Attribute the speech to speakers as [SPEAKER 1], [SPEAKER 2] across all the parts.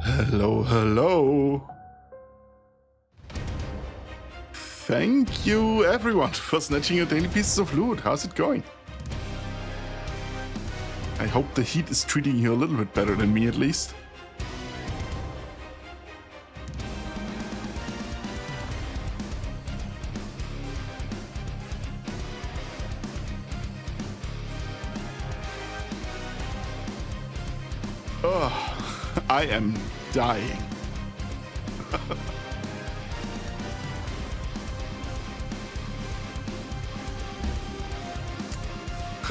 [SPEAKER 1] Hello, hello. Thank you, everyone, for snatching your daily pieces of loot. How's it going? I hope the heat is treating you a little bit better than me, at least. Oh, I am dying.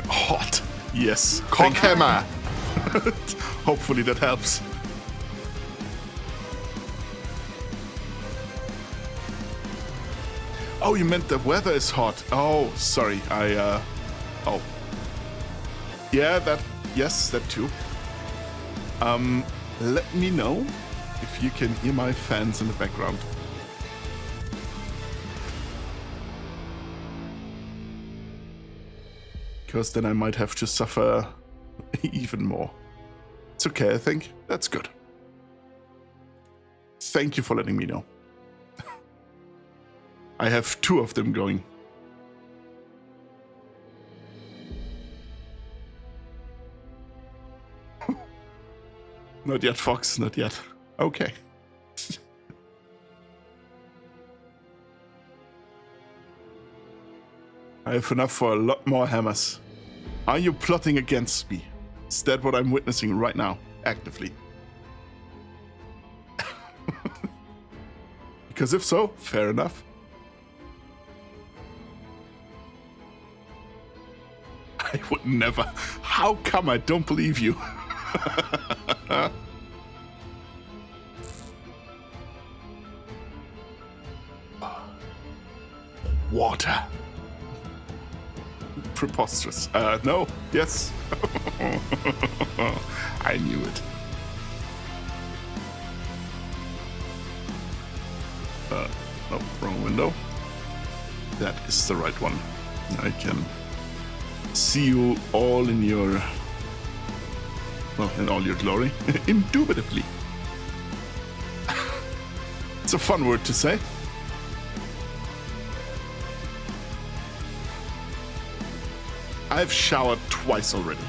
[SPEAKER 1] Hot. Yes. Cockhammer. Hopefully that helps. Oh, you meant the weather is hot. Oh, sorry. Oh. Yeah, yes, that too. Let me know if you can hear my fans in the background. Because then I might have to suffer even more. It's okay, I think. That's good. Thank you for letting me know. I have 2 of them going. Not yet, Fox, not yet. Okay. I have enough for a lot more hammers. Are you plotting against me? Is that what I'm witnessing right now, actively? Because if so, fair enough. I would never. How come I don't believe you? Water. Preposterous. No. Yes. I knew it. No, wrong window. That is the right one. I can see you all in your... well, in all your glory. Indubitably. It's a fun word to say. I've showered twice already.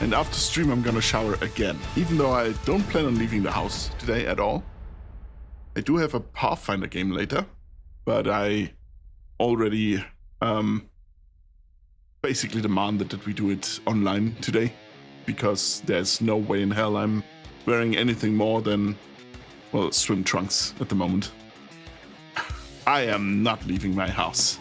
[SPEAKER 1] And after stream I'm gonna shower again. Even though I don't plan on leaving the house today at all. I do have a Pathfinder game later. But I already basically demanded that we do it online today. Because there's no way in hell I'm wearing anything more than, well, swim trunks at the moment. I am not leaving my house.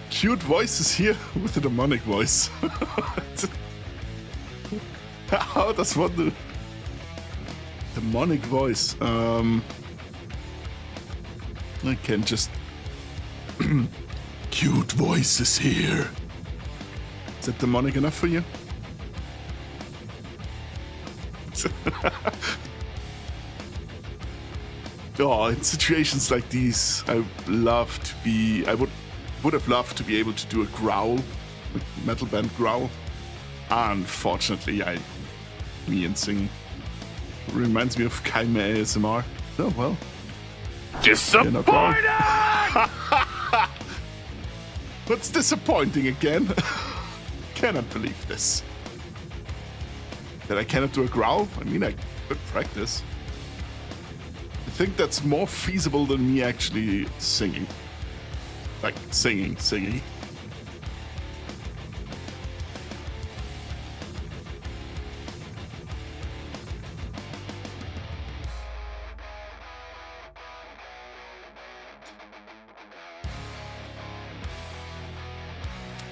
[SPEAKER 1] Cute voices here with a demonic voice. How does one do? Demonic voice. I can just... Cute voices here. Is that demonic enough for you? Oh, in situations like these, I would have loved to be able to do a growl, a metal band growl. Unfortunately, me and singing reminds me of Kaime ASMR. Oh well. Disappointed! What's disappointing again? Cannot believe this. That I cannot do a growl? I mean, I could practice. I think that's more feasible than me actually singing. Like, singing.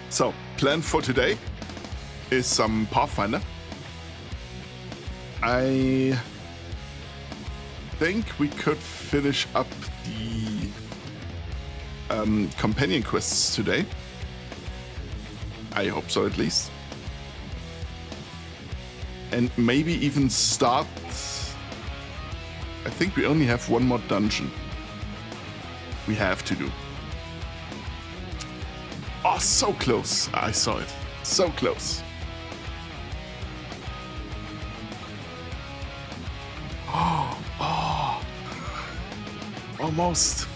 [SPEAKER 1] So, plan for today is some Pathfinder. I think we could finish up the companion quests today. I hope so, at least. And maybe even start... I think we only have one more dungeon we have to do. Oh, so close. I saw it. So close. Oh. Almost.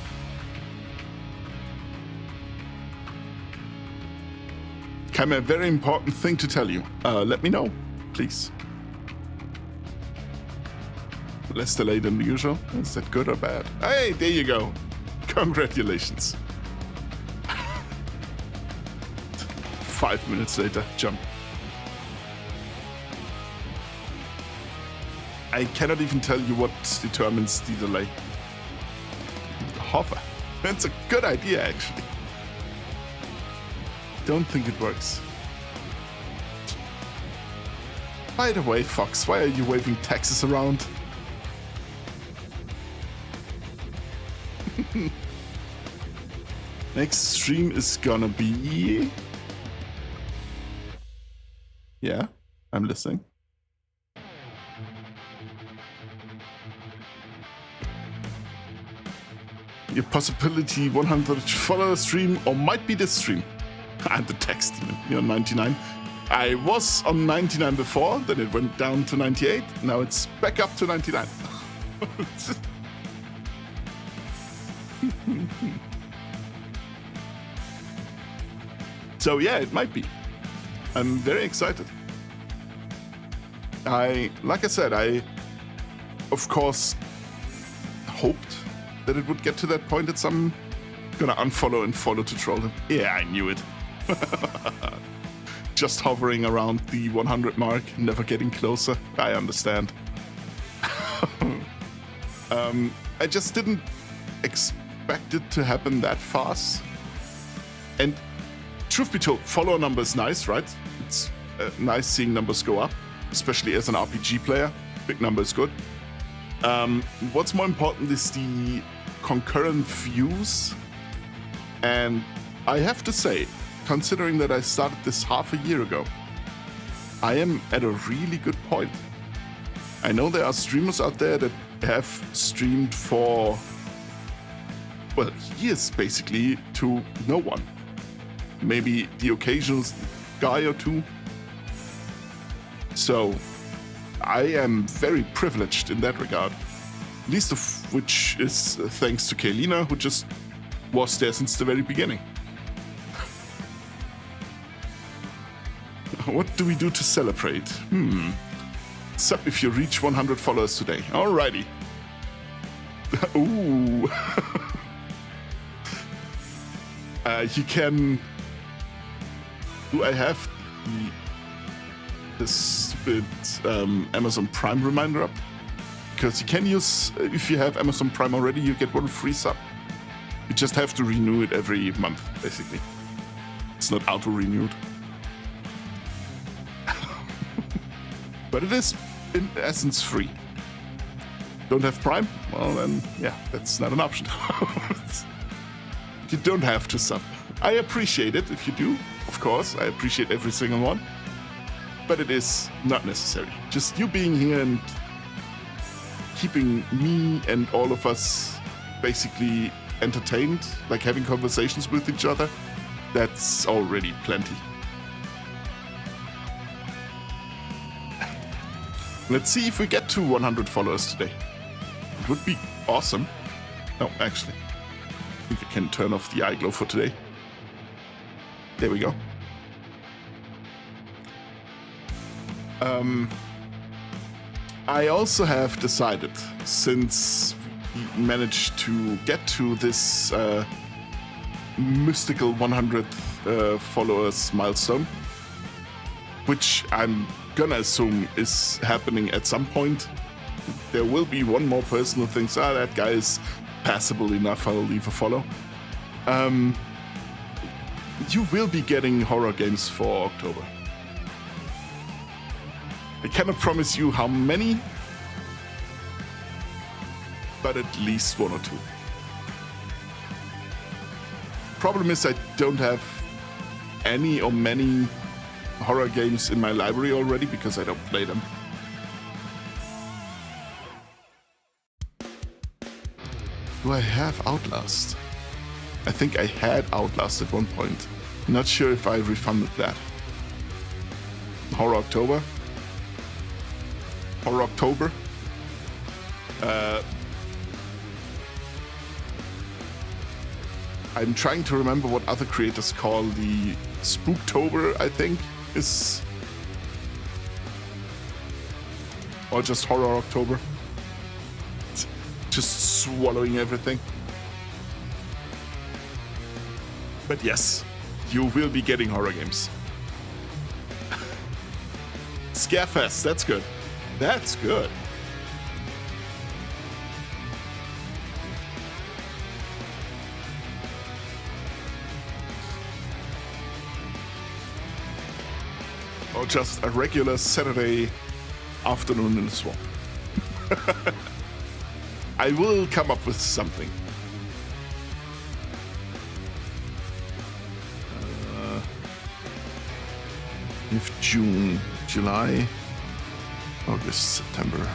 [SPEAKER 1] Cam, a very important thing to tell you. Let me know, please. Less delayed than usual. Is that good or bad? Hey, there you go. Congratulations. 5 minutes later, jump. I cannot even tell you what determines the delay. Hover. That's a good idea, actually. Don't think it works. By the way, Fox, why are you waving taxes around? Next stream is gonna be... Yeah, I'm listening. Your possibility 100 follower stream, or might be this stream. I'm the text demon. You're 99. I was on 99 before, then it went down to 98. Now it's back up to 99. So yeah, it might be. I'm very excited. Like I said, I of course hoped that it would get to that point at some... Gonna unfollow and follow to troll him. Yeah, I knew it. Just hovering around the 100 mark, never getting closer. I understand. I just didn't expect it to happen that fast. And truth be told, follower number is nice, right? It's nice seeing numbers go up, especially as an RPG player. Big number is good. What's more important is the concurrent views. And I have to say, considering that I started this half a year ago, I am at a really good point. I know there are streamers out there that have streamed for, well, years basically to no one. Maybe the occasional guy or two. So I am very privileged in that regard. Least of which is thanks to Kaylina, who just was there since the very beginning. What do we do to celebrate? Sub if you reach 100 followers today. Alrighty. Ooh. You can... Do I have the stupid Amazon Prime reminder up? Because you can use, if you have Amazon Prime already, you get one free sub. You just have to renew it every month, basically. It's not auto-renewed. But it is, in essence, free. Don't have Prime? Well, then, yeah, that's not an option. You don't have to sub. I appreciate it if you do, of course. I appreciate every single one. But it is not necessary. Just you being here and keeping me and all of us basically entertained, like having conversations with each other, that's already plenty. Let's see if we get to 100 followers today. It would be awesome. Oh, actually, I think I can turn off the eye glow for today. There we go. I also have decided, since we managed to get to this mystical 100 followers milestone, which I'm gonna assume is happening at some point. There will be one more person who thinks, that guy is passable enough, I'll leave a follow. You will be getting horror games for October. I cannot promise you how many, but at least one or two. Problem is I don't have any or many horror games in my library already because I don't play them. Do I have Outlast? I think I had Outlast at one point. Not sure if I refunded that. Horror October. Horror October. I'm trying to remember what other creators call the Spooktober, I think, is... Or just Horror October. Just swallowing everything. But yes, you will be getting horror games. Scarefest, that's good. That's good. Or just a regular Saturday afternoon in the swamp. I will come up with something. If June, July, August, September.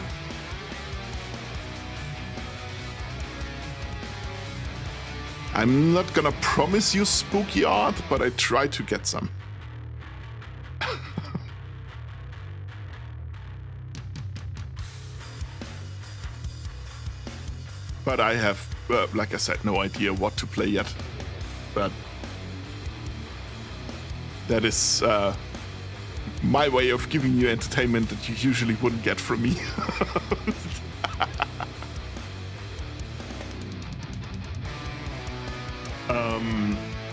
[SPEAKER 1] I'm not gonna promise you spooky art, but I try to get some. But I have, like I said, no idea what to play yet. But that is my way of giving you entertainment that you usually wouldn't get from me.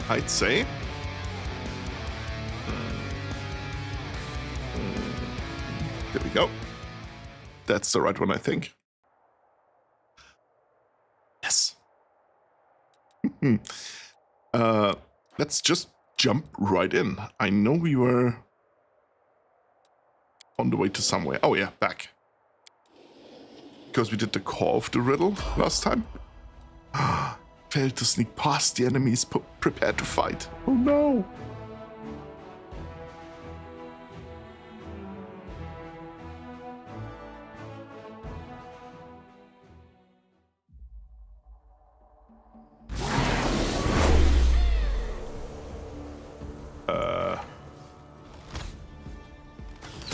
[SPEAKER 1] I'd say. There we go. That's the right one, I think. Yes. Let's just jump right in. I know we were on the way to somewhere. Oh yeah, back. Because we did the core of the riddle last time. Failed to sneak past the enemies prepared to fight. Oh no.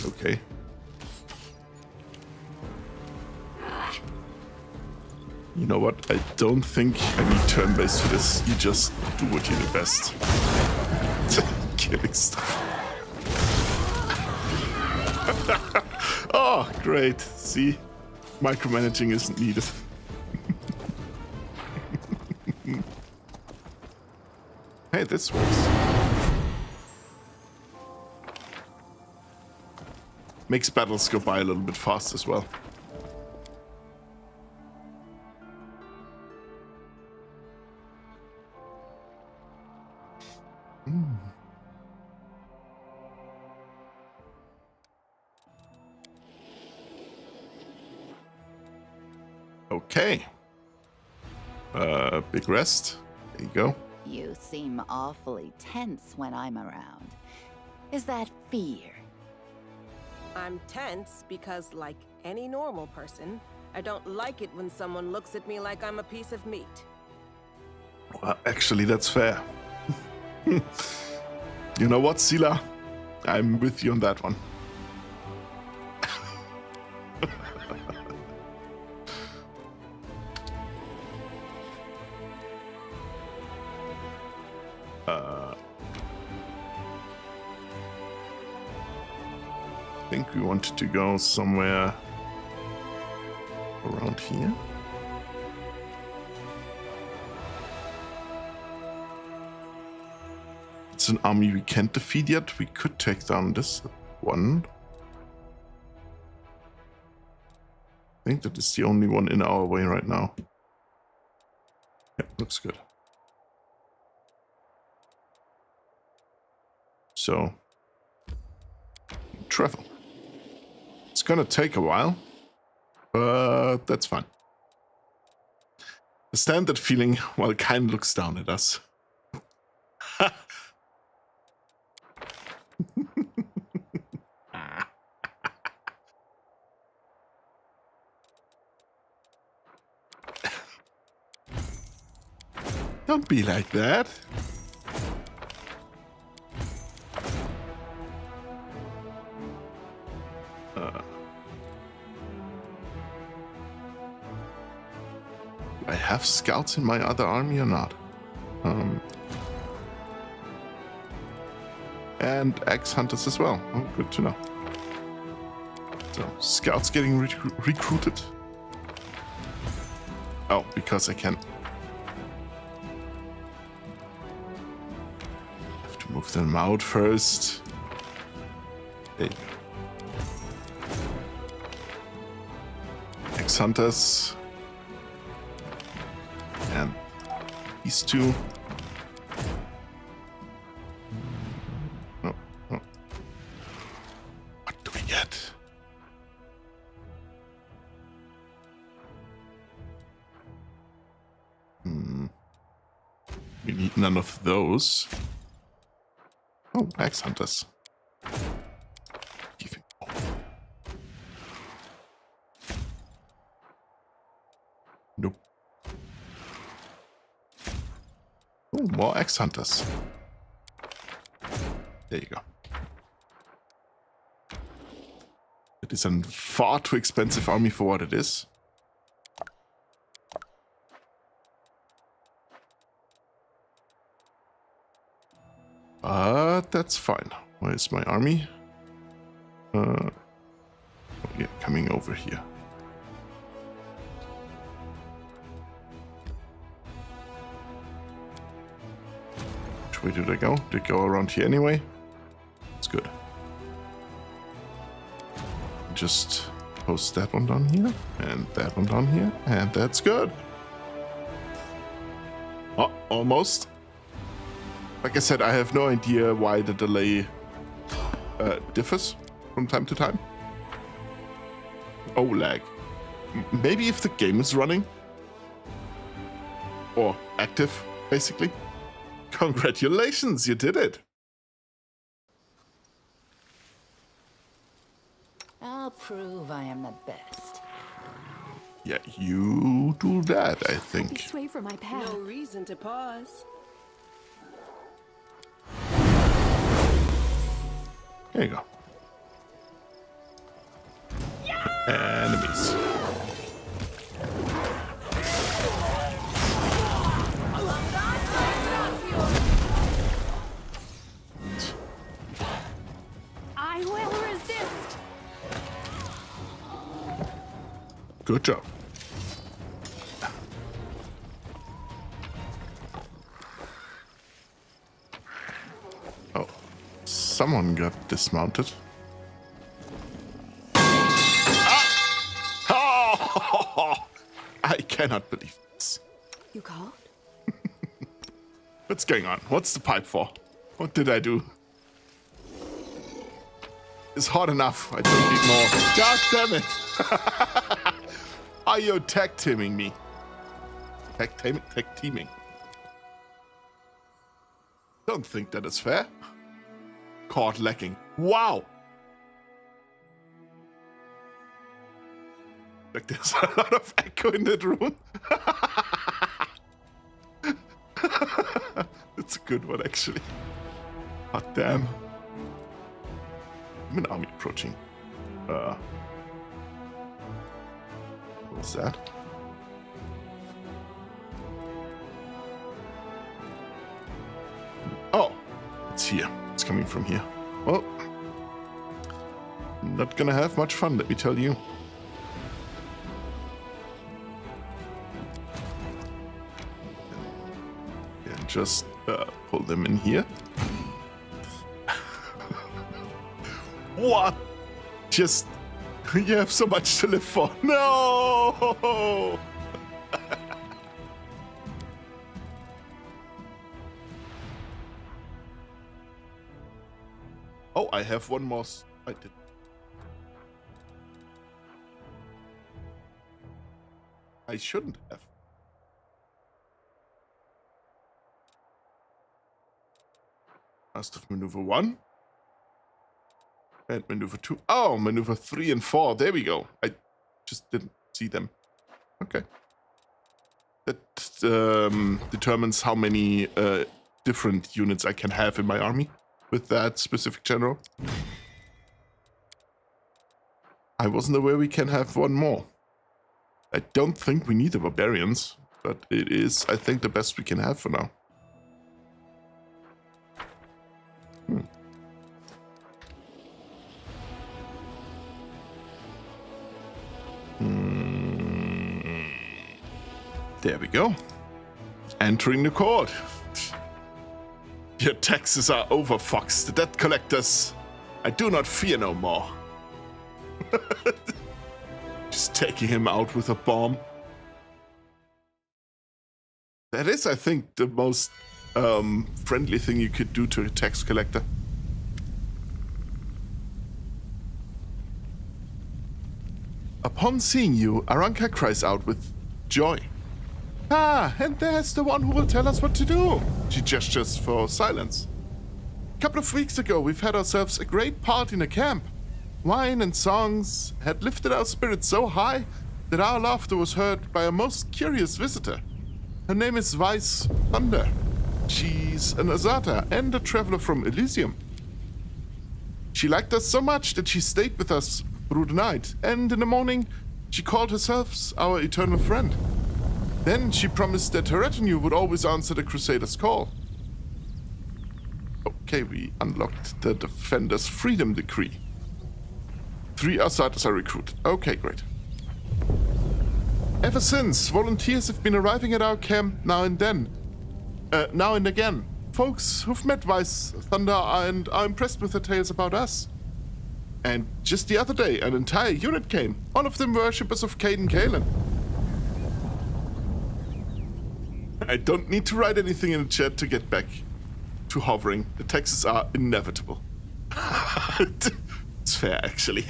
[SPEAKER 1] Okay. You know what? I don't think I need turn-based for this. You just do what you do best. Killing stuff. Oh, great. See? Micromanaging isn't needed. Hey, this works. Makes battles go by a little bit fast as well. Okay. Big rest. There you go.
[SPEAKER 2] You seem awfully tense when I'm around. Is that fear?
[SPEAKER 3] I'm tense because, like any normal person, I don't like it when someone looks at me like I'm a piece of meat.
[SPEAKER 1] Well, actually, that's fair. You know what, Sila? I'm with you on that one. I think we wanted to go somewhere around here. It's an army we can't defeat yet. We could take down this one. I think that is the only one in our way right now. Yeah, looks good. So, travel. It's gonna take a while, but that's fine. The standard feeling while Kain looks down at us. Don't be like that. I have scouts in my other army or not? And axe hunters as well. Oh, good to know. So, scouts getting recruited. Oh, because I can. Have to move them out first. There you go. Axe hunters. And these two. What do we get? We need none of those. Oh, axe hunters. Nope. Oh, more axe hunters. There you go. It is a far too expensive army for what it is. But that's fine. Where's my army? Oh yeah, coming over here. Which way did I go? Did I go around here anyway? It's good. Just post that one down here, and that one down here, and that's good. Oh, almost. Like I said, I have no idea why the delay differs from time to time. Oh, lag. Maybe if the game is running. Or active, basically. Congratulations, you did it.
[SPEAKER 2] I'll prove I am the best.
[SPEAKER 1] Yeah, you do that, I think.
[SPEAKER 4] Sway from my path.
[SPEAKER 3] No reason to pause.
[SPEAKER 1] There you go. Enemies.
[SPEAKER 4] I will resist.
[SPEAKER 1] Good job. Oh, someone got dismounted. Oh, I cannot believe this.
[SPEAKER 4] You called?
[SPEAKER 1] What's going on? What's the pipe for? What did I do? It's hot enough. I don't need more. God damn it. Are you tag teaming me? Tag teaming. Don't think that is fair. Caught lacking. Wow. Like there's a lot of echo in that room. It's a good one, actually. Hot damn. I'm an army approaching. What's that? Oh, it's here. It's coming from here. Well, not gonna have much fun, let me tell you. And just pull them in here. What? Just, you have so much to live for. No! Oh, I have one more. I did. I shouldn't have. Must have maneuver 1. And maneuver 2. Oh, maneuver 3 and 4. There we go. I just didn't see them. Okay. That determines how many different units I can have in my army with that specific general. I wasn't aware we can have one more. I don't think we need the barbarians. but it is, I think, the best we can have for now. There we go. Entering the court. Your taxes are over, Fox. The debt collectors. I do not fear no more. Just taking him out with a bomb. That is, I think, the most friendly thing you could do to a tax collector. Upon seeing you, Aranka cries out with joy. Ah, and there's the one who will tell us what to do. She gestures for silence. A couple of weeks ago, we've had ourselves a great party in a camp. Wine and songs had lifted our spirits so high that our laughter was heard by a most curious visitor. Her name is Pathfinder. She's an Azata and a traveler from Elysium. She liked us so much that she stayed with us through the night, and in the morning, she called herself our eternal friend. Then she promised that her retinue would always answer the Crusader's call. Okay, we unlocked the Defender's Freedom Decree. 3 Asatas are recruited. Okay, great. Ever since, volunteers have been arriving at our camp now and again. Folks who've met Pathfinder and are impressed with their tales about us. And just the other day, an entire unit came. All of them worshippers of Caden Kalen. I don't need to write anything in the chat to get back to hovering. The taxes are inevitable. It's fair, actually.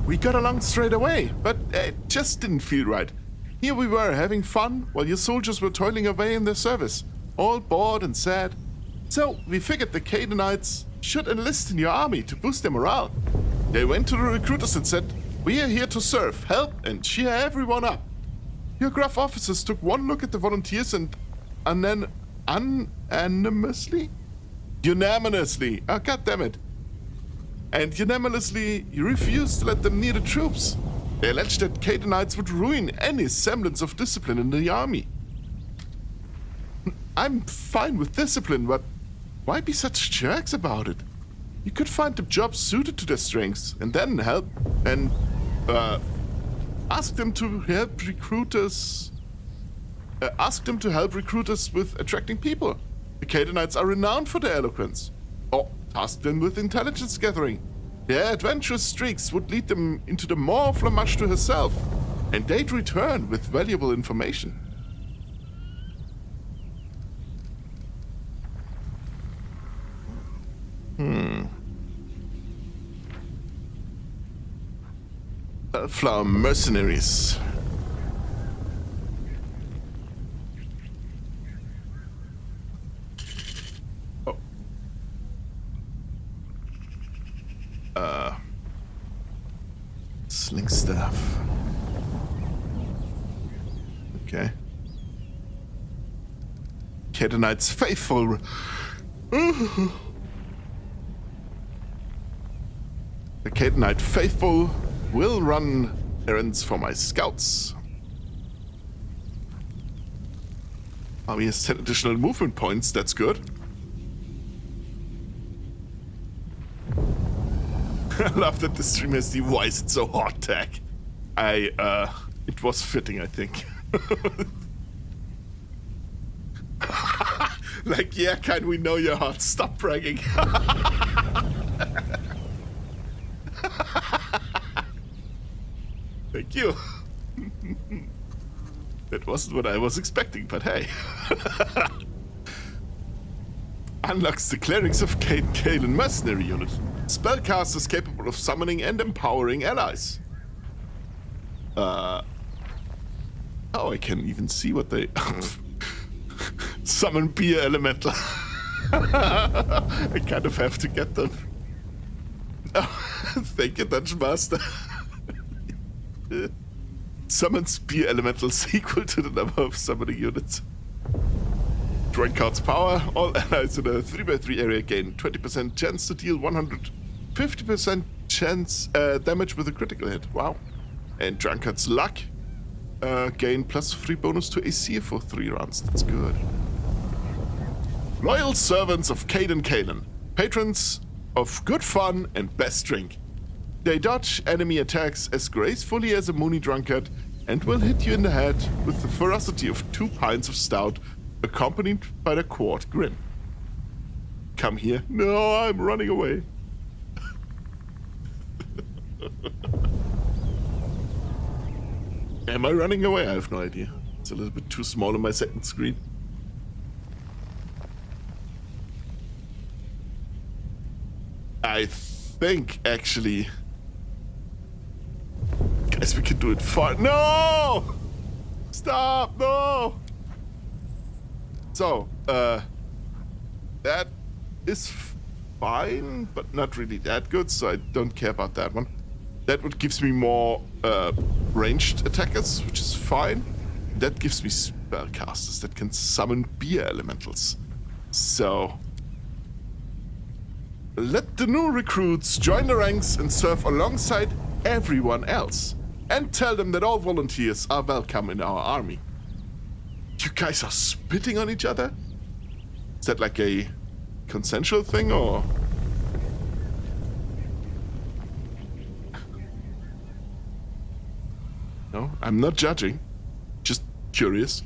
[SPEAKER 1] We got along straight away, but it just didn't feel right. Here we were, having fun, while your soldiers were toiling away in their service, all bored and sad. So we figured the Canaanites should enlist in your army to boost their morale. They went to the recruiters and said, "We are here to serve, help, and cheer everyone up." Your gruff officers took one look at the volunteers and then unanimously, oh goddammit, and unanimously you refused to let them near the troops. They alleged that Canaanites would ruin any semblance of discipline in the army. I'm fine with discipline, but why be such jerks about it? You could find them jobs suited to their strengths, and then help and ask them to help recruiters. Ask them to help recruiters with attracting people. The Canaanites are renowned for their eloquence. Or task them with intelligence gathering. Their adventurous streaks would lead them into the maw of Lamashtu herself, and they'd return with valuable information. Bellflower mercenaries. Oh. Sling staff. Okay. Canaanites faithful. The Canaanite faithful will run errands for my scouts. Army has 10 additional movement points, that's good. I love that the stream has the "why is it so hot" tag. It was fitting, I think. Like, yeah, kind, we know you're hot, stop bragging. Thank you. That wasn't what I was expecting, but hey. Unlocks the Clerics of Kalen mercenary unit. Spellcasters capable of summoning and empowering allies. Oh, I can even see what they... Summon beer elemental. I kind of have to get them. Oh, thank you, Dungeon Master. Summons spear elementals equal to the number of summoning units. Drawing cards power. All allies in a 3x3 area gain 20% chance to deal 150% chance damage with a critical hit. Wow. And Drunkard's Luck. Gain +3 bonus to AC for 3 rounds. That's good. Loyal servants of Caden Kanan. Patrons of good fun and best drink. They dodge enemy attacks as gracefully as a moony drunkard and will hit you in the head with the ferocity of 2 pints of stout, accompanied by the quart grin. Come here. No, I'm running away. Am I running away? I have no idea. It's a little bit too small on my second screen. I think, actually... Guys, we can do it far... No! Stop! No! So, that is fine, but not really that good, so I don't care about that one. That one gives me more ranged attackers, which is fine. That gives me spellcasters that can summon beer elementals. So... let the new recruits join the ranks and serve alongside everyone else. And tell them that all volunteers are welcome in our army. You guys are spitting on each other? Is that like a consensual thing, or...? No, I'm not judging. Just curious.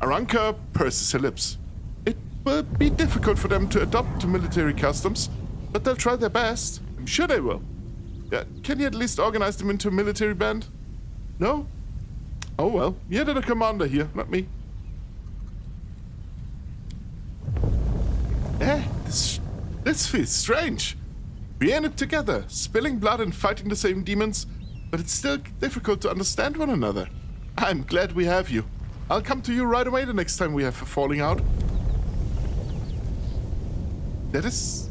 [SPEAKER 1] Aranka purses her lips. It will be difficult for them to adopt to military customs, but they'll try their best. I'm sure they will. Yeah, can you at least organize them into a military band? No? Oh well, you're the commander here, not me. This feels strange. We're in it together, spilling blood and fighting the same demons, but it's still difficult to understand one another. I'm glad we have you. I'll come to you right away the next time we have a falling out. That is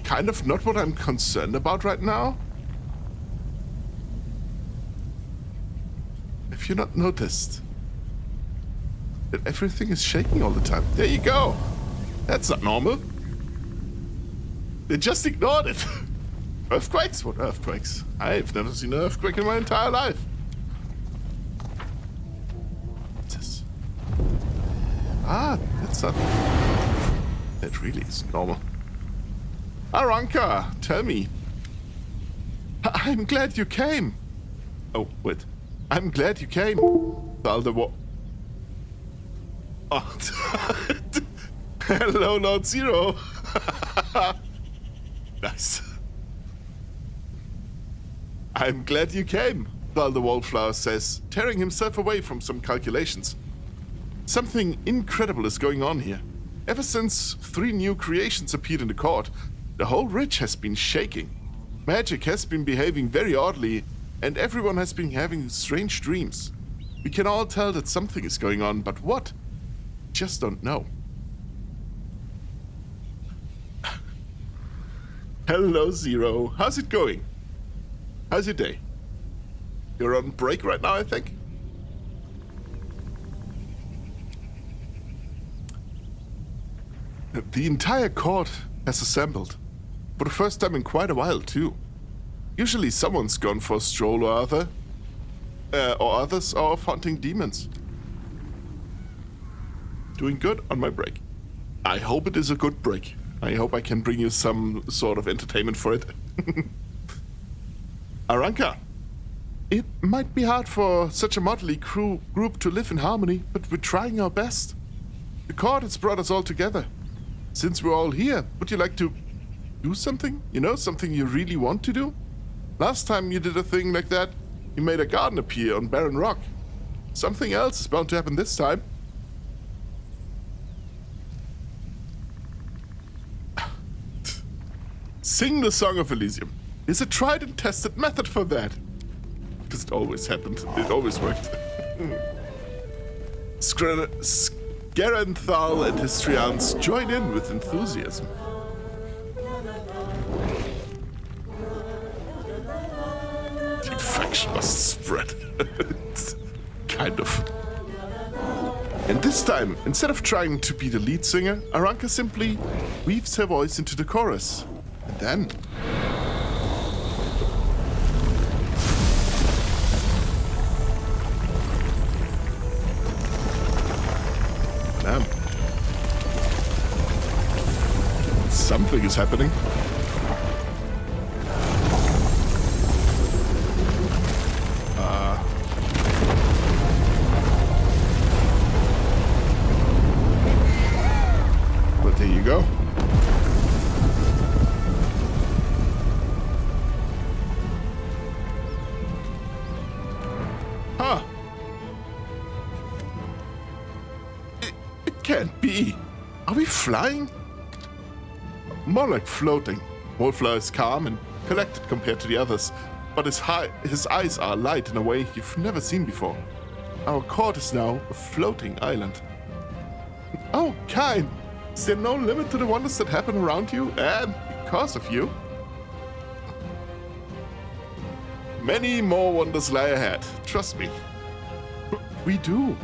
[SPEAKER 1] kind of not what I'm concerned about right now. Have you not noticed that everything is shaking all the time? There you go. That's not normal. They just ignored it. Earthquakes? What earthquakes? I've never seen an earthquake in my entire life. What's this? Ah, that's not... That really is normal. Aranka, tell me. I'm glad you came. Oh, wait. I'm glad you came. Balder, oh. Hello, Lord Zero. Nice. I'm glad you came, Balder Wallflower says, tearing himself away from some calculations. Something incredible is going on here. Ever since 3 new creations appeared in the court, the whole ridge has been shaking. Magic has been behaving very oddly, and everyone has been having strange dreams. We can all tell that something is going on, but what? Just don't know. Hello, Zero. How's it going? How's your day? You're on break right now, I think? The entire court has assembled. For the first time in quite a while, too. Usually someone's gone for a stroll or other. Or others are off hunting demons. Doing good on my break. I hope it is a good break. I hope I can bring you some sort of entertainment for it. Aranka, it might be hard for such a motley group to live in harmony, but we're trying our best. The court has brought us all together. Since we're all here, would you like to do something? You know, something you really want to do? Last time you did a thing like that, you made a garden appear on barren rock. Something else is bound to happen this time. Sing the Song of Elysium. There's a tried and tested method for that. Because it always happened. It always worked. Scaranthal and his Trians join in with enthusiasm. The infection must spread. Kind of. And this time, instead of trying to be the lead singer, Aranka simply weaves her voice into the chorus. And then... something is happening. But there you go. Huh. It can't be. Are we flying? More like floating. WotR is calm and collected compared to the others, but his eyes are light in a way you've never seen before. Our court is now a floating island. Oh, Kain, is there no limit to the wonders that happen around you and because of you? Many more wonders lie ahead, trust me. We do.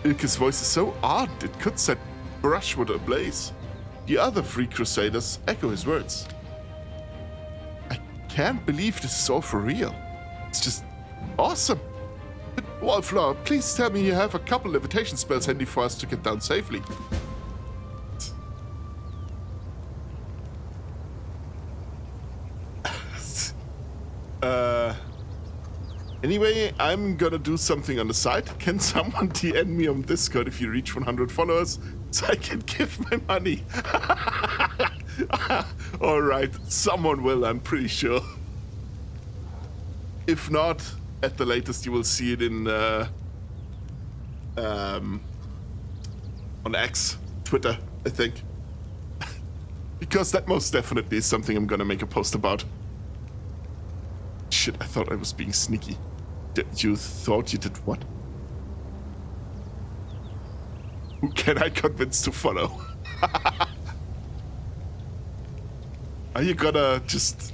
[SPEAKER 1] Ilke's voice is so ardent it could set brushwood ablaze. The other 3 crusaders echo his words. I can't believe this is all for real. It's just awesome. But WotR, please tell me you have a couple levitation spells handy for us to get down safely. Anyway, I'm gonna do something on the side. Can someone DM me on Discord if you reach 100 followers so I can give my money? Alright, someone will, I'm pretty sure. If not, at the latest you will see it in on X, Twitter, I think. Because that most definitely is something I'm gonna make a post about. Shit, I thought I was being sneaky. You thought you did what? Who can I convince to follow? Are you gonna just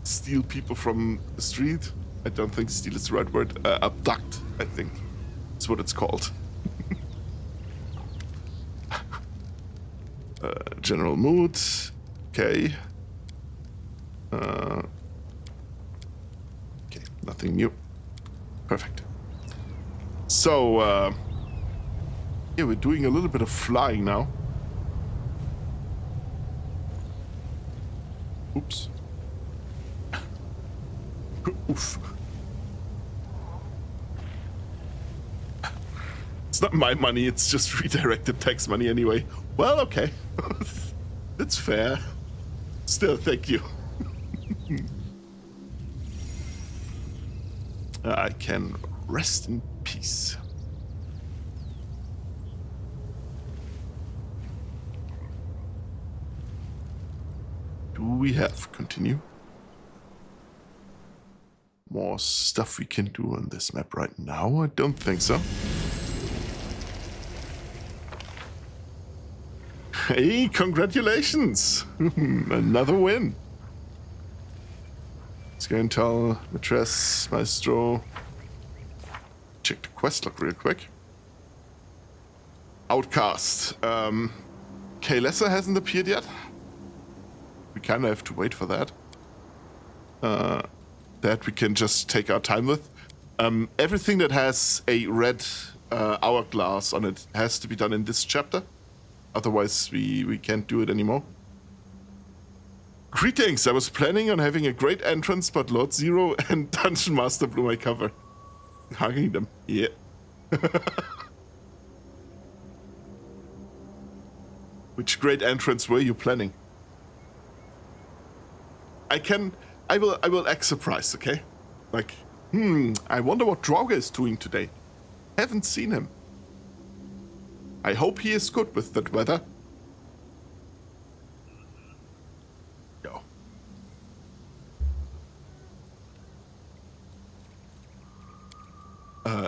[SPEAKER 1] steal people from the street? I don't think steal is the right word. Abduct, I think. That's what it's called. General mood. Okay. Okay, nothing new. Perfect. So, yeah, we're doing a little bit of flying now. Oops. Oof. It's not my money, it's just redirected tax money anyway. Well, okay. It's fair. Still, thank you. I can rest in peace. Do we have continue? More stuff we can do on this map right now? I don't think so. Hey, congratulations! Another win. Let's go and tell Matress, Maestro. Check the quest log real quick. Outcast. K Lesser hasn't appeared yet. We kind of have to wait for that. That we can just take our time with. Everything that has a red hourglass on it has to be done in this chapter. Otherwise, we can't do it anymore. Greetings! I was planning on having a great entrance, but Lord Zero and Dungeon Master blew my cover. Hugging them. Yeah. Which great entrance were you planning? I will act surprised, okay? Like, I wonder what Draugr is doing today. Haven't seen him. I hope he is good with that weather. Go.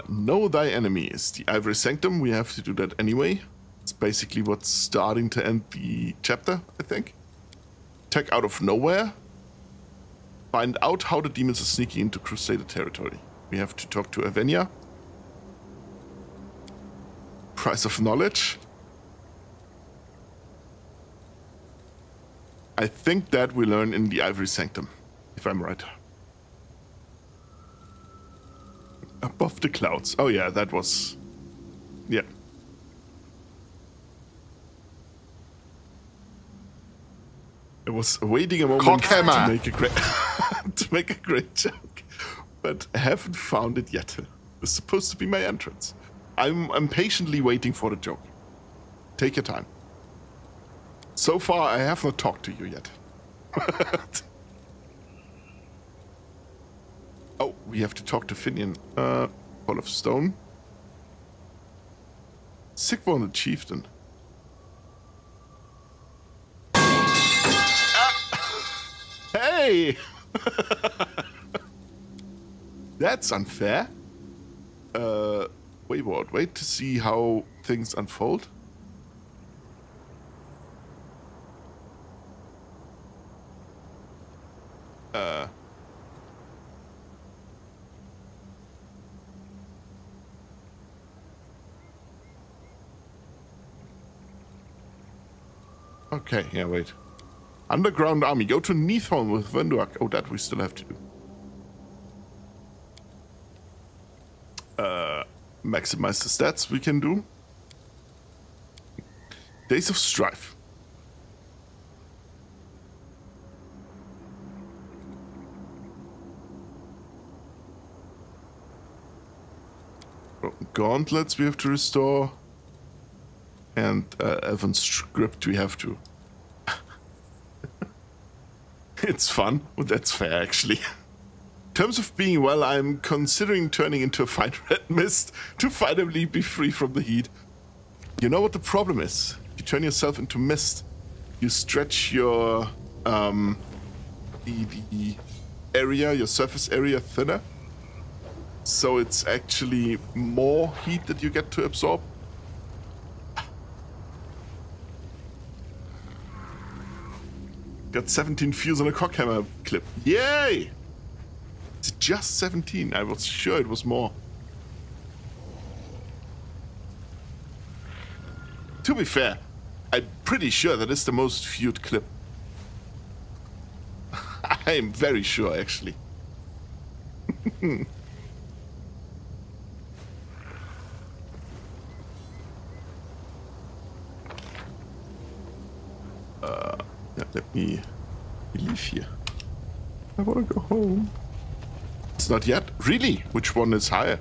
[SPEAKER 1] Know thy enemy is the Ivory Sanctum. We have to do that anyway. It's basically what's starting to end the chapter, I think. Attack out of nowhere. Find out how the demons are sneaking into Crusader territory. We have to talk to Avenia. Price of knowledge. I think that we learn in the Ivory Sanctum, if I'm right. Above the clouds. Oh yeah, that was... Yeah. I was waiting a moment
[SPEAKER 5] Cockhammer.
[SPEAKER 1] to make a great to make a great joke, but I haven't found it yet. It's supposed to be my entrance. I'm patiently waiting for the joke. Take your time. So far, I have not talked to you yet. Oh, we have to talk to Finian. Hall of Stone. Sigvorn the Chieftain. Hey! That's unfair. Wait, what? Wait to see how things unfold. Okay, yeah, wait. Underground army. Go to Neathholm with Venduak. Oh, that we still have to do. Maximize the stats we can do. Days of Strife. Gauntlets we have to restore. And Elven script we have to. It's fun. Well, that's fair, actually. In terms of being well, I'm considering turning into a fine red mist to finally be free from the heat. You know what the problem is? You turn yourself into mist. You stretch your the area, your surface area thinner. So it's actually more heat that you get to absorb. Got 17 fuse on a cockhammer clip. Yay! It's just 17. I was sure it was more. To be fair, I'm pretty sure that is the most viewed clip. I'm very sure, actually. Yeah, let me leave here. I want to go home. It's not yet. Really? Which one is higher?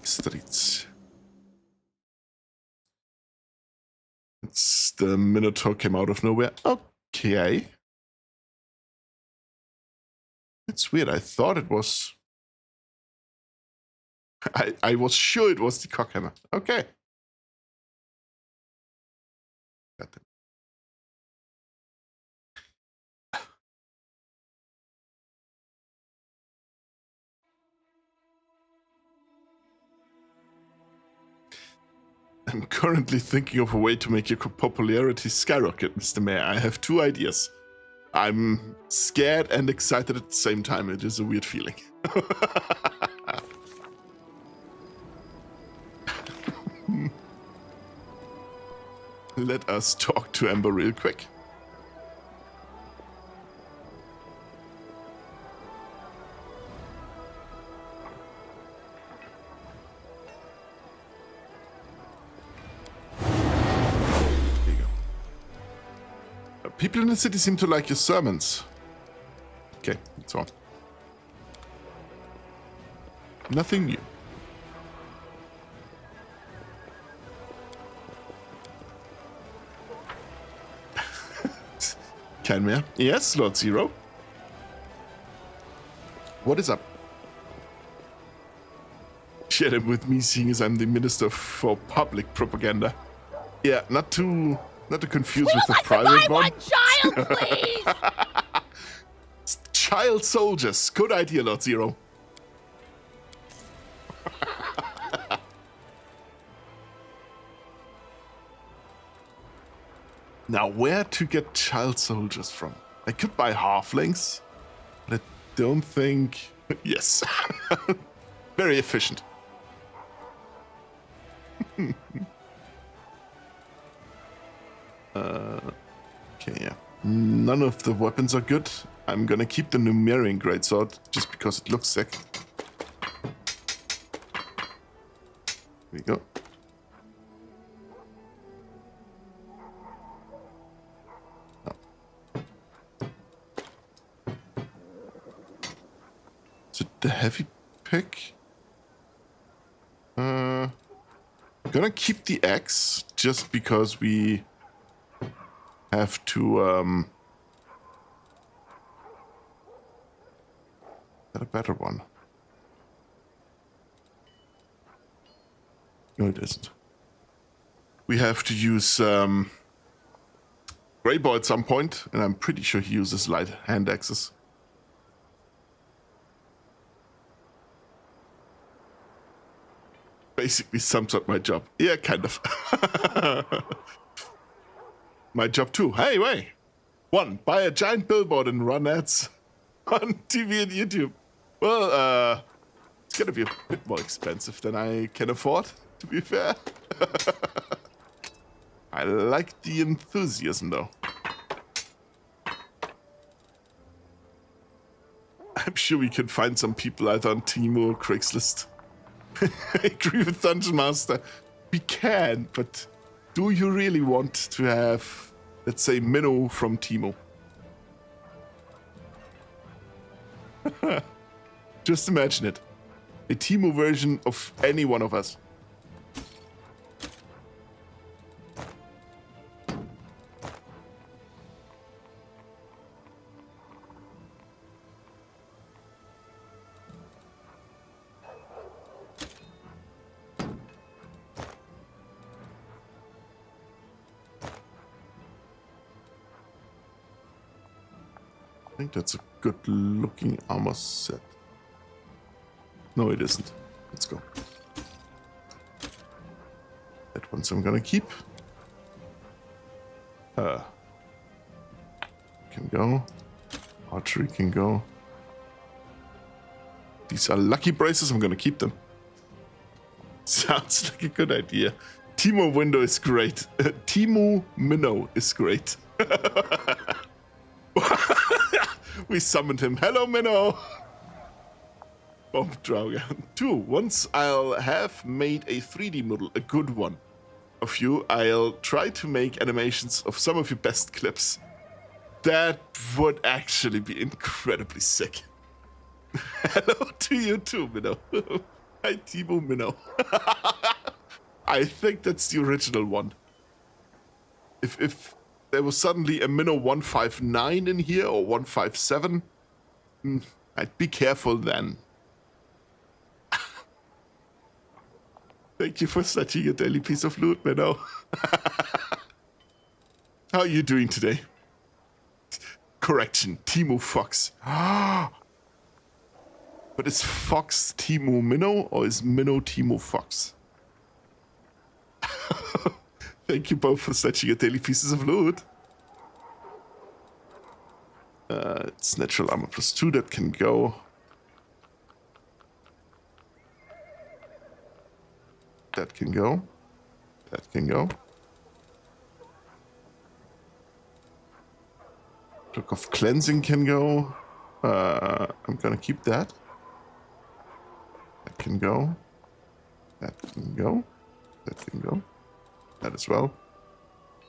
[SPEAKER 1] Streets. It's the Minotaur came out of nowhere. Okay. It's weird. I thought it was... I was sure it was the cockhammer. Okay. Got them. I'm currently thinking of a way to make your popularity skyrocket, Mr. Mayor. I have 2 ideas. I'm scared and excited at the same time. It is a weird feeling. Let us talk to Ember real quick. People in the city seem to like your sermons. Okay, that's all. Nothing new. Canmere? Yes, Lord Zero. What is up? Share them with me, seeing as I'm the Minister for Public Propaganda. Yeah, not to confuse with the private one.
[SPEAKER 3] Child, please!
[SPEAKER 1] Child soldiers. Good idea, Lord Zero. Now, where to get child soldiers from? I could buy halflings, but I don't think... Yes. Very efficient. Okay, yeah. None of the weapons are good. I'm gonna keep the Numerian Greatsword just because it looks sick. Here we go. Is it the heavy pick? I'm gonna keep the axe just because we have to get a better one. No, it isn't. We have to use Grey Boy at some point, and I'm pretty sure he uses light hand axes. Basically sums up my job. Yeah, kind of. My job too. Hey, wait. 1. Buy a giant billboard and run ads on TV and YouTube. Well, it's gonna be a bit more expensive than I can afford, to be fair. I like the enthusiasm, though. I'm sure we can find some people either on Temu or Craigslist. I agree with Dungeon Master. We can, but do you really want to have, let's say, Minnow from Temu? Just imagine it. A Temu version of any one of us. I think that's a good looking armor set. No, it isn't. Let's go. That one's I'm gonna keep. Can go. Archery can go. These are lucky braces. I'm gonna keep them. Sounds like a good idea. Temu window is great. Temu Minnow is great. We summoned him. Hello, Minnow. Bomb Drauga. 2. Once I'll have made a 3D model, a good one, of you, I'll try to make animations of some of your best clips. That would actually be incredibly sick. Hello to you too, Minnow. Hi, Temu Minnow. I think that's the original one. If there was suddenly a Minnow 159 in here, or 157, I'd be careful then. Thank you for snatching a daily piece of loot, Minnow. How are you doing today? Correction, Temu Fox. But is Fox Temu Minnow, or is Minnow Temu Fox? Thank you both for snatching your daily pieces of loot. It's natural armor +2, that can go. That can go. That can go. Book of Cleansing can go. I'm gonna keep that. That can go. That can go. That can go. That as well.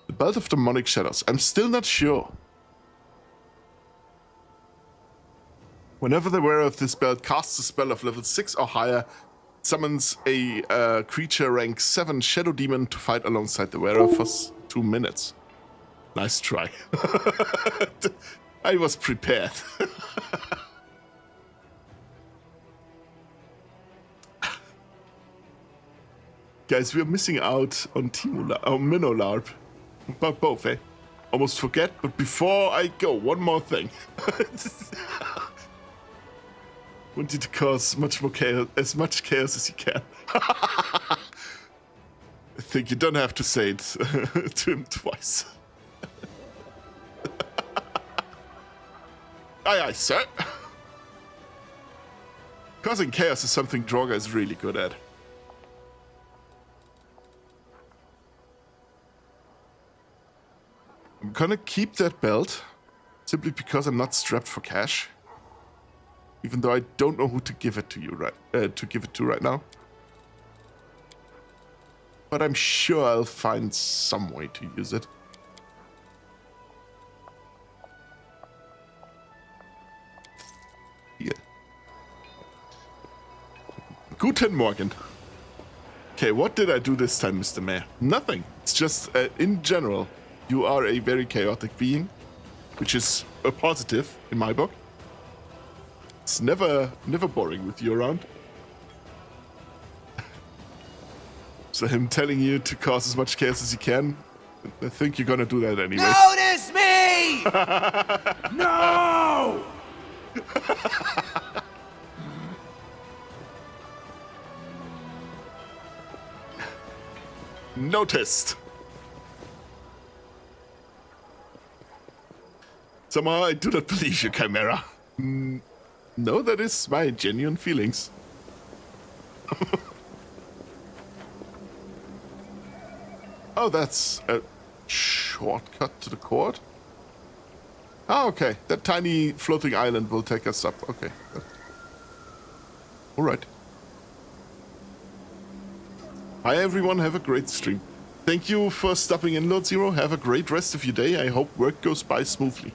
[SPEAKER 1] The Belt of Demonic Shadows. I'm still not sure. Whenever the wearer of this belt casts a spell of level 6 or higher, summons a creature rank 7 Shadow Demon to fight alongside the wearer for 2 minutes. Nice try. I was prepared. Guys, we're missing out on Minnow LARP. About both, eh? Almost forget, but before I go, one more thing. Want you to cause much more chaos, as much chaos as you can. I think you don't have to say it to him twice. Aye, aye, sir. Causing chaos is something Draugr is really good at. I'm gonna keep that belt, simply because I'm not strapped for cash. Even though I don't know who to give it to you right now. But I'm sure I'll find some way to use it. Here. Guten Morgen. Okay, what did I do this time, Mr. Mayor? Nothing. It's just, in general, you are a very chaotic being, which is a positive in my book. It's never boring with you around. So him telling you to cause as much chaos as you can, I think you're gonna do that anyway.
[SPEAKER 5] Notice me! No!
[SPEAKER 1] Noticed. Somehow I do not believe you, Chimera. No, that is my genuine feelings. Oh, that's a shortcut to the court? Oh, okay. That tiny floating island will take us up. Okay. Alright. Hi everyone, have a great stream. Thank you for stopping in, Lord Zero. Have a great rest of your day. I hope work goes by smoothly.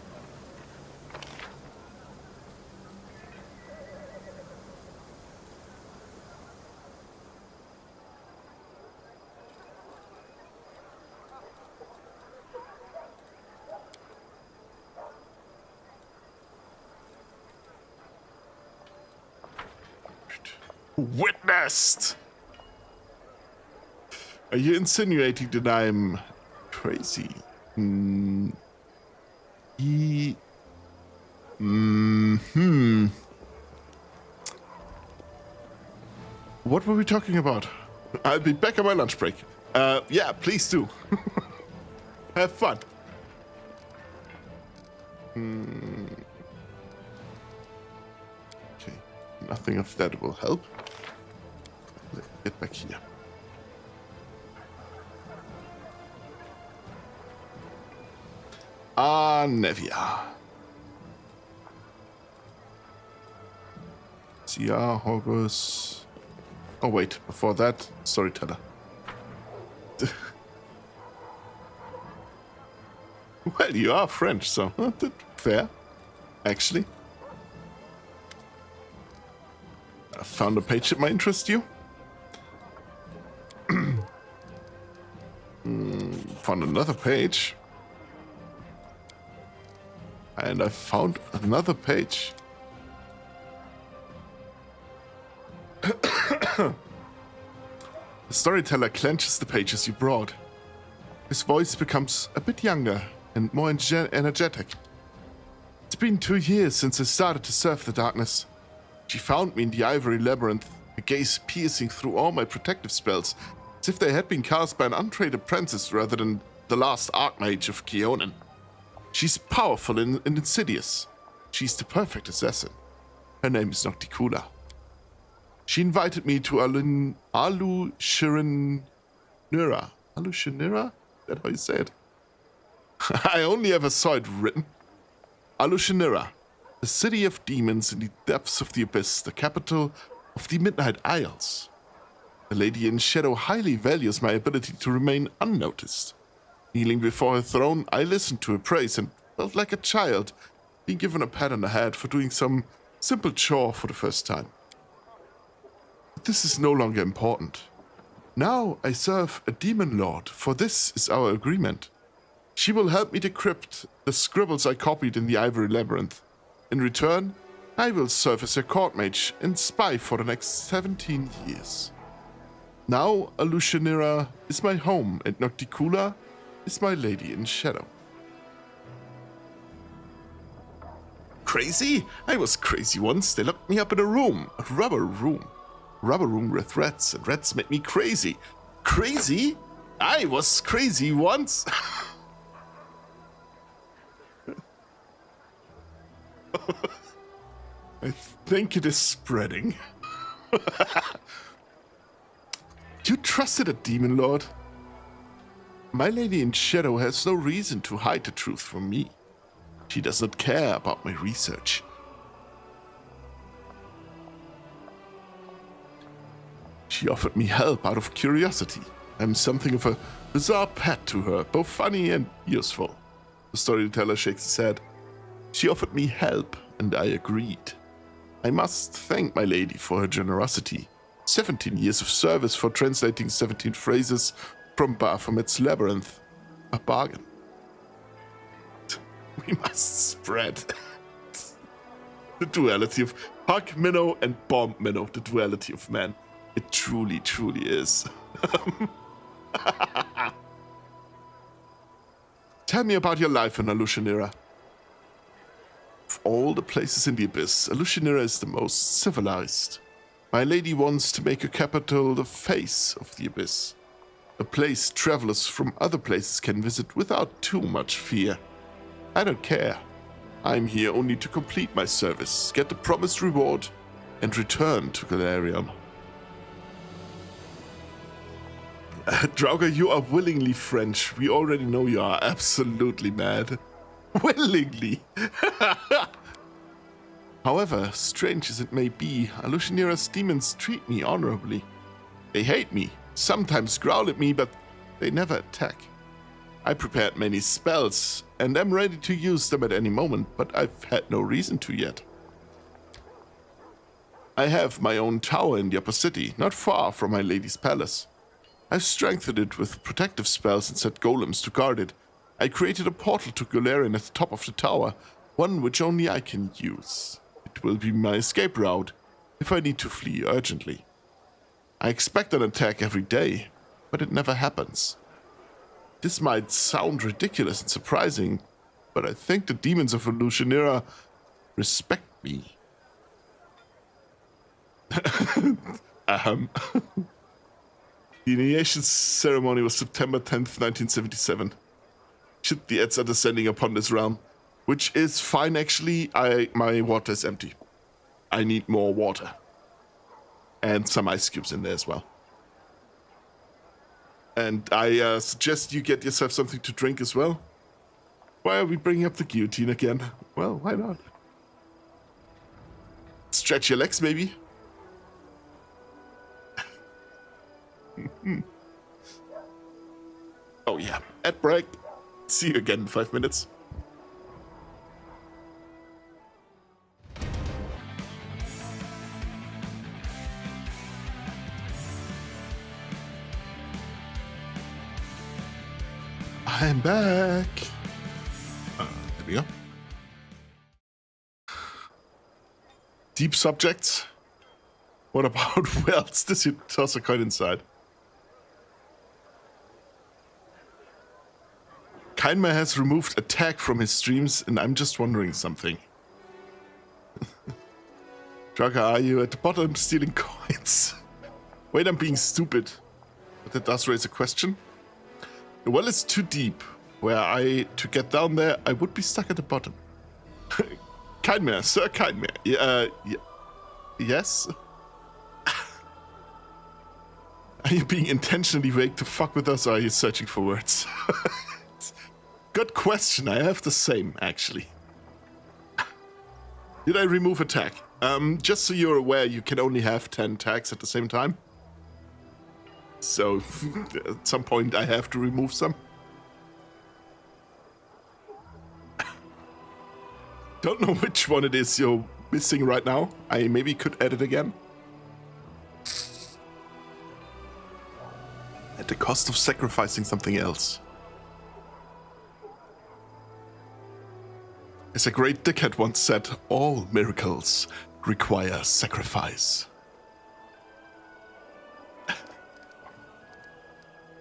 [SPEAKER 1] Witnessed! Are you insinuating that I'm crazy? What were we talking about? I'll be back on my lunch break. Yeah, please do. Have fun. Okay, nothing of that will help. Let's get back here. Nevia. Sia, Horgus. Oh wait, before that, storyteller. Well, you are French, so that's fair, actually. I found a page that might interest you. Found another page. And I found another page. The storyteller clenches the pages you brought. His voice becomes a bit younger and more energetic. It's been 2 years since I started to surf the darkness. She found me in the ivory labyrinth, her gaze piercing through all my protective spells, as if they had been cast by an untrained apprentice rather than the last Archmage of Keonan. She's powerful and insidious. She's the perfect assassin. Her name is Nocticula. She invited me to Alushinira. Alushinira? Is that how you say it? I only ever saw it written. Alushinira, the city of demons in the depths of the abyss, the capital of the Midnight Isles. The Lady in Shadow highly values my ability to remain unnoticed. Kneeling before her throne, I listened to her praise and felt like a child being given a pat on the head for doing some simple chore for the first time. But this is no longer important. Now I serve a demon lord, for this is our agreement. She will help me decrypt the scribbles I copied in the ivory labyrinth. In return, I will serve as her court mage and spy for the next 17 years. Now Alushinira is my home and Nocticula is my lady in shadow. Crazy? I was crazy once. They locked me up in a room. A rubber room. Rubber room with rats, and rats made me crazy. Crazy? I was crazy once. I think it is spreading. You trusted a demon lord? My lady in shadow has no reason to hide the truth from me. She does not care about my research. She offered me help out of curiosity. I'm something of a bizarre pet to her, both funny and useful. The storyteller shakes his head. She offered me help, and I agreed. I must thank my lady for her generosity. 17 years of service for translating 17 phrases from Baphomet's Labyrinth. A bargain. We must spread the duality of Hug Minnow and Bomb Minnow, the duality of man. It truly, truly is. Tell me about your life in Alushanira. Of all the places in the Abyss, Alushanira is the most civilized. My lady wants to make her capital the face of the Abyss. A place travelers from other places can visit without too much fear. I don't care. I'm here only to complete my service, get the promised reward, and return to Galarion. Draugr, you are willingly French. We already know you are absolutely mad. Willingly! However, strange as it may be, Alushanira's demons treat me honorably. They hate me, sometimes growl at me, but they never attack. I prepared many spells, and am ready to use them at any moment, but I've had no reason to yet. I have my own tower in the upper city, not far from my lady's palace. I've strengthened it with protective spells and set golems to guard it. I created a portal to Galarion at the top of the tower, one which only I can use. It will be my escape route, if I need to flee urgently. I expect an attack every day, but it never happens. This might sound ridiculous and surprising, but I think the demons of Alushanira respect me. The initiation ceremony was September 10th, 1977. Should the Eds are descending upon this realm, which is fine actually. My water is empty. I need more water. And some ice cubes in there as well. And I suggest you get yourself something to drink as well. Why are we bringing up the guillotine again? Well, why not? Stretch your legs, maybe? Oh yeah, ad break. See you again in 5 minutes. I'm back. There we go. Deep subjects. What about where else does you toss a coin inside? Kindmer has removed attack from his streams, and I'm just wondering something. Draugr, are you at the bottom stealing coins? Wait, I'm being stupid. But that does raise a question. The well is too deep. To get down there, I would be stuck at the bottom. Kindmer, Sir Kindmer. Yes? Are you being intentionally vague to fuck with us, or are you searching for words? Good question. I have the same, actually. Did I remove attack? Just so you're aware, you can only have 10 tags at the same time. So, at some point, I have to remove some. Don't know which one it is you're missing right now. I maybe could add it again. At the cost of sacrificing something else. As a great dickhead once said, all miracles require sacrifice.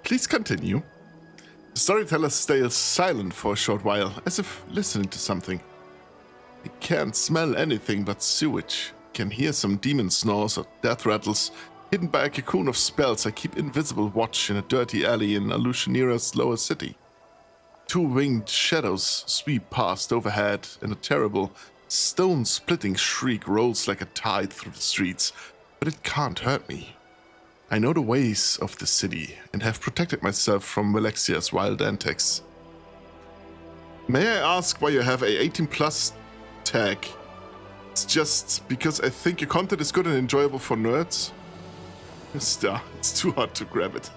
[SPEAKER 1] Please continue. The storyteller stays silent for a short while, as if listening to something. I can't smell anything but sewage. Can hear some demon snores or death rattles. Hidden by a cocoon of spells, I keep invisible watch in a dirty alley in Alushanira's lower city. 2 winged shadows sweep past overhead, and a terrible, stone-splitting shriek rolls like a tide through the streets, but it can't hurt me. I know the ways of the city, and have protected myself from Valexia's wild antics. May I ask why you have a 18+ tag? It's just because I think your content is good and enjoyable for nerds? It's too hard to grab it.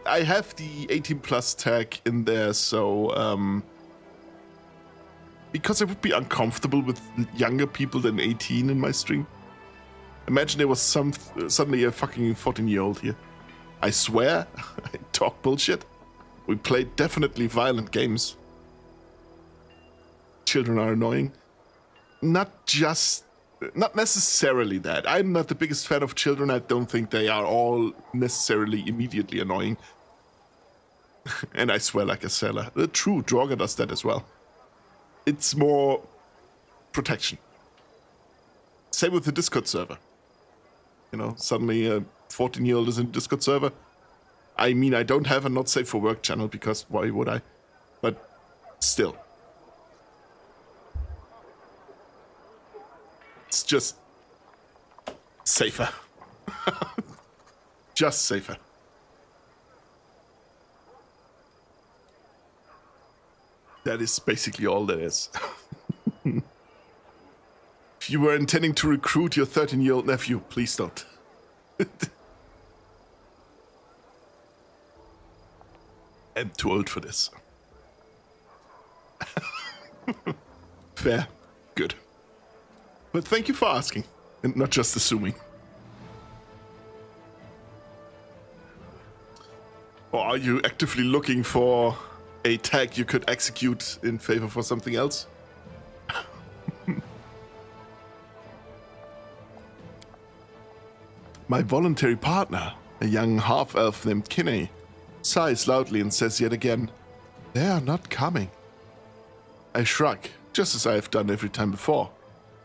[SPEAKER 1] I have the 18+ tag in there, so because I would be uncomfortable with younger people than 18 in my stream. Imagine there was suddenly a fucking 14-year-old here. I swear, I talk bullshit. We played definitely violent games. Children are annoying. Not necessarily that. I'm not the biggest fan of children. I don't think they are all necessarily immediately annoying. And I swear like a sailor. True, Draugr does that as well. It's more protection. Same with the Discord server. You know, suddenly a 14-year-old is in the Discord server. I mean, I don't have a not safe for work channel because why would I? But still. It's just safer. Just safer. That is basically all there is. If you were intending to recruit your 13-year-old nephew, please don't. I'm too old for this. Fair. Good. But thank you for asking, and not just assuming. Or are you actively looking for a tag you could execute in favor for something else? My voluntary partner, a young half-elf named Kinney, sighs loudly and says yet again, "They are not coming." I shrug, just as I have done every time before.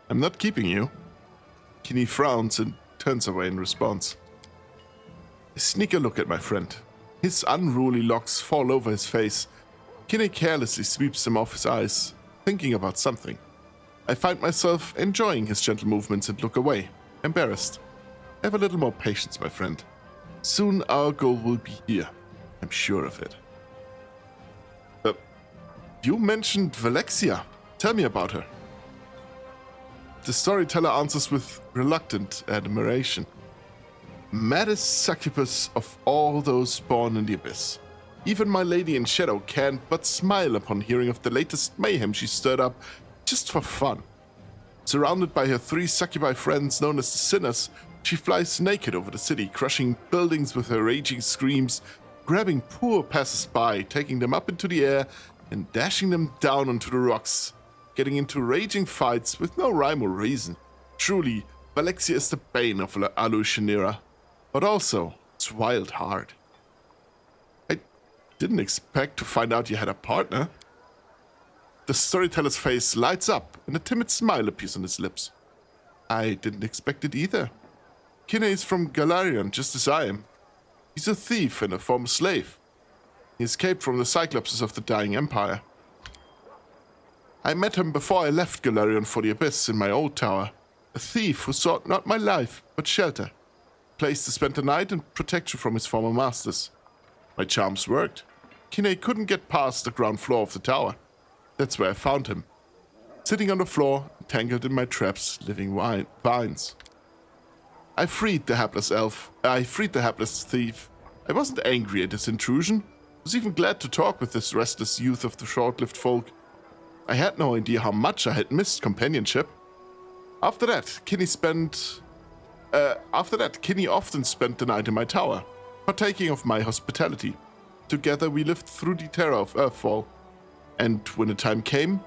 [SPEAKER 1] "I'm not keeping you." Kinney frowns and turns away in response. I sneak a look at my friend. His unruly locks fall over his face. Kinney carelessly sweeps them off his eyes, thinking about something. I find myself enjoying his gentle movements and look away, embarrassed. Have a little more patience, my friend. Soon our goal will be here. I'm sure of it. You mentioned Valexia. Tell me about her. The storyteller answers with reluctant admiration. Maddest succubus of all those born in the abyss. Even my lady in shadow can't but smile upon hearing of the latest mayhem she stirred up just for fun. Surrounded by her 3 succubi friends known as the Sinners, she flies naked over the city, crushing buildings with her raging screams, grabbing poor passers-by, taking them up into the air, and dashing them down onto the rocks, getting into raging fights with no rhyme or reason. Truly, Valexia is the bane of Alushanira, but also its wild heart. I didn't expect to find out you had a partner. The storyteller's face lights up, and a timid smile appears on his lips. I didn't expect it either. Kinney is from Galarian, just as I am. He's a thief and a former slave. He escaped from the Cyclopses of the Dying Empire. I met him before I left Galarian for the Abyss in my old tower. A thief who sought not my life, but shelter. A place to spend the night and protection from his former masters. My charms worked. Kinney couldn't get past the ground floor of the tower. That's where I found him. Sitting on the floor, tangled in my traps, living vines. I freed the hapless thief. I wasn't angry at his intrusion. I was even glad to talk with this restless youth of the short-lived folk. I had no idea how much I had missed companionship. After that, Kinney often spent the night in my tower, partaking of my hospitality. Together we lived through the terror of Earthfall. And when the time came,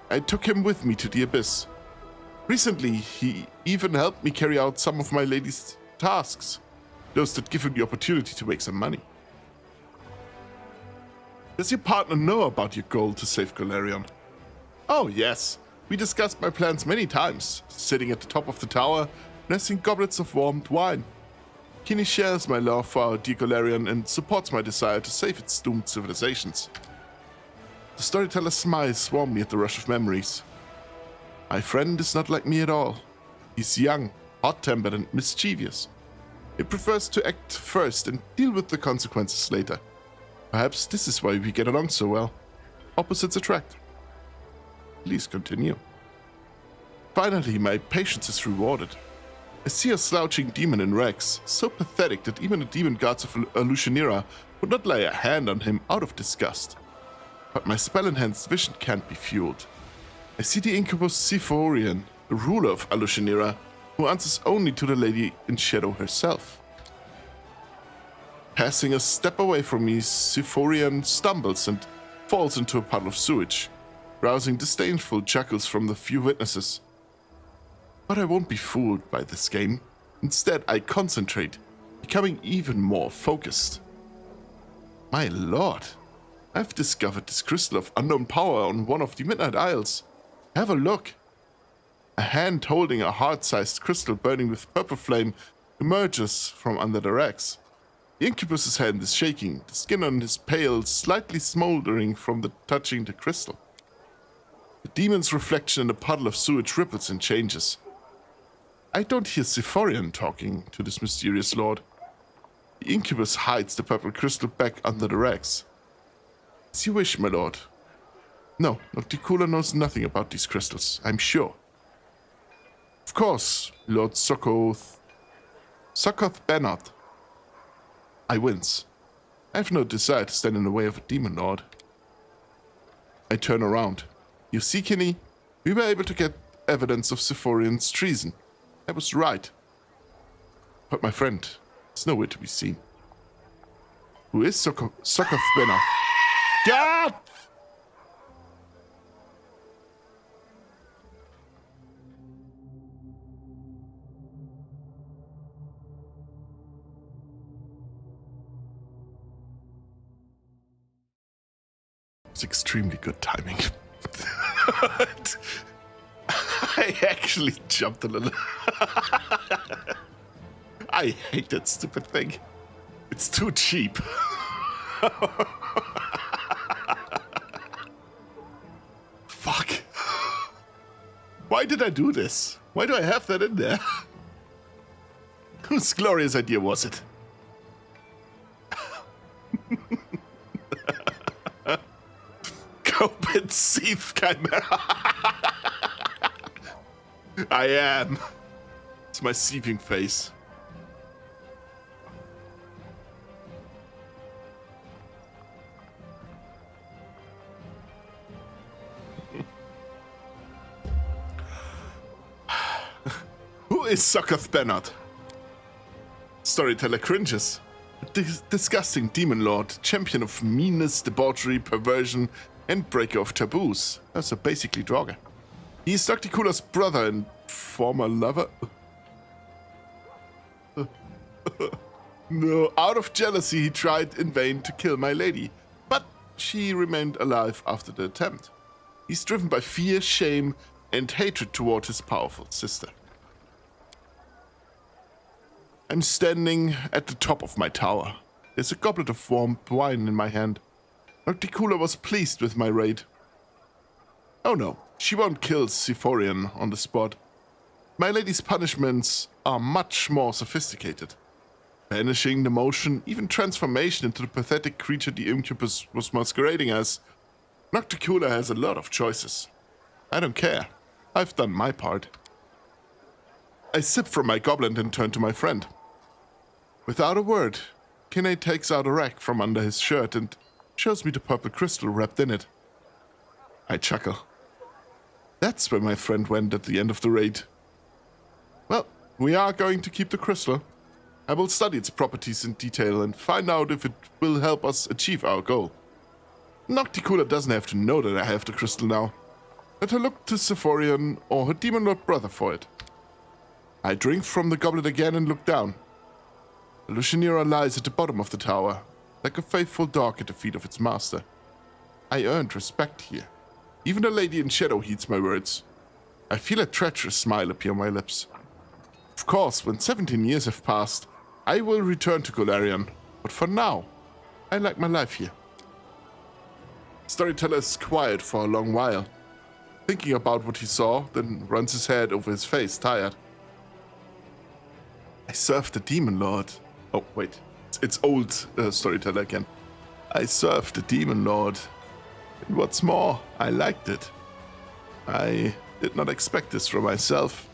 [SPEAKER 1] I took him with me to the Abyss. Recently, he even helped me carry out some of my lady's tasks, those that give him the opportunity to make some money. Does your partner know about your goal to save Galarian? Oh yes, we discussed my plans many times, sitting at the top of the tower, nursing goblets of warmed wine. Kinney shares my love for our dear Galarian and supports my desire to save its doomed civilizations. The storyteller smiles warmly at the rush of memories. My friend is not like me at all. He's young, hot-tempered, and mischievous. He prefers to act first and deal with the consequences later. Perhaps this is why we get along so well. Opposites attract. Please continue. Finally, my patience is rewarded. I see a slouching demon in rags, so pathetic that even the demon gods of Alushanira would not lay a hand on him out of disgust. But my spell-enhanced vision can't be fueled. I see the incubus Siforian, the ruler of Alushanira, who answers only to the lady in shadow herself. Passing a step away from me, Sephorian stumbles and falls into a puddle of sewage, rousing disdainful chuckles from the few witnesses. But I won't be fooled by this game. Instead, I concentrate, becoming even more focused. My lord, I've discovered this crystal of unknown power on one of the Midnight Isles. Have a look. A hand holding a heart-sized crystal burning with purple flame emerges from under the racks. The incubus's hand is shaking, the skin on his pale, slightly smoldering from the touching the crystal. The demon's reflection in the puddle of sewage ripples and changes. I don't hear Sephorian talking to this mysterious lord. The incubus hides the purple crystal back under the racks. As you wish, my lord. No, Nocticula knows nothing about these crystals, I'm sure. Of course, Lord Sokoth Bernard. I wince. I have no desire to stand in the way of a demon lord. I turn around. You see, Kinney, we were able to get evidence of Sephorian's treason. I was right. But my friend is nowhere to be seen. Who is Sokoth Bernard? God! It's extremely good timing. I actually jumped a little. I hate that stupid thing. It's too cheap. Fuck. Why did I do this? Why do I have that in there? Whose glorious idea was it? Cope and seethe chimera. I am. It's my seething face. Who is Sokoth Bernard? Storyteller cringes. A disgusting demon lord, champion of meanness, debauchery, perversion, and breaker of taboos. So basically Draugr. He is Nocticula's brother and former lover. No, out of jealousy he tried in vain to kill my lady, but she remained alive after the attempt. He's driven by fear, shame, and hatred toward his powerful sister. I'm standing at the top of my tower. There's a goblet of warm wine in my hand. Nocticula was pleased with my raid. Oh no, she won't kill Sephorian on the spot. My lady's punishments are much more sophisticated. Banishing the motion, even transformation into the pathetic creature the incubus was masquerading as. Nocticula has a lot of choices. I don't care. I've done my part. I sip from my goblet and turn to my friend. Without a word, Kinney takes out a rack from under his shirt and shows me the purple crystal wrapped in it. I chuckle. That's where my friend went at the end of the raid. Well, we are going to keep the crystal. I will study its properties in detail and find out if it will help us achieve our goal. Nocticula doesn't have to know that I have the crystal now. Let her look to Sephorian or her demon lord brother for it. I drink from the goblet again and look down. The Lucianera lies at the bottom of the tower, like a faithful dog at the feet of its master. I earned respect here. Even the lady in shadow heeds my words. I feel a treacherous smile appear on my lips. Of course, when 17 years have passed, I will return to Golarion, but for now, I like my life here. Storyteller is quiet for a long while, thinking about what he saw, then runs his head over his face, tired. I served the demon lord. Oh, wait. It's old Storyteller again. I served the demon lord. And what's more, I liked it. I did not expect this from myself.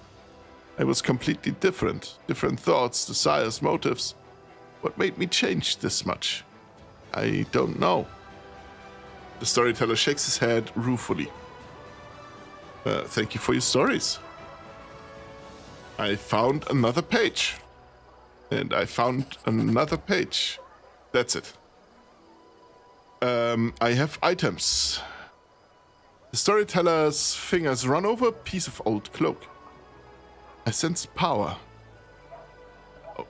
[SPEAKER 1] I was completely different. Different thoughts, desires, motives. What made me change this much? I don't know. The Storyteller shakes his head ruefully. Thank you for your stories. I found another page. And I found another page. That's it. I have items. The storyteller's fingers run over a piece of old cloak. I sense power. Oh,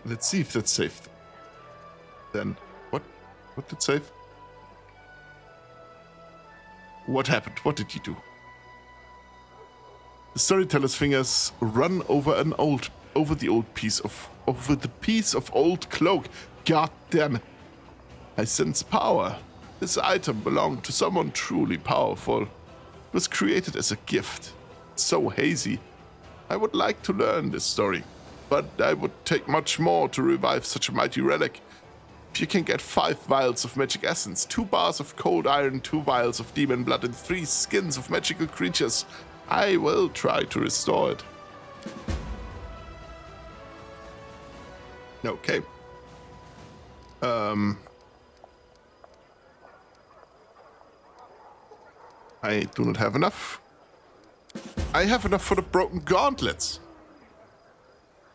[SPEAKER 1] let's see if that's saved. Then, what? What did save? What happened? What did you do? The storyteller's fingers run over the piece of old cloak. God damn it! I sense power. This item belonged to someone truly powerful. It was created as a gift. It's so hazy. I would like to learn this story, but I would take much more to revive such a mighty relic. If you can get 5 vials of magic essence, 2 bars of cold iron, 2 vials of demon blood, and 3 skins of magical creatures, I will try to restore it. Okay. I do not have enough. I have enough for the broken gauntlets.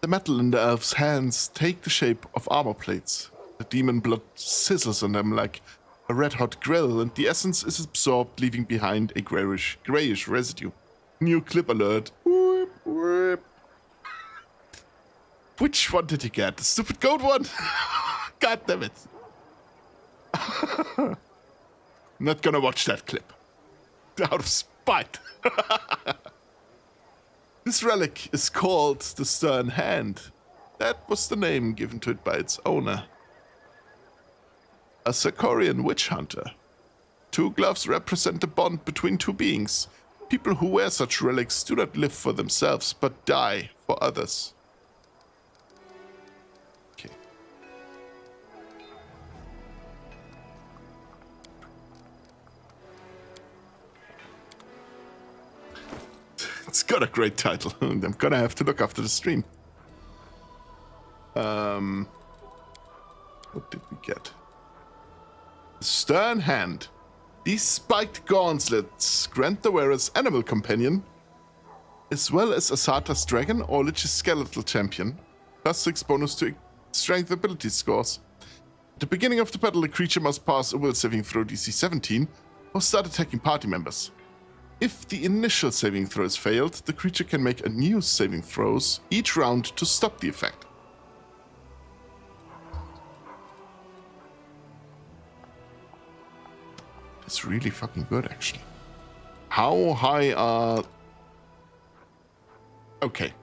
[SPEAKER 1] The metal in the elf's hands take the shape of armor plates. The demon blood sizzles on them like a red-hot grill, and the essence is absorbed, leaving behind a grayish residue. New clip alert. Whoop, whoop. Which one did you get? The stupid goat one? God damn it. Not gonna watch that clip. Out of spite. This relic is called the Stern Hand. That was the name given to it by its owner. A Sarkorian witch hunter. 2 gloves represent the bond between 2 beings. People who wear such relics do not live for themselves, but die for others. Okay. It's got a great title. I'm gonna have to look after the stream. What did we get? The Stern Hand. These spiked gauntlets grant the wearer's animal companion, as well as Asata's dragon or Lich's skeletal champion, +6 bonus to strength ability scores. At the beginning of the battle, the creature must pass a will saving throw DC 17 or start attacking party members. If the initial saving throw is failed, the creature can make a new saving throws each round to stop the effect. It's really fucking good, actually. How high are... Okay.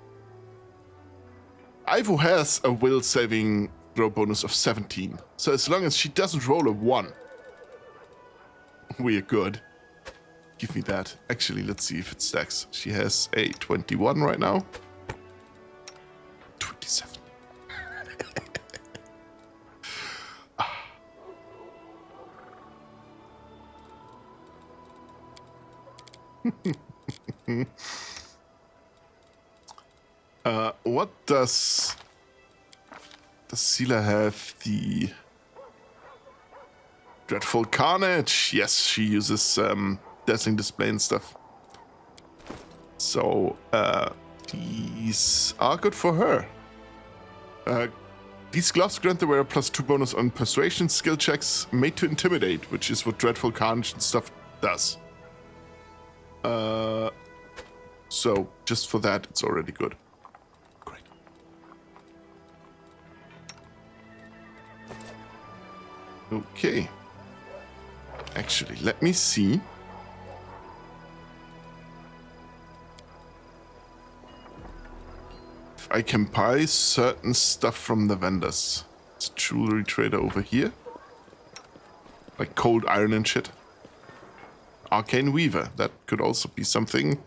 [SPEAKER 1] Ivo has a will saving throw bonus of 17. So as long as she doesn't roll a 1, we're good. Give me that. Actually, let's see if it stacks. She has a 21 right now. 27. What does Sela have? The Dreadful Carnage? Yes, she uses dazzling display and stuff. So these are good for her. These gloves grant the wearer +2 bonus on persuasion skill checks made to intimidate, which is what Dreadful Carnage and stuff does. So just for that, it's already good. Great. Okay. Actually, let me see. If I can buy certain stuff from the vendors. It's a jewelry trader over here. Like cold iron and shit. Arcane Weaver. That could also be something.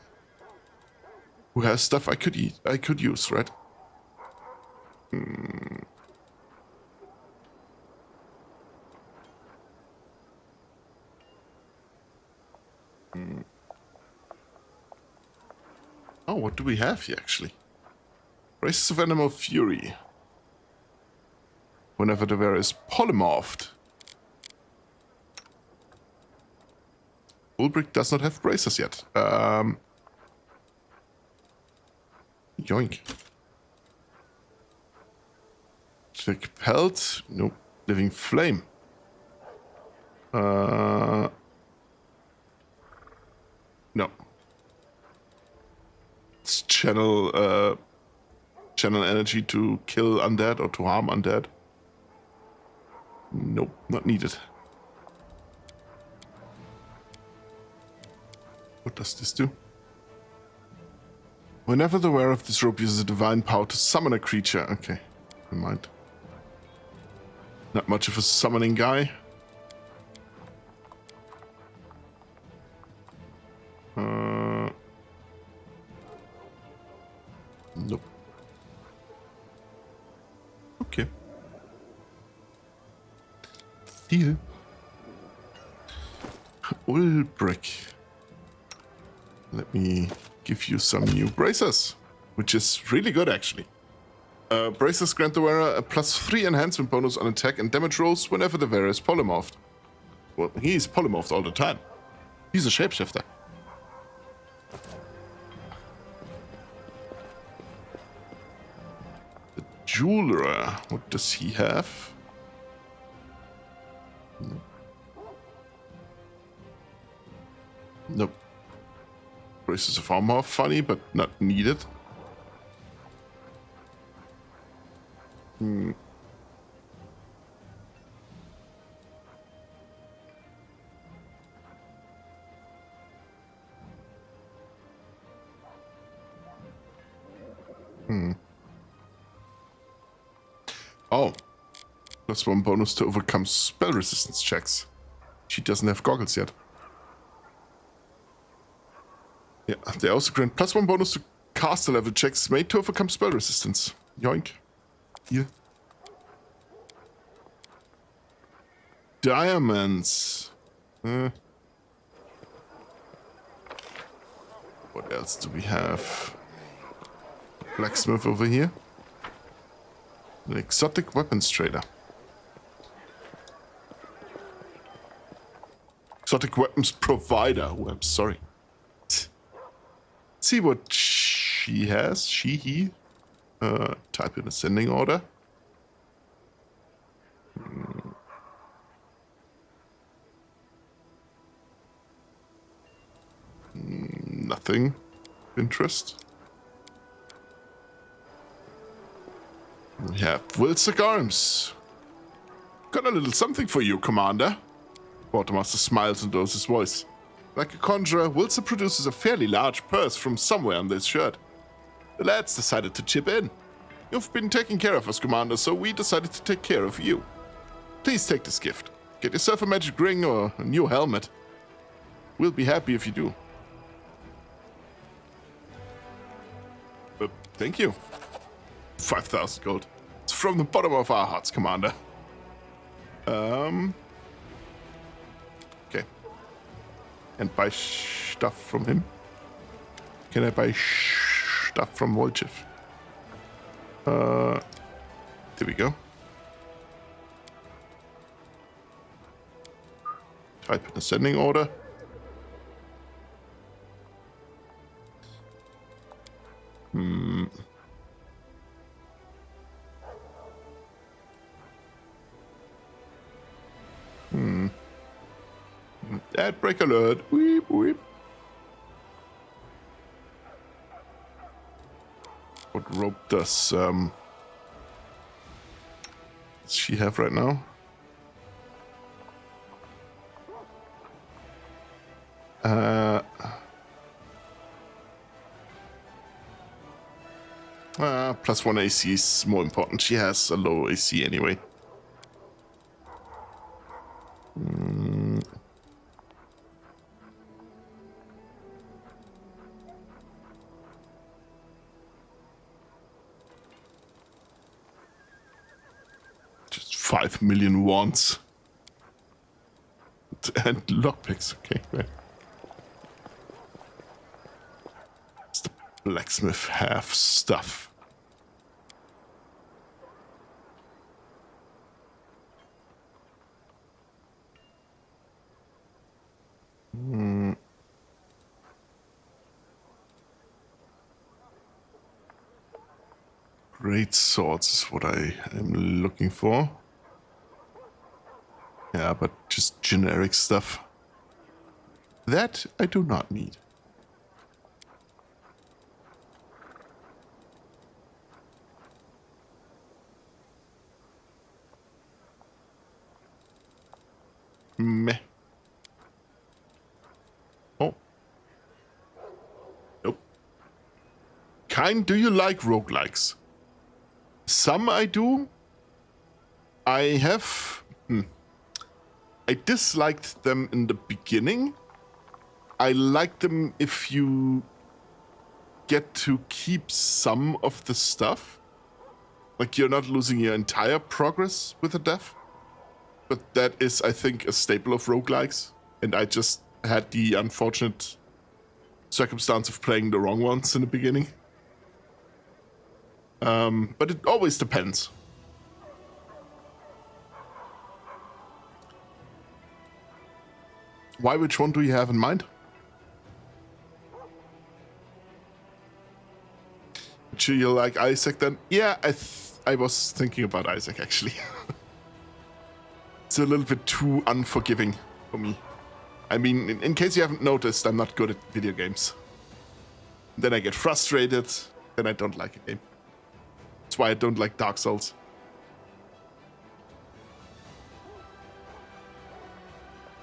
[SPEAKER 1] Who has stuff I could use, right? Oh, what do we have here, actually? Races of Animal Fury. Whenever the wearer is polymorphed. Ulbrich does not have braces yet. Yoink. Thick pelt. Nope. Living flame. No. It's channel energy to kill undead or to harm undead. Nope, not needed. What does this do? Whenever the wearer of this robe uses a divine power to summon a creature. Okay, never mind. Not much of a summoning guy. Nope. Okay. Deal. Ulbrich. Let me give you some new bracers, which is really good actually. Bracers grant the wearer a +3 enhancement bonus on attack and damage rolls whenever the wearer is polymorphed. Well, he's polymorphed all the time. He's a shapeshifter. The jeweler, what does he have? Nope. Braces of armor, funny, but not needed. Oh. +1 bonus to overcome spell resistance checks. She doesn't have goggles yet. Yeah, they also grant +1 bonus to caster level checks made to overcome spell resistance. Yoink. Here. Diamonds. What else do we have? Blacksmith over here. An exotic weapons trader. Exotic weapons provider. Oh, I'm sorry. Let's see what she has. He. Type in ascending order. Nothing. Interest. We have Wilsic Arms. Got a little something for you, Commander. Quartermaster smiles and lowers his voice. Like a conjurer, Wilson produces a fairly large purse from somewhere on this shirt. The lads decided to chip in. You've been taking care of us, Commander, so we decided to take care of you. Please take this gift. Get yourself a magic ring or a new helmet. We'll be happy if you do. Thank you. 5,000 gold. It's from the bottom of our hearts, Commander. Okay. And buy stuff from him. Can I buy stuff from Volchev? There we go. Type in ascending order. Ad break alert. Weep, weep. What rope does she have right now? +1 AC is more important. She has a low AC anyway. Just 5 million wands. And lockpicks, okay. Right. Does the blacksmith have stuff? Great swords is what I am looking for. Yeah, but just generic stuff. That I do not need. Meh. Oh. Nope. Kind, do you like roguelikes? Some I do. I have... I disliked them in the beginning. I like them if you get to keep some of the stuff. Like, you're not losing your entire progress with a death. But that is, I think, a staple of roguelikes. And I just had the unfortunate circumstance of playing the wrong ones in the beginning. But it always depends. Why, which one do you have in mind? Should you like Isaac then? Yeah, I was thinking about Isaac actually. It's a little bit too unforgiving for me. I mean, in case you haven't noticed, I'm not good at video games. Then I get frustrated, then I don't like a game. That's why I don't like Dark Souls.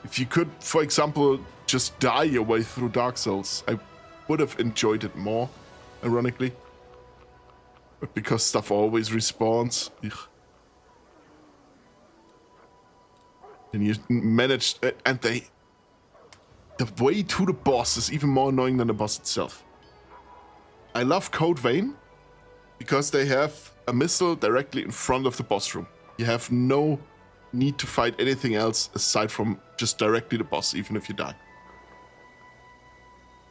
[SPEAKER 1] If you could, for example, just die your way through Dark Souls, I would have enjoyed it more, ironically. But because stuff always respawns, and you manage, and the way to the boss is even more annoying than the boss itself. I love Code Vein because they have a missile directly in front of the boss room. You have no need to fight anything else aside from just directly the boss, even if you die.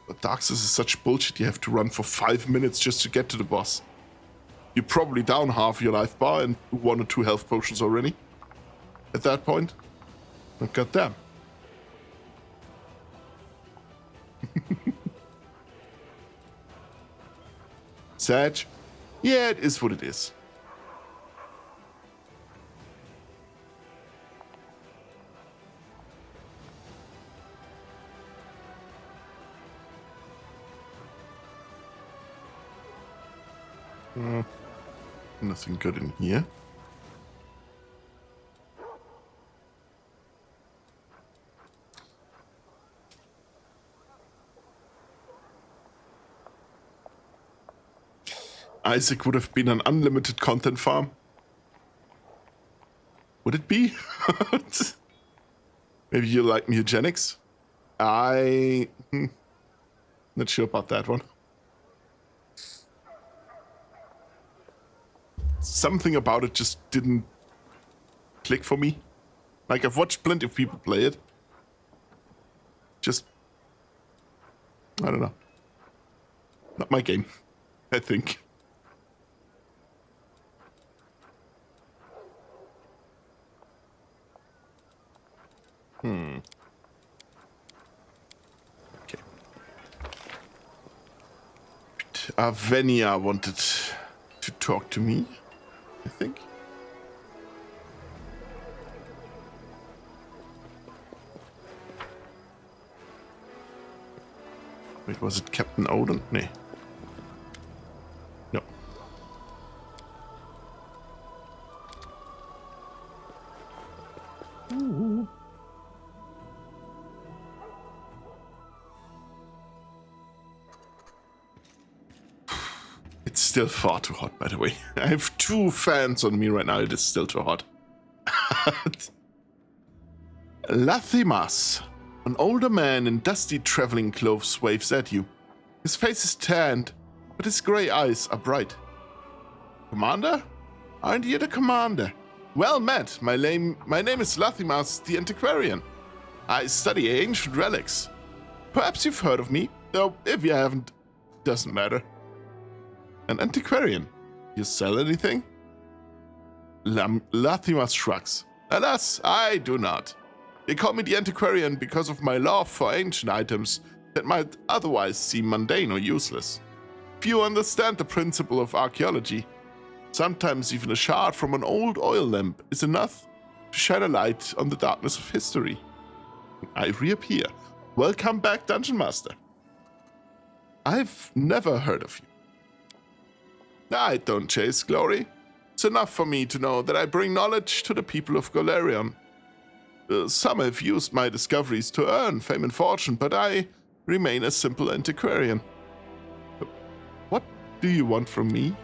[SPEAKER 1] But Dark Souls is such bullshit, you have to run for 5 minutes just to get to the boss. You're probably down half your life bar and 1 or 2 health potions already. At that point. But goddamn. Sad. Yeah, it is what it is. Nothing good in here. Isaac would have been an unlimited content farm. Would it be? Maybe you like eugenics? Not sure about that one. Something about it just didn't click for me. Like, I've watched plenty of people play it. Just, I don't know. Not my game, I think. Okay. Avenia wanted to talk to me, I think. Wait, was it Captain Odin? Nee. No. Ooh. It's still far too hot, by the way. I have 2 fans on me right now. It is still too hot. Lathimas, an older man in dusty traveling clothes, waves at you. His face is tanned, but his grey eyes are bright. Commander? Aren't you the commander? Well met. My name is Lathimas the Antiquarian. I study ancient relics. Perhaps you've heard of me, though if you haven't, doesn't matter. An antiquarian. You sell anything? Lathimas shrugs. Alas, I do not. They call me the Antiquarian because of my love for ancient items that might otherwise seem mundane or useless. If you understand the principle of archaeology, Sometimes even a shard from an old oil lamp is enough to shine a light on the darkness of history. I reappear. Welcome back, Dungeon Master. I've never heard of you. I don't chase glory. It's enough for me to know that I bring knowledge to the people of Golarion. Some have used my discoveries to earn fame and fortune, but I remain a simple antiquarian. What do you want from me?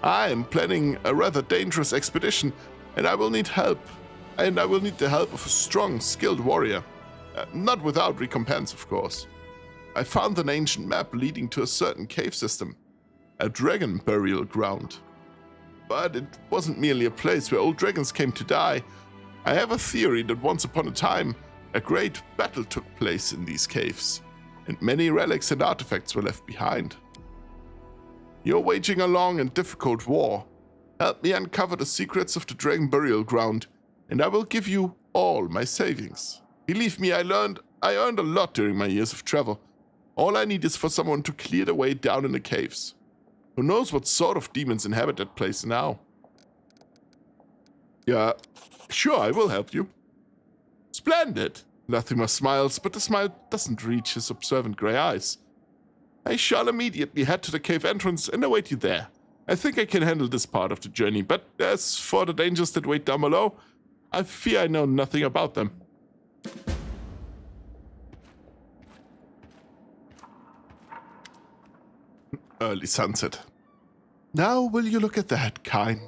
[SPEAKER 1] I am planning a rather dangerous expedition, and I will need help. And I will need the help of a strong, skilled warrior. Not without recompense, of course. I found an ancient map leading to a certain cave system, a dragon burial ground. But it wasn't merely a place where old dragons came to die. I have a theory that once upon a time, a great battle took place in these caves, and many relics and artifacts were left behind. You're waging a long and difficult war. Help me uncover the secrets of the dragon burial ground, and I will give you all my savings. Believe me, I earned a lot during my years of travel. All I need is for someone to clear the way down in the caves. Who knows what sort of demons inhabit that place now? Yeah, sure, I will help you. Splendid! Latimer smiles, but the smile doesn't reach his observant grey eyes. I shall immediately head to the cave entrance and await you there. I think I can handle this part of the journey, but as for the dangers that wait down below, I fear I know nothing about them. Early sunset. Now will you look at that, kind?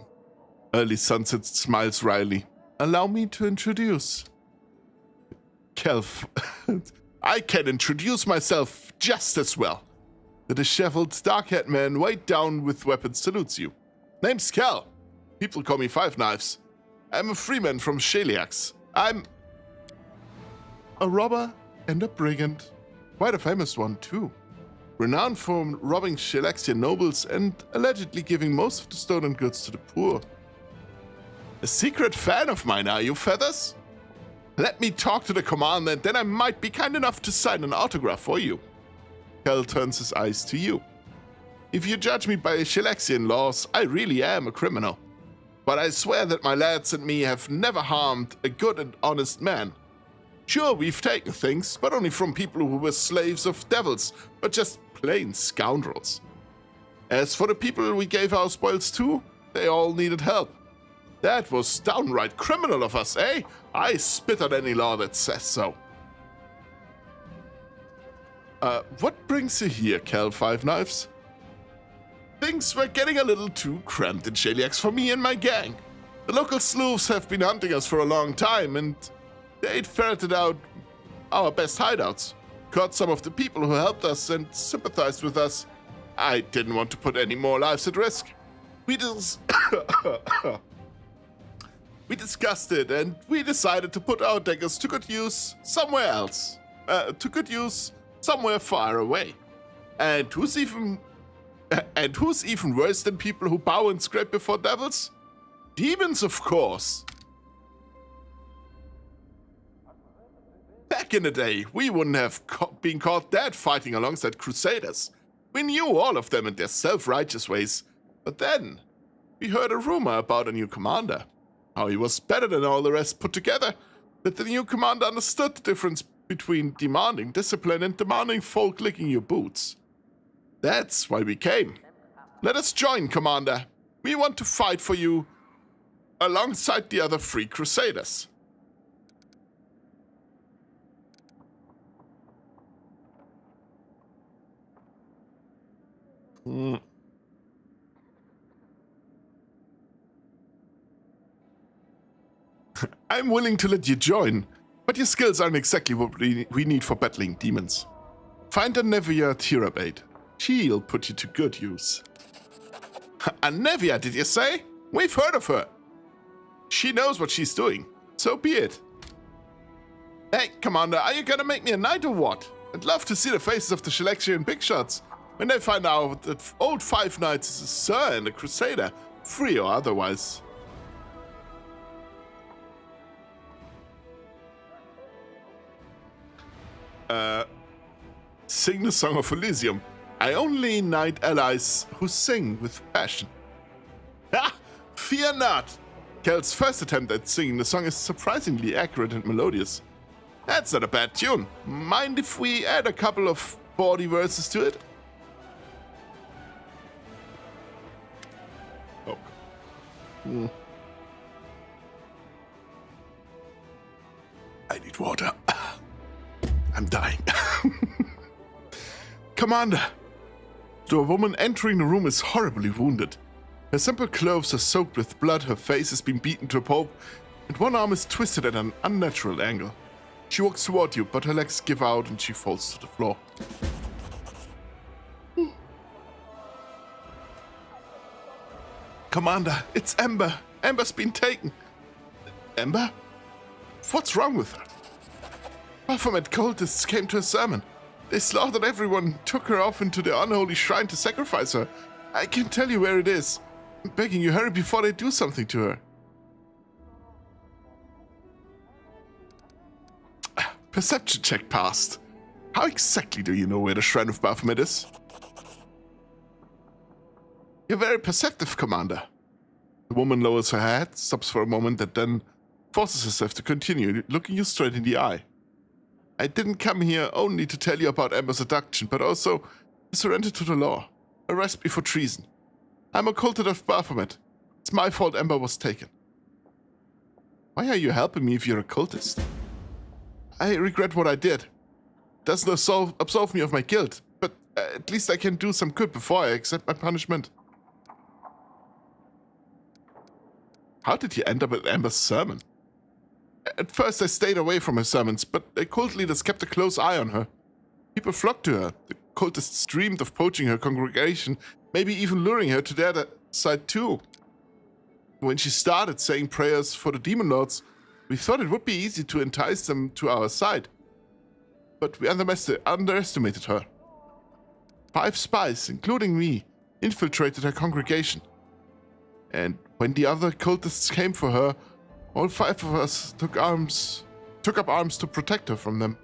[SPEAKER 1] Early sunset smiles wryly. Allow me to introduce. Kelf. I can introduce myself just as well. The disheveled, dark-haired man weighed down with weapons salutes you. Name's Kel. People call me Five Knives. I'm a freeman from Sheliax. I'm a robber and a brigand. Quite a famous one, too. Renowned for robbing Shelaxian nobles and allegedly giving most of the stolen goods to the poor. A secret fan of mine, are you, Feathers? Let me talk to the commander, and then I might be kind enough to sign an autograph for you. Kel turns his eyes to you. If you judge me by Shelaxian laws, I really am a criminal. But I swear that my lads and me have never harmed a good and honest man. Sure, we've taken things, but only from people who were slaves of devils, but just plain scoundrels. As for the people we gave our spoils to, they all needed help. That was downright criminal of us, eh? I spit on any law that says so. What brings you here, Kel Five Knives? Things were getting a little too cramped in Sheliax for me and my gang. The local sleuths have been hunting us for a long time, and they'd ferreted out our best hideouts, caught some of the people who helped us and sympathized with us. I didn't want to put any more lives at risk. We discussed it, and we decided to put our daggers to good use somewhere else. Somewhere far away. And who's even worse than people who bow and scrape before devils? Demons, of course. Back in the day, we wouldn't have been caught dead fighting alongside crusaders. We knew all of them and their self-righteous ways. But then, we heard a rumor about a new commander. How he was better than all the rest put together. That the new commander understood the difference between demanding discipline and demanding folk licking your boots. That's why we came. Let us join, Commander. We want to fight for you alongside the other three crusaders. I'm willing to let you join, but your skills aren't exactly what we need for battling demons. Find a Nevia Tirabate. She'll put you to good use. A Nevia, did you say? We've heard of her. She knows what she's doing. So be it. Hey, Commander, are you gonna make me a knight or what? I'd love to see the faces of the Shelaxian big shots when they find out that old Five Knights is a sir and a crusader, free or otherwise. Sing the Song of Elysium. I only knight allies who sing with passion. Fear not! Kel's first attempt at singing the song is surprisingly accurate and melodious. That's not a bad tune. Mind if we add a couple of bawdy verses to it? Oh. I need water. I'm dying. Commander! The woman entering the room is horribly wounded. Her simple clothes are soaked with blood, her face has been beaten to a pulp, and one arm is twisted at an unnatural angle. She walks toward you, but her legs give out and she falls to the floor. Commander, it's Ember. Ember's been taken. Ember? What's wrong with her? Baphomet cultists came to her sermon. They slaughtered everyone, took her off into the unholy shrine to sacrifice her. I can't tell you where it is. I'm begging you, hurry before they do something to her. Perception check passed. How exactly do you know where the Shrine of Baphomet is? You're very perceptive, Commander. The woman lowers her head, stops for a moment, and then forces herself to continue, looking you straight in the eye. I didn't come here only to tell you about Ember's abduction, but also to surrender to the law. Arrest me for treason. I'm a cultist of Baphomet. It's my fault Ember was taken. Why are you helping me if you're a cultist? I regret what I did. Doesn't absolve me of my guilt, but at least I can do some good before I accept my punishment. How did you end up at Ember's sermon? At first I stayed away from her sermons, but the cult leaders kept a close eye on her. People flocked to her. The cultists dreamed of poaching her congregation, maybe even luring her to their side too. When she started saying prayers for the demon lords, we thought it would be easy to entice them to our side. But we underestimated her. 5 spies, including me, infiltrated her congregation. And when the other cultists came for her, all 5 of us took up arms to protect her from them.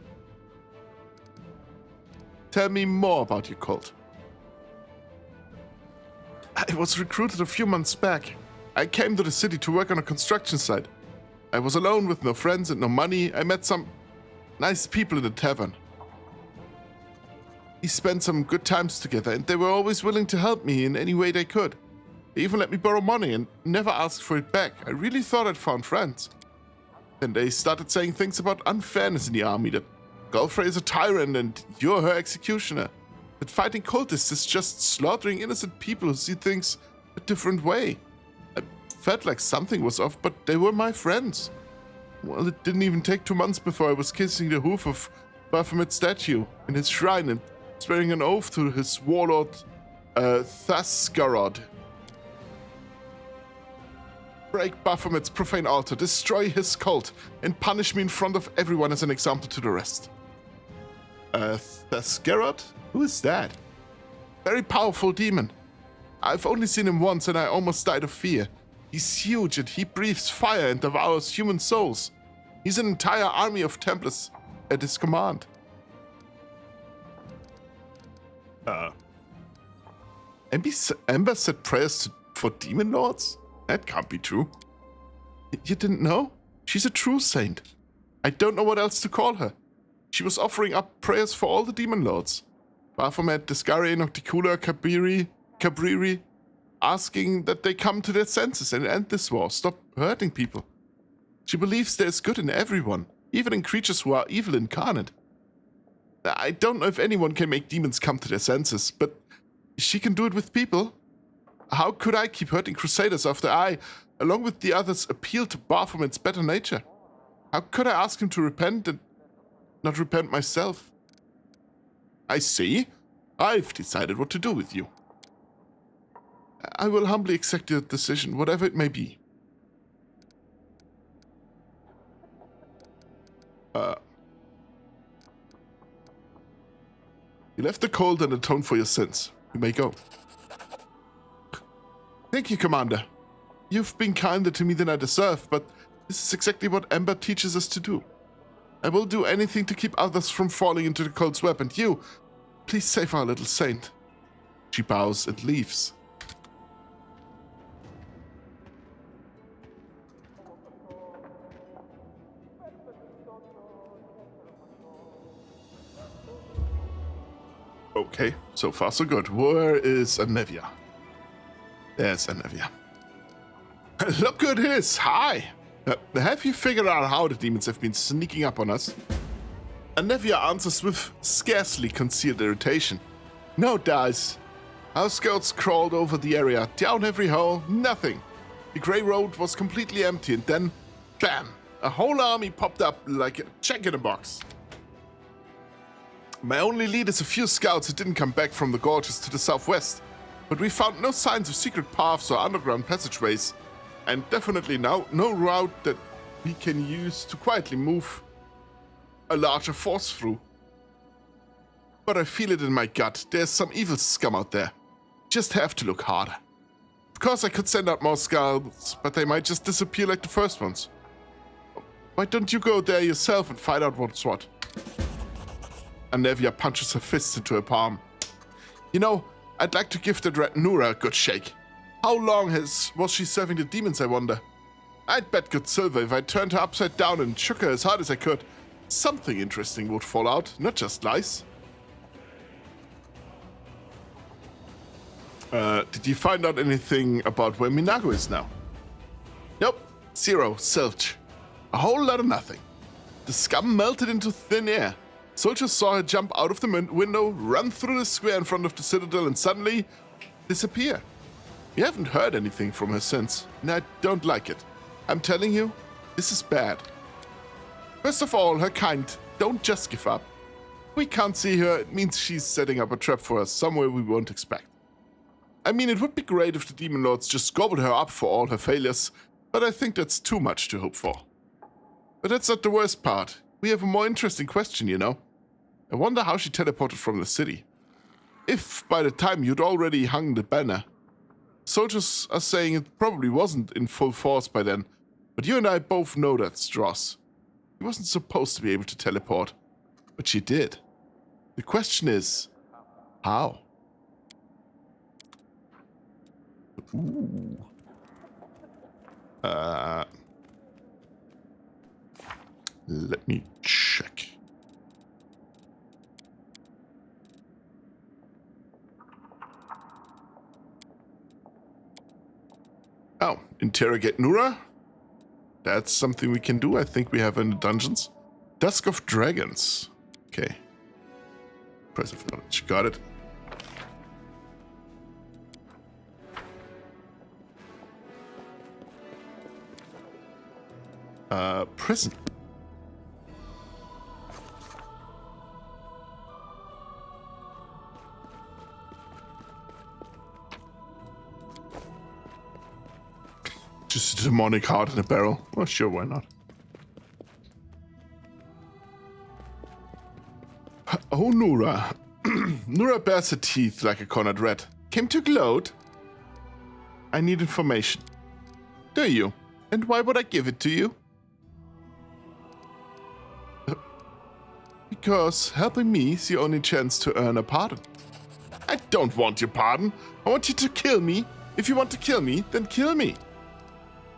[SPEAKER 1] Tell me more about your cult. I was recruited a few months back. I came to the city to work on a construction site. I was alone with no friends and no money. I met some nice people in the tavern. We spent some good times together, and they were always willing to help me in any way they could. They even let me borrow money and never asked for it back. I really thought I'd found friends. Then they started saying things about unfairness in the army, that Gulfrey is a tyrant and you're her executioner. That fighting cultists is just slaughtering innocent people who see things a different way. I felt like something was off, but they were my friends. Well, it didn't even take 2 months before I was kissing the hoof of Baphomet's statue in his shrine and swearing an oath to his warlord, Thaskarod. Break Baphomet's profane altar, destroy his cult, and punish me in front of everyone as an example to the rest. Thaskarod? Who is that? Very powerful demon. I've only seen him once and I almost died of fear. He's huge and he breathes fire and devours human souls. He's an entire army of Templars at his command. Ember said prayers for demon lords? That can't be true. You didn't know? She's a true saint. I don't know what else to call her. She was offering up prayers for all the demon lords. Baphomet, Discari, Nocticula, Cabriri, asking that they come to their senses and end this war, stop hurting people. She believes there's good in everyone, even in creatures who are evil incarnate. I don't know if anyone can make demons come to their senses, but she can do it with people. How could I keep hurting Crusaders after I, along with the others, appealed to Baphomet's better nature? How could I ask him to repent and not repent myself? I see. I've decided what to do with you. I will humbly accept your decision, whatever it may be. You left the cold and atoned for your sins. You may go. Thank you, Commander. You've been kinder to me than I deserve, but this is exactly what Ember teaches us to do. I will do anything to keep others from falling into the cult's web, and you, please save our little saint. She bows and leaves. Okay, so far so good. Where is Anevia? There's Anevia. Look who it is! Hi! Have you figured out how the demons have been sneaking up on us? Anevia answers with scarcely concealed irritation. No, dice. Our scouts crawled over the area, down every hole, nothing. The grey road was completely empty, and then, bam! A whole army popped up like a check in a box. My only lead is a few scouts who didn't come back from the gorges to the southwest, but we found no signs of secret paths or underground passageways, and definitely no route that we can use to quietly move a larger force through. But I feel it in my gut. There's some evil scum out there. Just have to look harder. Of course I could send out more scouts, but they might just disappear like the first ones. Why don't you go there yourself and find out what's what? Anevia punches her fist into her palm. You know, I'd like to give that rat Nura a good shake. How long was she serving the demons, I wonder? I'd bet good silver if I turned her upside down and shook her as hard as I could. Something interesting would fall out, not just lies. Did you find out anything about where Minago is now? Nope, zero, zilch. A whole lot of nothing. The scum melted into thin air. Soldiers saw her jump out of the window, run through the square in front of the citadel, and suddenly disappear. We haven't heard anything from her since, and I don't like it. I'm telling you, this is bad. First of all, her kind don't just give up. If we can't see her, it means she's setting up a trap for us somewhere we won't expect. I mean, it would be great if the demon lords just gobbled her up for all her failures, but I think that's too much to hope for. But that's not the worst part. We have a more interesting question, you know. I wonder how she teleported from the city. If by the time you'd already hung the banner. Soldiers are saying it probably wasn't in full force by then, but you and I both know that's dross. She wasn't supposed to be able to teleport, but she did. The question is, how? Ooh. Let me check. Oh, interrogate Nura? That's something we can do. I think we have in the dungeons. Dusk of Dragons. Okay. Impressive knowledge. Got it. Prison. Just a demonic heart in a barrel. Well, sure, why not? Oh, Nura. Nura bares her teeth like a cornered rat. Came to gloat? I need information. Do you? And why would I give it to you? Because helping me is the only chance to earn a pardon. I don't want your pardon. I want you to kill me. If you want to kill me, then kill me.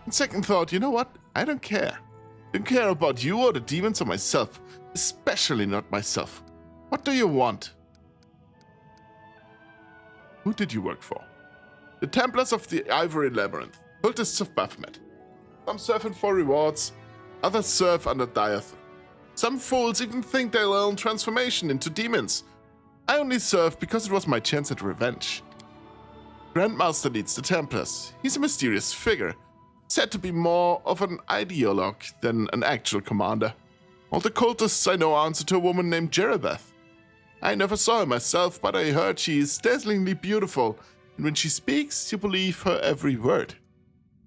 [SPEAKER 1] On second thought, you know what? I don't care. I don't care about you or the demons or myself. Especially not myself. What do you want? Who did you work for? The Templars of the Ivory Labyrinth. Cultists of Baphomet. Some serve for rewards. Others serve under dire threat. Some fools even think they'll earn transformation into demons. I only serve because it was my chance at revenge. Grandmaster leads the Templars. He's a mysterious figure, said to be more of an ideologue than an actual commander. All the cultists I know answer to a woman named Jerebeth. I never saw her myself, but I heard she is dazzlingly beautiful, and when she speaks, you believe her every word.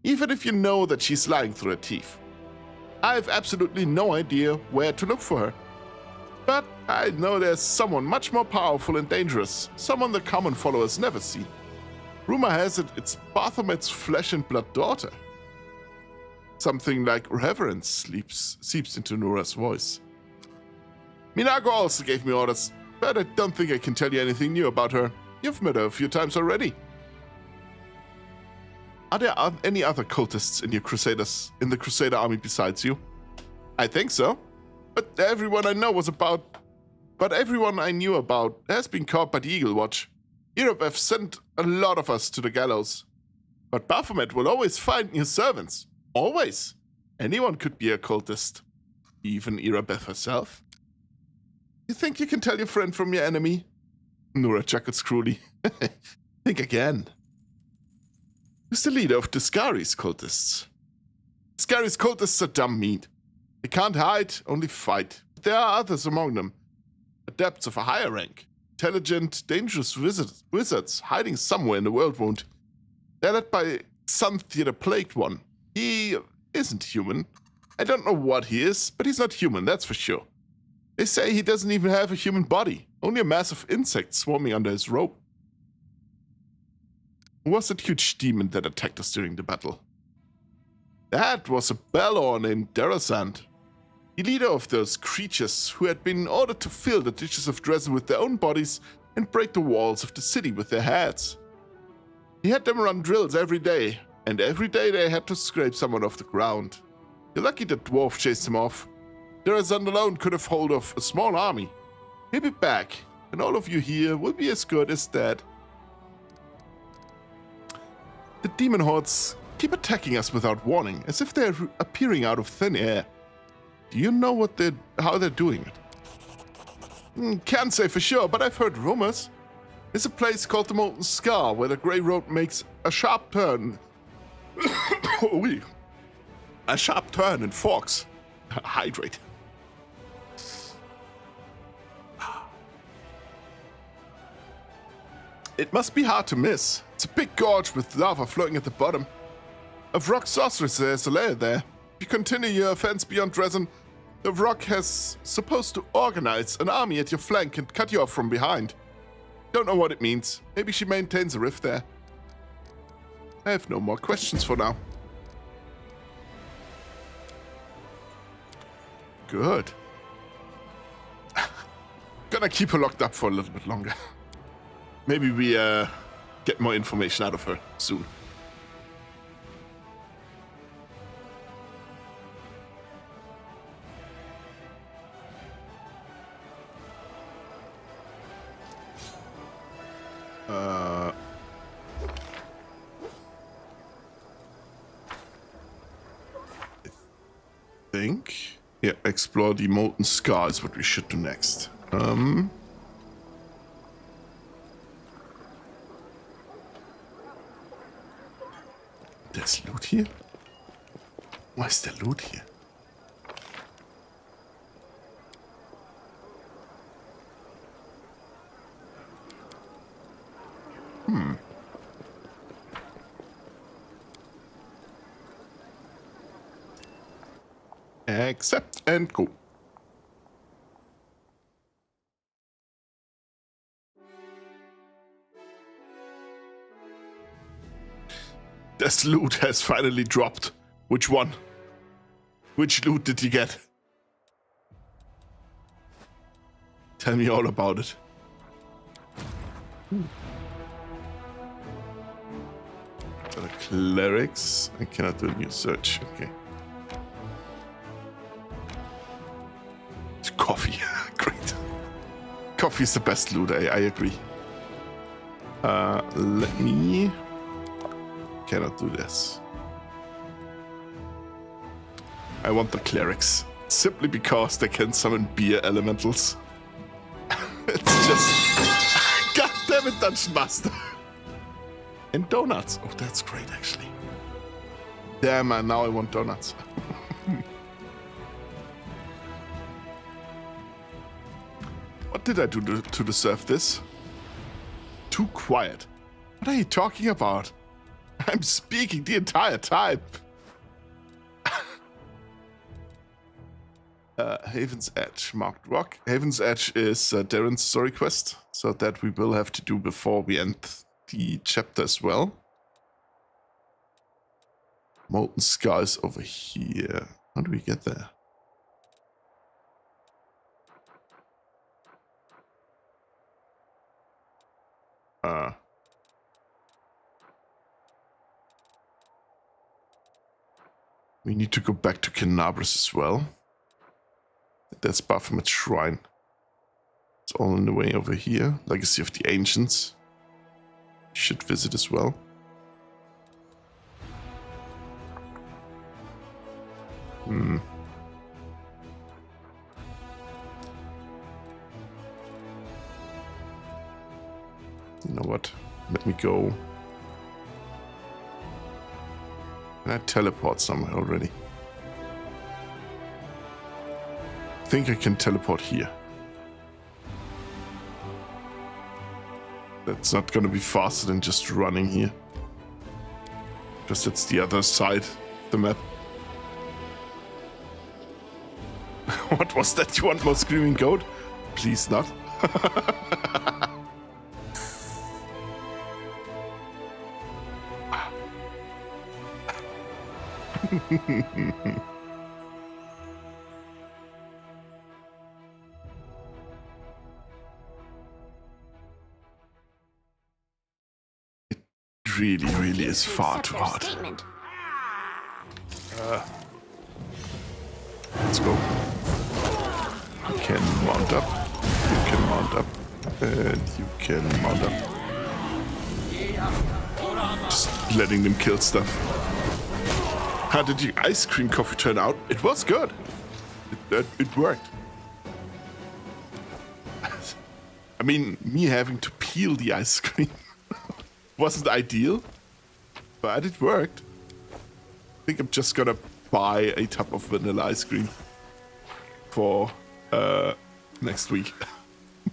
[SPEAKER 1] Even if you know that she's lying through her teeth. I have absolutely no idea where to look for her. But I know there's someone much more powerful and dangerous, someone the common followers never see. Rumor has it it's Baphomet's flesh and blood daughter. Something like reverence seeps into Nura's voice. Minago also gave me orders, but I don't think I can tell you anything new about her. You've met her a few times already. Are there any other cultists in the Crusader army besides you? I think so. But everyone I know was about but everyone I knew about has been caught by the Eagle Watch. Europe have sent a lot of us to the gallows. But Baphomet will always find new servants. Always. Anyone could be a cultist. Even Irabeth herself. You think you can tell your friend from your enemy? Nora chuckled cruelly. Think again. Who's the leader of the Scari's cultists? Scari's cultists are dumb meat. They can't hide, only fight. But there are others among them. Adepts of a higher rank. Intelligent, dangerous wizards hiding somewhere in the world wound. They're led by Xanthia the Plagued One. He isn't human. I don't know what he is, but he's not human, that's for sure. They say he doesn't even have a human body, only a mass of insects swarming under his robe. Who was that huge demon that attacked us during the battle? That was a Balor named Darasand, the leader of those creatures who had been ordered to fill the ditches of Dresden with their own bodies and break the walls of the city with their heads. He had them run drills every day, and every day they had to scrape someone off the ground. You're lucky the dwarf chased him off. Darasand alone could have hold of a small army. He'll be back, and all of you here will be as good as dead. The demon hordes keep attacking us without warning, as if they're appearing out of thin air. Do you know how they're doing it? Can't say for sure, but I've heard rumors. There's a place called the Molten Scar where the Grey Road makes a sharp turn. Oui. A sharp turn and forks. Hydrate. It must be hard to miss. It's a big gorge with lava floating at the bottom. Of rock sorceress, there's a layer there. If you continue your offense beyond Dresden, the rock has supposed to organize an army at your flank and cut you off from behind. Don't know what it means. Maybe she maintains a rift there. I have no more questions for now. Good. Gonna keep her locked up for a little bit longer. Maybe we get more information out of her soon. Yeah, explore the Molten Scar is what we should do next. There's loot here? Why is there loot here? Accept and go. This loot has finally dropped. Which one? Which loot did you get? Tell me all about it. So the clerics. I cannot do a new search. Okay. Coffee. Great. Coffee is the best loot, I agree. Let me... Cannot do this. I want the clerics. Simply because they can summon beer elementals. It's just... God damn it, Dungeon Master. And donuts. Oh, that's great, actually. Damn, man, now I want donuts. What did I do to deserve this? Too quiet. What are you talking about? I'm speaking the entire time. Haven's Edge, marked rock. Haven's Edge is Darren's story quest, so that we will have to do before we end the chapter as well. Molten Scar is over here. How do we get there? We need to go back to Canabras as well. That's Baphomet Shrine. It's all in the way over here. Legacy of the Ancients. Should visit as well. You know what? Let me go. Can I teleport somewhere already? I think I can teleport here. That's not gonna be faster than just running here. Because it's the other side of the map. What was that? You want more screaming goat? Please not. It really is far too hard. Let's go. You can mount up. You can mount up. And you can mount up. Just letting them kill stuff. How did your ice cream coffee turn out? It was good. It worked. I mean, me having to peel the ice cream wasn't ideal, but it worked. I think I'm just gonna buy a tub of vanilla ice cream for next week. I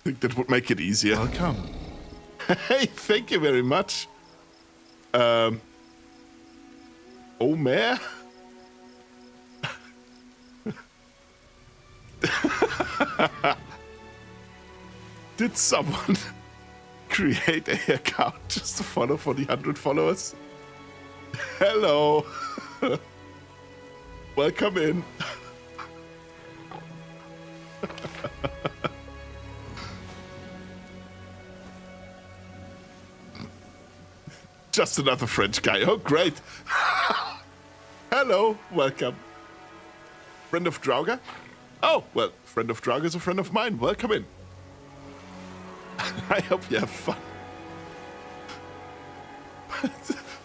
[SPEAKER 1] think that would make it easier.
[SPEAKER 5] Welcome.
[SPEAKER 1] Hey, thank you very much. Omer? Did someone create an account just to follow for the 100 followers? Hello. Welcome in. Just another French guy. Oh, great. Hello. Welcome. Friend of Draugr? Oh, well, friend of Draugr is a friend of mine. Welcome in. I hope you have fun.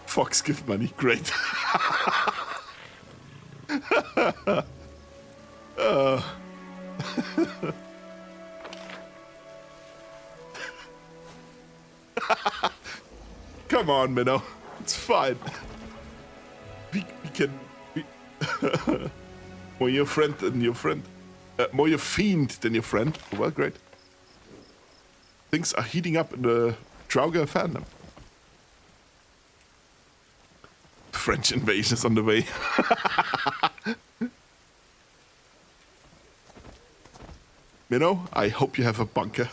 [SPEAKER 1] Fox give money. Great. Come on, Minnow. It's fine. We can... more your friend than your friend. More your fiend than your friend. Well, great. Things are heating up in the Draugr fandom. French invasion is on the way. Minnow, I hope you have a bunker.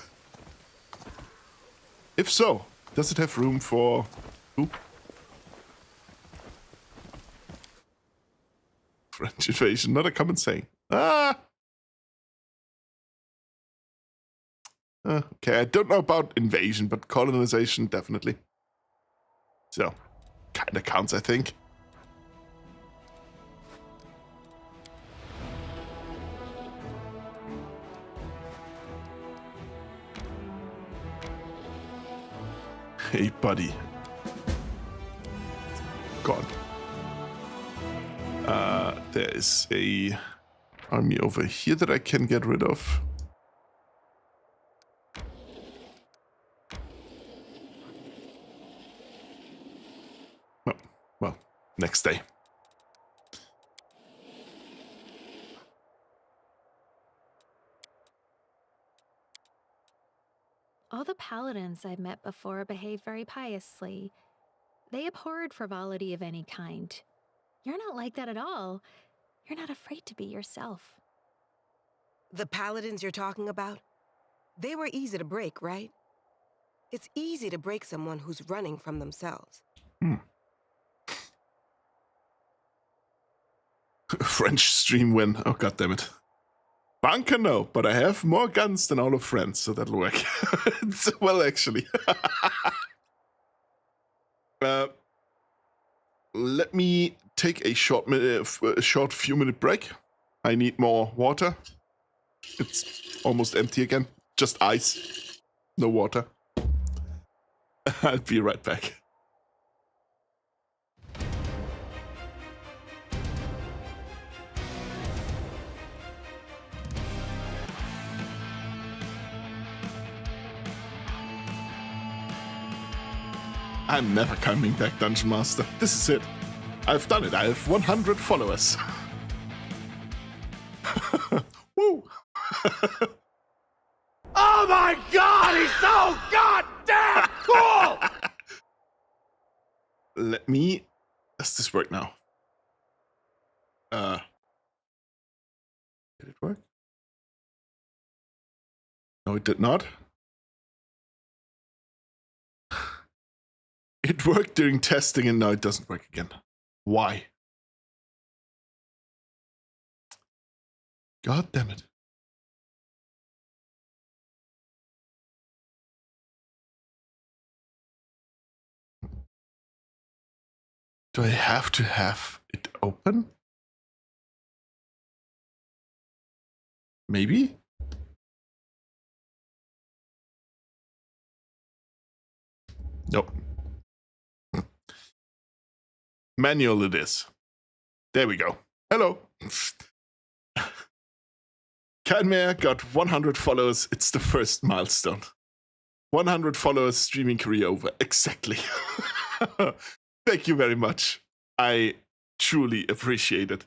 [SPEAKER 1] If so, does it have room for... Who? French invasion, not a common saying. Ah! Okay, I don't know about invasion, but colonization, definitely. So, kinda counts, I think. Hey, buddy. God. There is a army over here that I can get rid of. Oh, well, next day.
[SPEAKER 6] All the paladins I've met before behave very piously. They abhorred frivolity of any kind. You're not like that at all. You're not afraid to be yourself.
[SPEAKER 3] The paladins you're talking about? They were easy to break, right? It's easy to break someone who's running from themselves.
[SPEAKER 1] French stream win. Oh, god damn it. Bunker, no, but I have more guns than all of France, so that'll work. Well, actually. Let me take a short few minute break. I need more water. It's almost empty again. Just ice. No water. I'll be right back. I'm never coming back, Dungeon Master. This is it. I've done it. I have 100 followers. Woo!
[SPEAKER 5] Oh my god, he's so goddamn cool!
[SPEAKER 1] Let me... Does this work now? Did it work? No, it did not. It worked during testing and now it doesn't work again. Why? God damn it. Do I have to have it open? Maybe? Nope. Manual it is. There we go. Hello. Canmare got 100 followers. It's the first milestone. 100 followers, streaming career over. Exactly. Thank you very much. I truly appreciate it.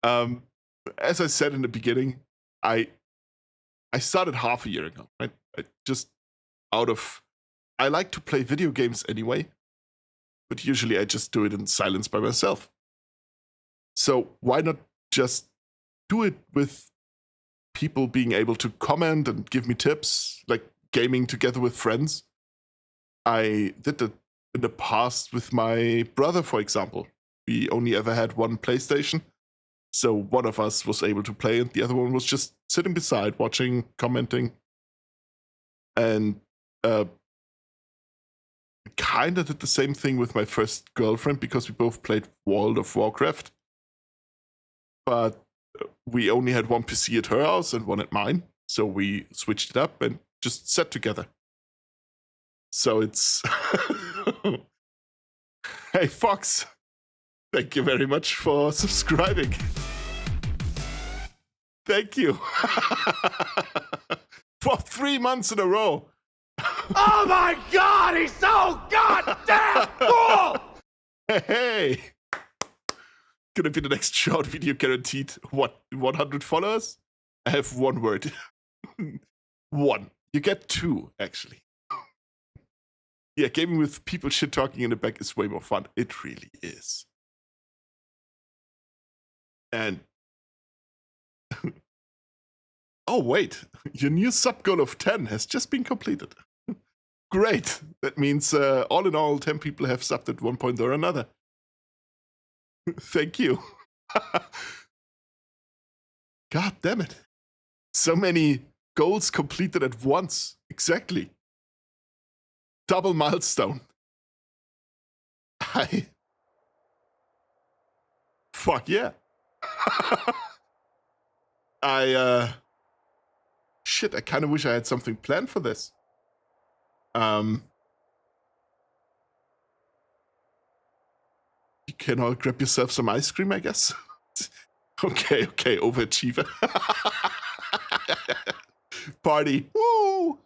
[SPEAKER 1] As I said in the beginning, I started half a year ago, right? I like to play video games anyway, but usually I just do it in silence by myself. So why not just do it with people being able to comment and give me tips, like gaming together with friends? I did that in the past with my brother, for example. We only ever had one PlayStation, so one of us was able to play and the other one was just sitting beside, watching, commenting. And kind of did the same thing with my first girlfriend because we both played World of Warcraft. But we only had one PC at her house and one at mine, so we switched it up and just sat together. So it's... Hey, Fox! Thank you very much for subscribing. Thank you. For 3 months in a row.
[SPEAKER 5] Oh my god, he's so goddamn cool!
[SPEAKER 1] Hey! Gonna be the next short video guaranteed. What, 100 followers? I have one word. One. You get two, actually. Yeah, gaming with people shit talking in the back is way more fun. It really is. And oh wait, your new sub goal of 10 has just been completed. Great. That means all in all, 10 people have subbed at one point or another. Thank you. God damn it. So many goals completed at once. Exactly. Double milestone. Fuck yeah. Shit, I kind of wish I had something planned for this. You can all grab yourself some ice cream, I guess. Okay, overachiever. Party. Woo!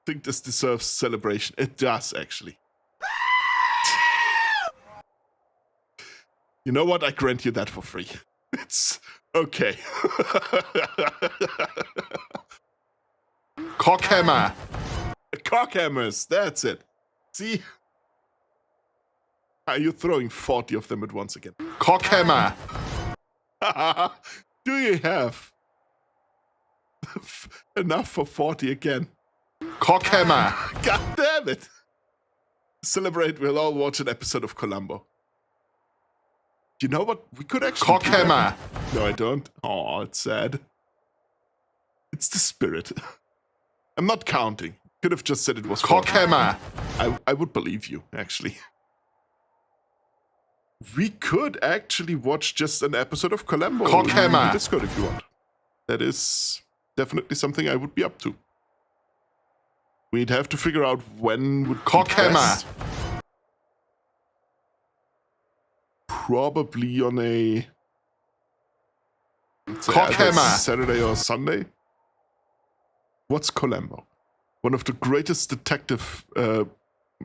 [SPEAKER 1] Think this deserves celebration. It does, actually. You know what? I grant you that for free. It's okay. Cockhammer. Cockhammers. That's it. See? Are you throwing 40 of them at once again? Cockhammer. Do you have enough for 40 again? Cockhammer. God damn it. Celebrate, we'll all watch an episode of Columbo. You know what? We could actually... Cockhammer. No, I don't. Oh, it's sad. It's the spirit. I'm not counting. Could have just said it was Cockhammer. I would believe you, actually. We could actually watch just an episode of Columbo
[SPEAKER 5] Cockhammer.
[SPEAKER 1] in Discord if you want. That is definitely something I would be up to. We'd have to figure out when would be
[SPEAKER 5] Cockhammer.
[SPEAKER 1] best. Probably on a let's say either
[SPEAKER 5] Cockhammer.
[SPEAKER 1] Saturday or Sunday. What's Columbo? One of the greatest detective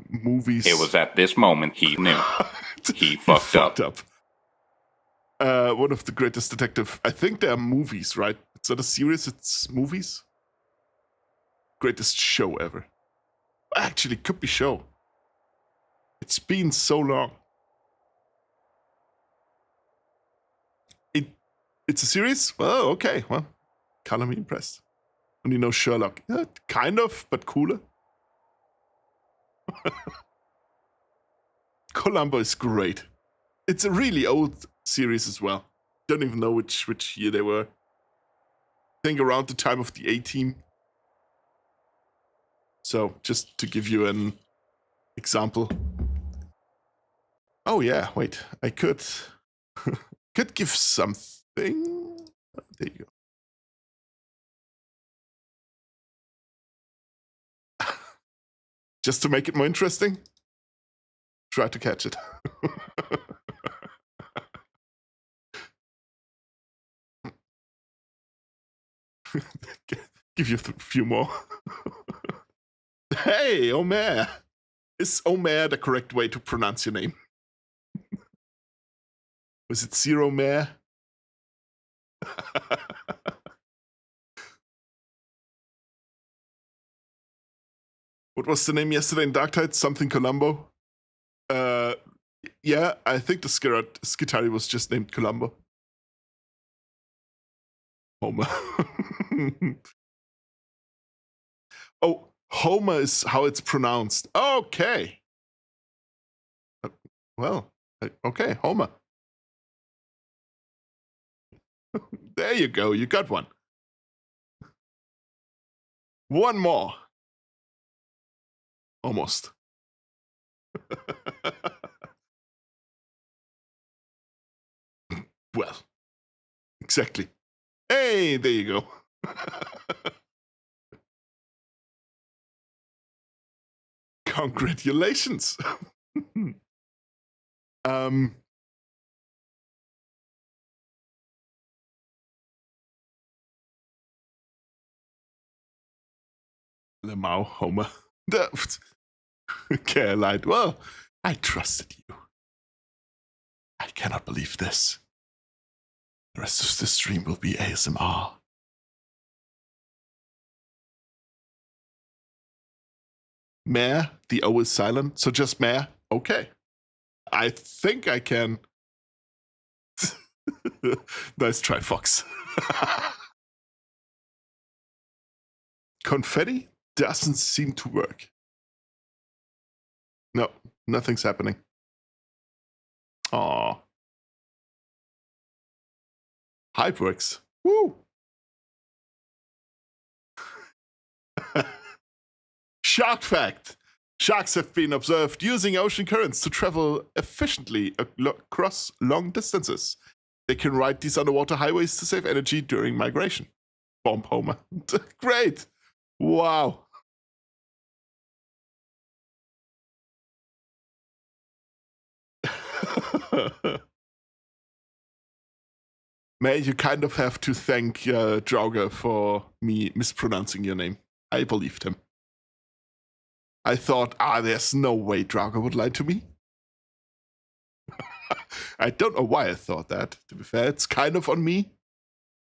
[SPEAKER 1] movies.
[SPEAKER 7] It was at this moment he knew. He fucked up.
[SPEAKER 1] One of the greatest detective. I think they are movies, right? It's not a series, it's movies. Greatest show ever. Actually, could be show. It's been so long. It's a series? Well, okay. Well, color me impressed. Only know Sherlock. Yeah, kind of, but cooler. Columbo is great. It's a really old series as well. Don't even know which year they were. I think around the time of the A-Team. So, just to give you an example. Oh yeah, wait. I could give something. There you go. Just to make it more interesting, try to catch it. Give you a few more. Hey, Omer. Is Omer the correct way to pronounce your name? Was it Zero Mare? What was the name yesterday in Dark Tide? Something Columbo? Yeah, I think the Skitari was just named Columbo. Homer. Oh, Homer is how it's pronounced. Okay. Well, okay, Homer. There you go, you got one. One more. Almost. Well, exactly. Hey, there you go. Congratulations. Lemau, Homer. Okay, I lied. Well, I trusted you. I cannot believe this. The rest of the stream will be ASMR. Mare, the O is silent, so just Mare. Okay. I think I can. Nice try, Fox. Confetti doesn't seem to work. No, nothing's happening. Aw. Hype works. Woo! Shark fact. Sharks have been observed using ocean currents to travel efficiently across long distances. They can ride these underwater highways to save energy during migration. Bomb Homer. Great. Wow. May you kind of have to thank Drauger for me mispronouncing your name. I believed him. I thought, there's no way Drauger would lie to me. I don't know why I thought that. To be fair, it's kind of on me,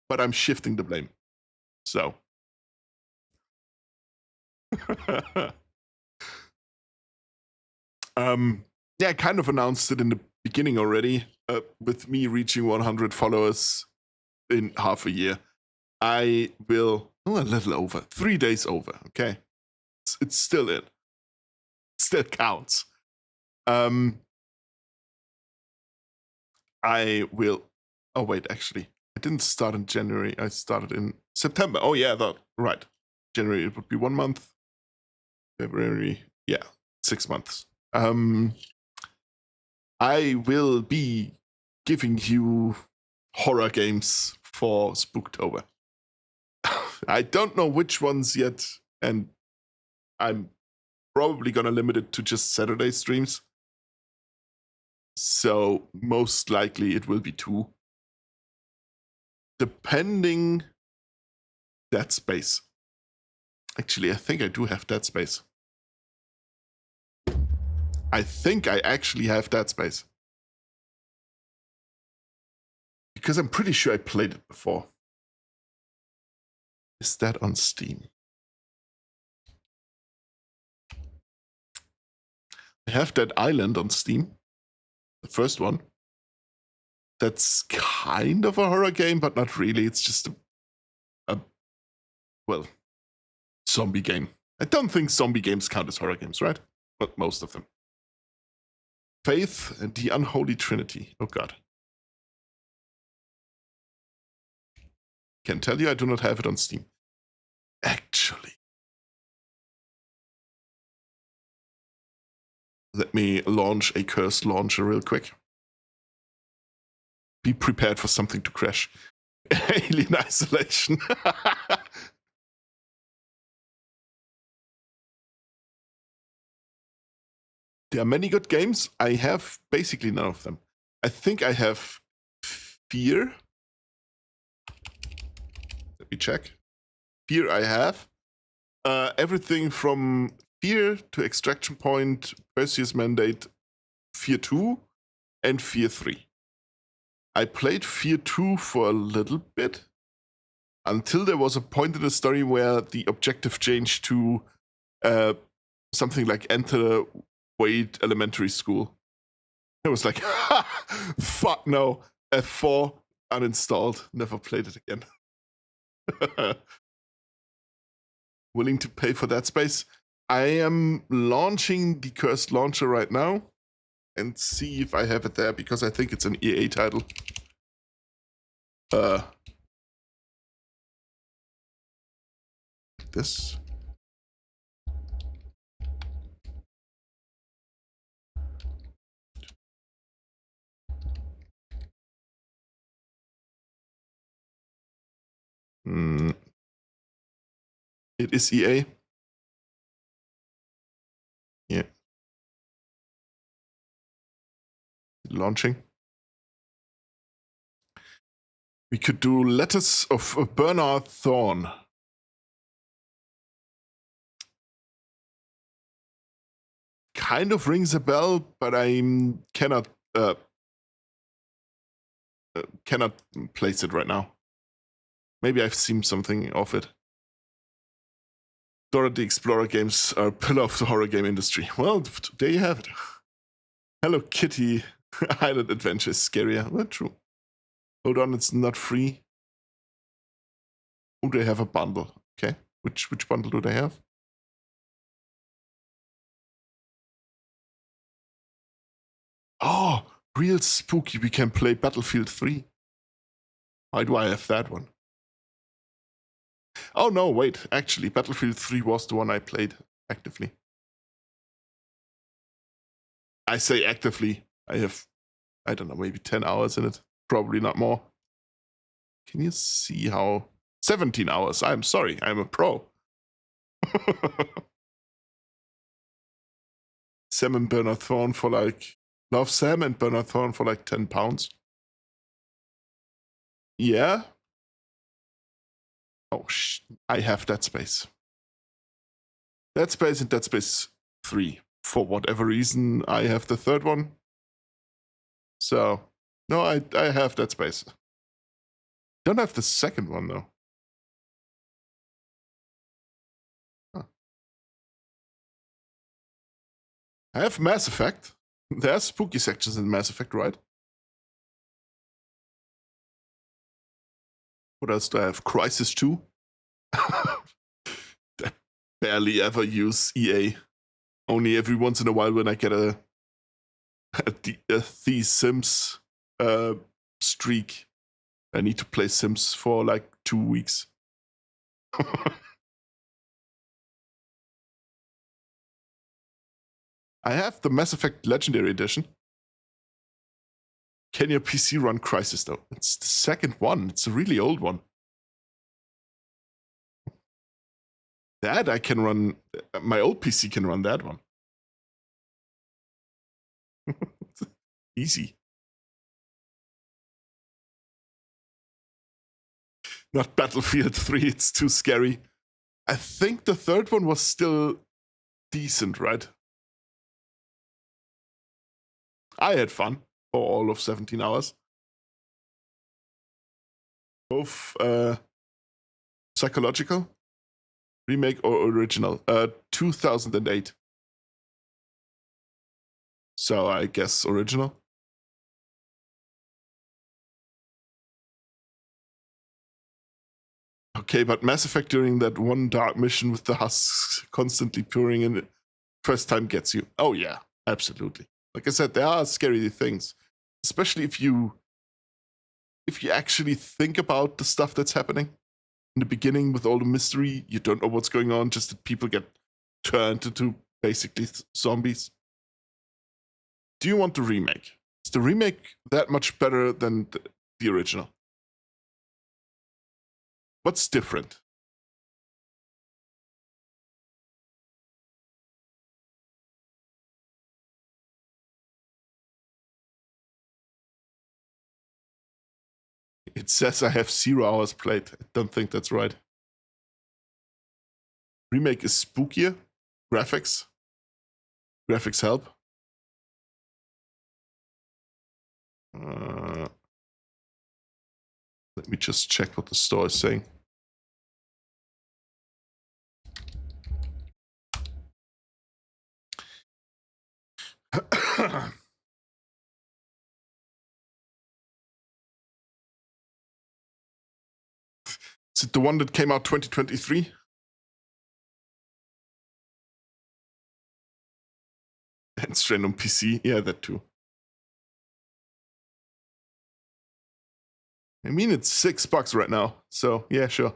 [SPEAKER 1] but I'm shifting the blame. So. Yeah, I kind of announced it in the beginning already. With me reaching 100 followers in half a year, I will, a little over, 3 days over, okay? It's still in. It still counts. I will, oh wait, actually, I didn't start in January, I started in September. Oh yeah, right. January, it would be 1 month. February, yeah, 6 months. I will be giving you horror games for Spooktober. I don't know which ones yet, and I'm probably gonna limit it to just Saturday streams. So most likely it will be 2. Depending Dead Space. Actually, I think I do have Dead Space. I think I actually have Dead Space. Because I'm pretty sure I played it before. Is that on Steam? I have Dead Island on Steam. The first one. That's kind of a horror game, but not really. It's just a zombie game. I don't think zombie games count as horror games, right? But most of them. Faith and the Unholy Trinity. Oh god. Can tell you I do not have it on Steam. Actually. Let me launch a cursed launcher real quick. Be prepared for something to crash. Alien Isolation. There are many good games. I have basically none of them. I think I have Fear. Let me check. Fear I have. Everything from Fear to Extraction Point, Perseus Mandate, Fear 2, and Fear 3. I played Fear 2 for a little bit, until there was a point in the story where the objective changed to something like enter Wade Elementary School. It was like, fuck no, F4, uninstalled, never played it again. Willing to pay for Dead Space? I am launching the cursed launcher right now and see if I have it there, because I think it's an EA title. This. It is EA. Yeah. Launching. We could do Letters of Bernard Thorne. Kind of rings a bell, but I cannot place it right now. Maybe I've seen something of it. Dora the Explorer games are a pillar of the horror game industry. Well, there you have it. Hello Kitty Island Adventure is scarier. Well, true. Hold on, it's not free. Oh, they have a bundle. Okay. Which bundle do they have? Oh, real spooky. We can play Battlefield 3. Why do I have that one? Oh no, wait. Actually, Battlefield 3 was the one I played actively. I say actively. I have, I don't know, maybe 10 hours in it. Probably not more. Can you see how... 17 hours. I'm sorry. I'm a pro. Sam and Bernard Thorne for like... Love Sam and Bernard Thorne for like £10. Yeah. Oh, I have Dead Space. Dead Space and Dead Space 3. For whatever reason, I have the third one. So, no, I have Dead Space. Don't have the second one, though. Huh. I have Mass Effect. There's spooky sections in Mass Effect, right? What else do I have? Crisis 2? I barely ever use EA. Only every once in a while when I get a The Sims streak. I need to play Sims for like 2 weeks. I have the Mass Effect Legendary Edition. Can your PC run Crisis though? It's the second one. It's a really old one. That I can run. My old PC can run that one. Easy. Not Battlefield 3, it's too scary. I think the third one was still decent, right? I had fun for all of 17 hours. Both psychological, remake or original. 2008. So I guess original. Okay, but Mass Effect during that one dark mission with the husks constantly pouring in it, first time gets you. Oh yeah, absolutely. Like I said, there are scary things, especially if you actually think about the stuff that's happening. In the beginning with all the mystery, you don't know what's going on, just that people get turned into basically zombies. Do you want the remake? Is the remake that much better than the original? What's different? It says I have 0 hours played. I don't think that's right. Remake is spookier. Graphics. Graphics help. Let me just check what the store is saying. Is it the one that came out 2023? And straight on PC? Yeah, that too. I mean, it's $6 right now, so yeah, sure.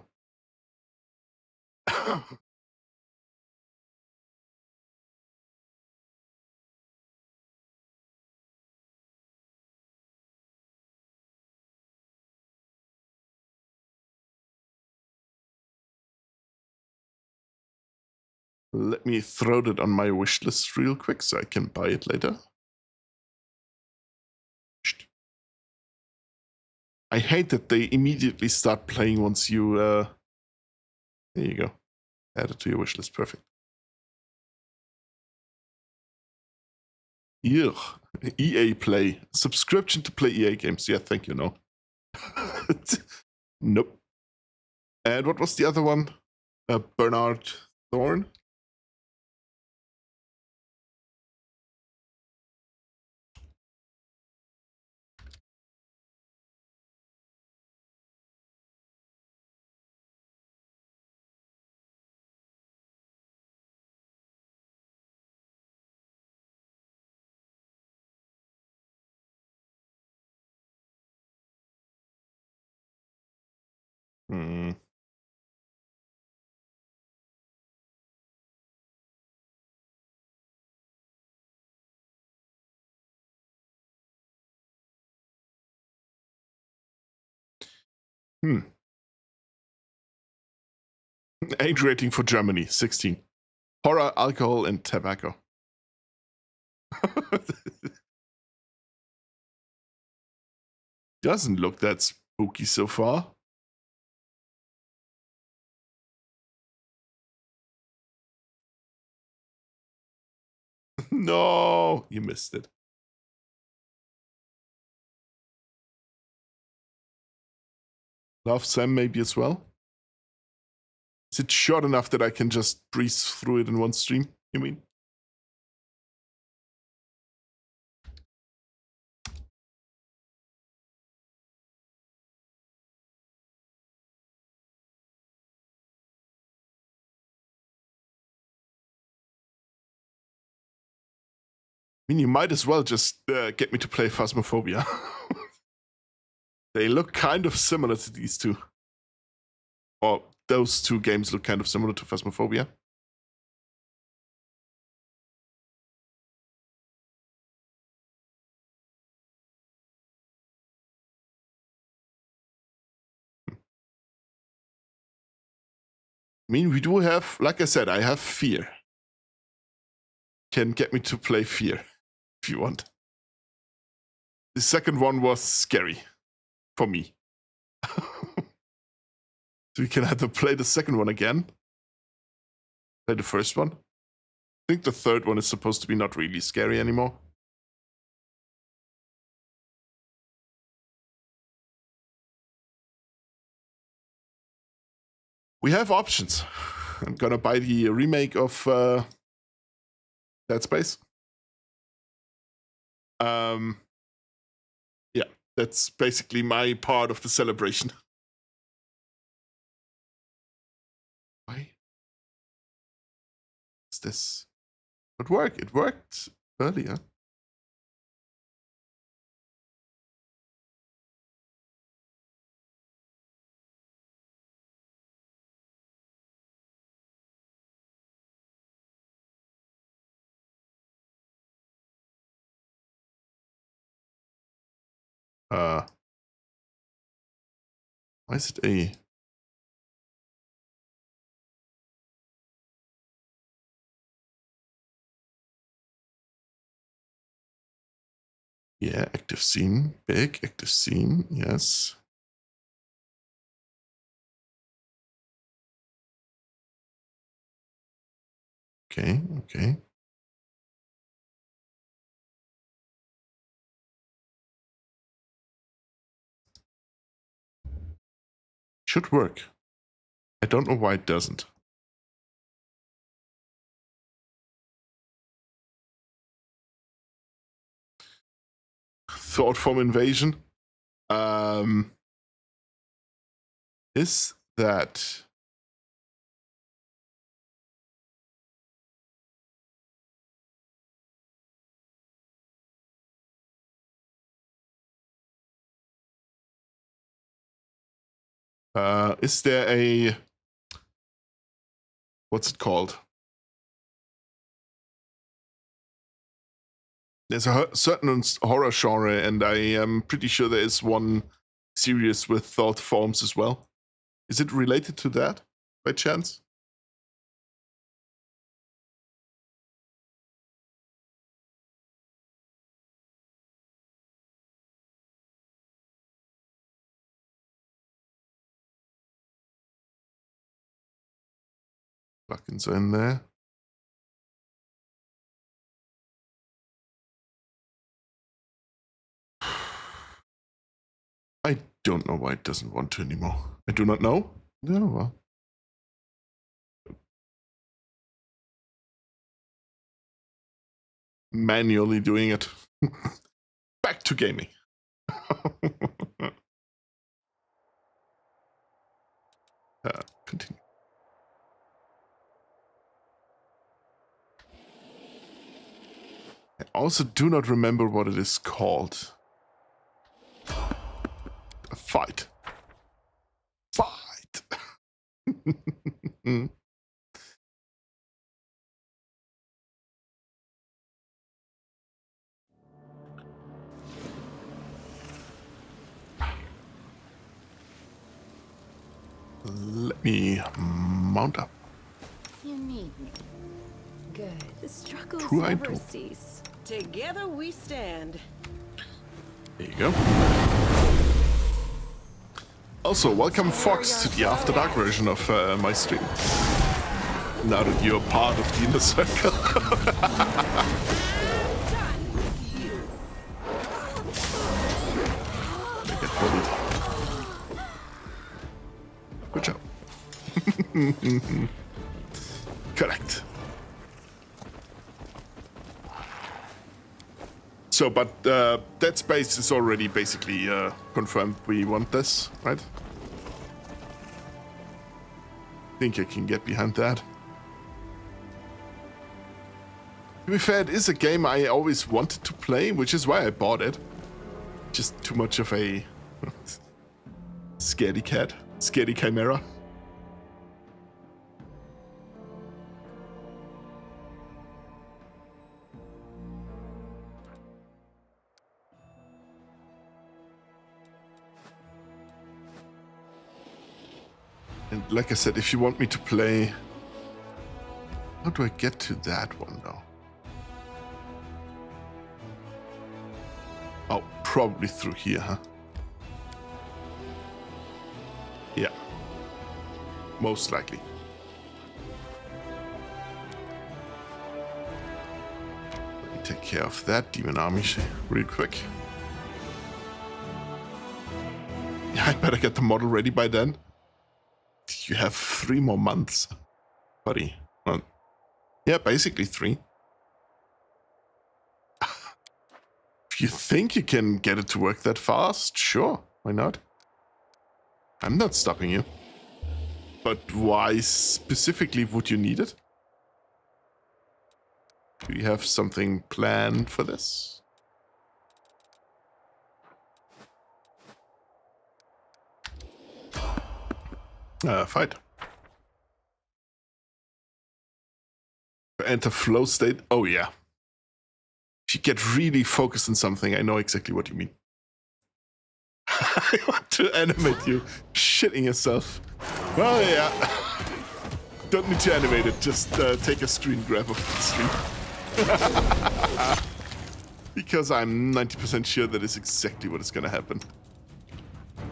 [SPEAKER 1] Let me throw that on my wish list real quick so I can buy it later. I hate that they immediately start playing once you... there you go. Add it to your wish list. Perfect. Ugh. EA Play. Subscription to play EA games. Yeah, thank you, no. Nope. And what was the other one? Bernard Thorne? Hmm. Age rating for Germany, 16. Horror, alcohol, and tobacco. Doesn't look that spooky so far. No, you missed it. Love Sam maybe as well. Is it short enough that I can just breeze through it in one stream, you mean? I mean, you might as well just get me to play Phasmophobia. They look kind of similar to these two. Or those two games look kind of similar to Phasmophobia. I mean, we do have, like I said, I have fear. Can get me to play fear if you want. The second one was scary for me. So we can either play the second one again, play the first one. I think the third one is supposed to be not really scary anymore. We have options. I'm gonna buy the remake of Dead Space. Yeah, that's basically my part of the celebration. Why is this not work? It worked earlier. Why is it a... Yeah, active scene, big active scene, yes. Okay, okay. Should work. I don't know why it doesn't. Thought form invasion. Is that... is there a... What's it called? There's a certain horror genre, and I am pretty sure there is one series with thought forms as well. Is it related to that, by chance? Plugins are in there. I don't know why it doesn't want to anymore. I do not know. No, well. Manually doing it. Back to gaming. Continue. I also do not remember what it is called. A fight. Fight! Let me mount up.
[SPEAKER 2] You need me.
[SPEAKER 4] Good. The struggles
[SPEAKER 1] True, I
[SPEAKER 4] never
[SPEAKER 1] do.
[SPEAKER 4] cease.
[SPEAKER 3] Together we stand.
[SPEAKER 1] There you go. Also, welcome Fox to the After Dark version of my stream. Now that you're part of the inner circle. I get bullied. Good job. Correct. So, but Dead Space is already basically confirmed we want this, right? I think I can get behind that. To be fair, it is a game I always wanted to play, which is why I bought it. Just too much of a scaredy cat, scaredy chimera. And like I said, if you want me to play... How do I get to that one, though? Oh, probably through here, huh? Yeah. Most likely. Let me take care of that demon army real quick. Yeah, I better get the model ready by then. You have 3 more months, buddy. Well, yeah, basically 3. If you think you can get it to work that fast, sure, why not? I'm not stopping you. But why specifically would you need it? Do you have something planned for this? Fight. Enter flow state. Oh yeah. If you get really focused on something, I know exactly what you mean. I want to animate you shitting yourself. Well, yeah. Don't need to animate it. Just take a screen grab of the stream. Because I'm 90% sure that is exactly what is going to happen.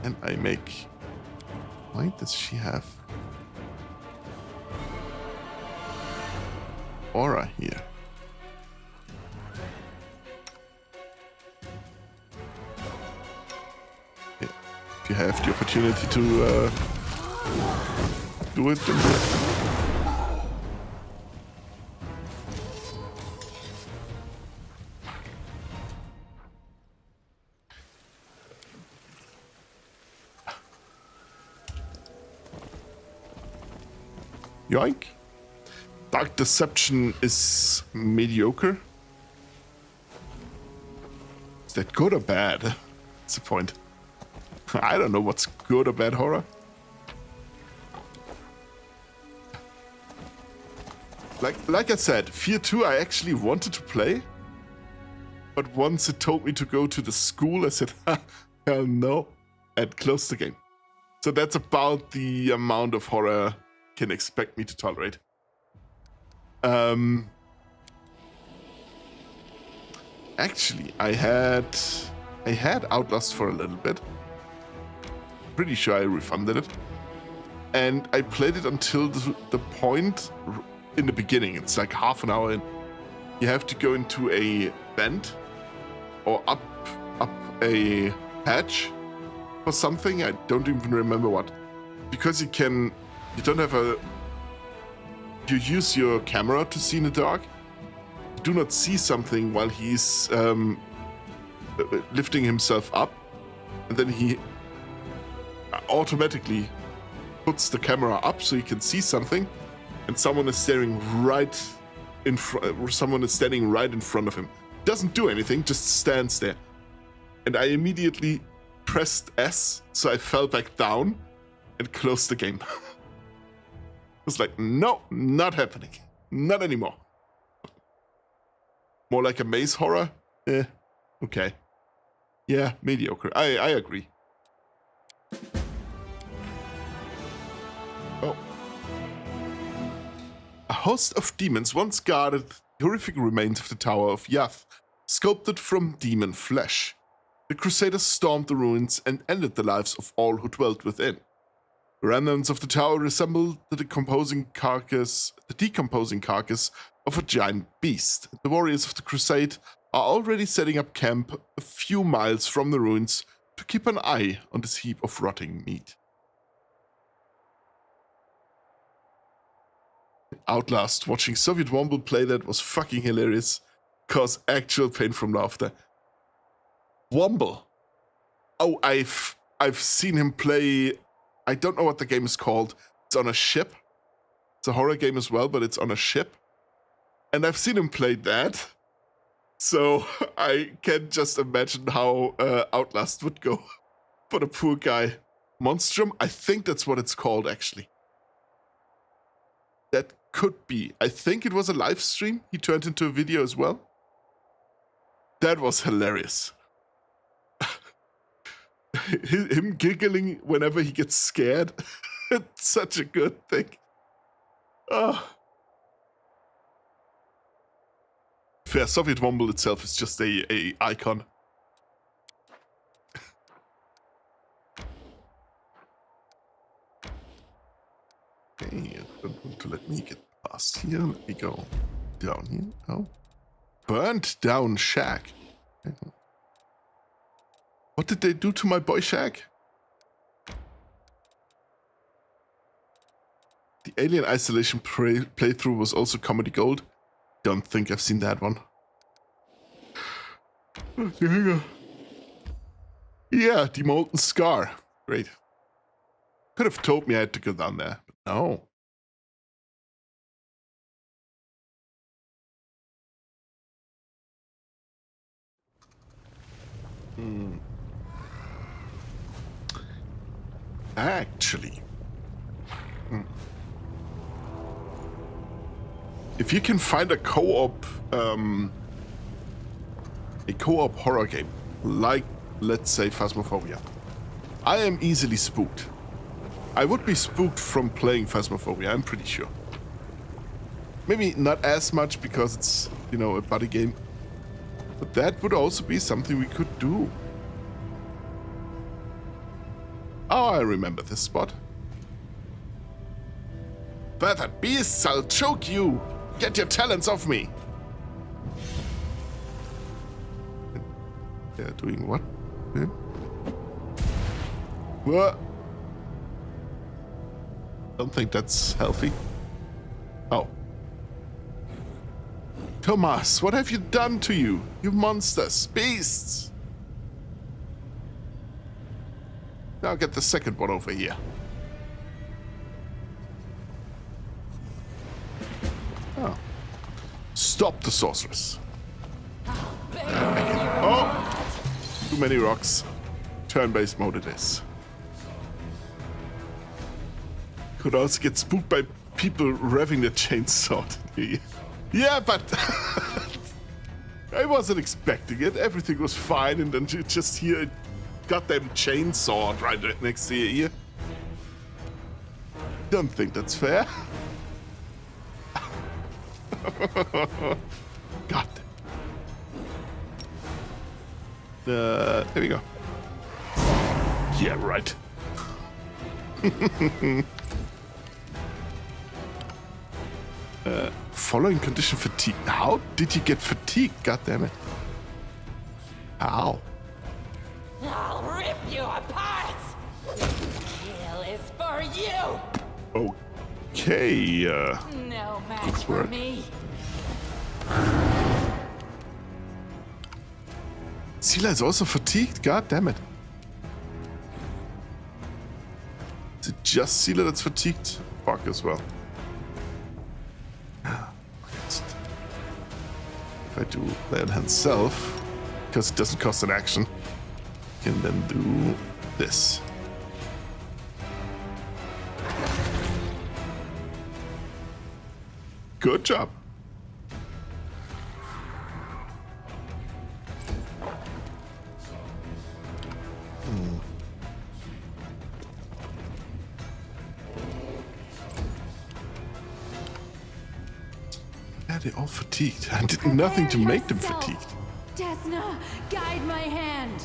[SPEAKER 1] And I make... Why does she have... Aura here? Yeah. If you have the opportunity to do it, then do it. Yoink. Dark Deception is mediocre. Is that good or bad? That's the point. I don't know what's good or bad horror. Like I said, Fear 2 I actually wanted to play. But once it told me to go to the school, I said, hell no, and closed the game. So that's about the amount of horror can expect me to tolerate. Actually, I had Outlast for a little bit. Pretty sure I refunded it, and I played it until the point in the beginning. It's like half an hour in. You have to go into a vent or up a hatch or something. I don't even remember what, because you don't have a. You use your camera to see in the dark. You do not see something while he's lifting himself up, and then he automatically puts the camera up so you can see something, and someone is staring right in front. Someone is standing right in front of him. Doesn't do anything, just stands there. And I immediately pressed S, so I fell back down and closed the game. It's like, no, not happening. Not anymore. More like a maze horror? Okay. Yeah, mediocre. I agree. Oh. A host of demons once guarded the horrific remains of the Tower of Yath, sculpted from demon flesh. The Crusaders stormed the ruins and ended the lives of all who dwelt within. The remnants of the tower resemble the decomposing carcass of a giant beast. The warriors of the Crusade are already setting up camp a few miles from the ruins to keep an eye on this heap of rotting meat. Outlast, watching Soviet Womble play that was fucking hilarious. Caused actual pain from laughter. Womble. Oh, I've seen him play. I don't know what the game is called. It's on a ship. It's a horror game as well, but it's on a ship. And I've seen him play that. So I can just imagine how Outlast would go for the poor guy. Monstrum? I think that's what it's called, actually. That could be. I think it was a live stream. He turned into a video as well. That was hilarious. Him giggling whenever he gets scared. It's such a good thing. Oh. Fair, Soviet Womble itself is just a icon. Okay, don't want to let me get past here. Let me go down here. Oh. Burnt down shack. What did they do to my boy Shack? The Alien Isolation playthrough was also comedy gold. Don't think I've seen that one. Okay. Yeah, the Molten Scar. Great. Could have told me I had to go down there, but no. Actually. If you can find a co-op horror game, like, let's say, Phasmophobia, I am easily spooked. I would be spooked from playing Phasmophobia, I'm pretty sure. Maybe not as much because it's, you know, a buddy game. But that would also be something we could do. Oh, I remember this spot. Further beasts, I'll choke you! Get your talons off me! They're doing what? Yeah. What? Don't think that's healthy. Oh. Thomas, what have you done to you? You monsters, beasts! Now get the second one over here. Oh. Stop the sorceress. Oh! Too many rocks. Turn-based mode it is. Could also get spooked by people revving the chainsaw. Yeah, but I wasn't expecting it. Everything was fine, and then you just hear a goddamn chainsaw right next to your ear. Don't think that's fair. God. There we go. Yeah, right. Following condition fatigue. How did you get fatigued? God damn it. How?
[SPEAKER 8] I'll rip you apart! Kill is for you!
[SPEAKER 1] Okay,
[SPEAKER 8] No match for me.
[SPEAKER 1] Sila is also fatigued? God damn it. Is it just Sila that's fatigued? Fuck as well. If I do lay on hand self, because it doesn't cost an action, I can then do this. Good job. Yeah, they're all fatigued. I did nothing to make them fatigued.
[SPEAKER 4] Desna, guide my hand.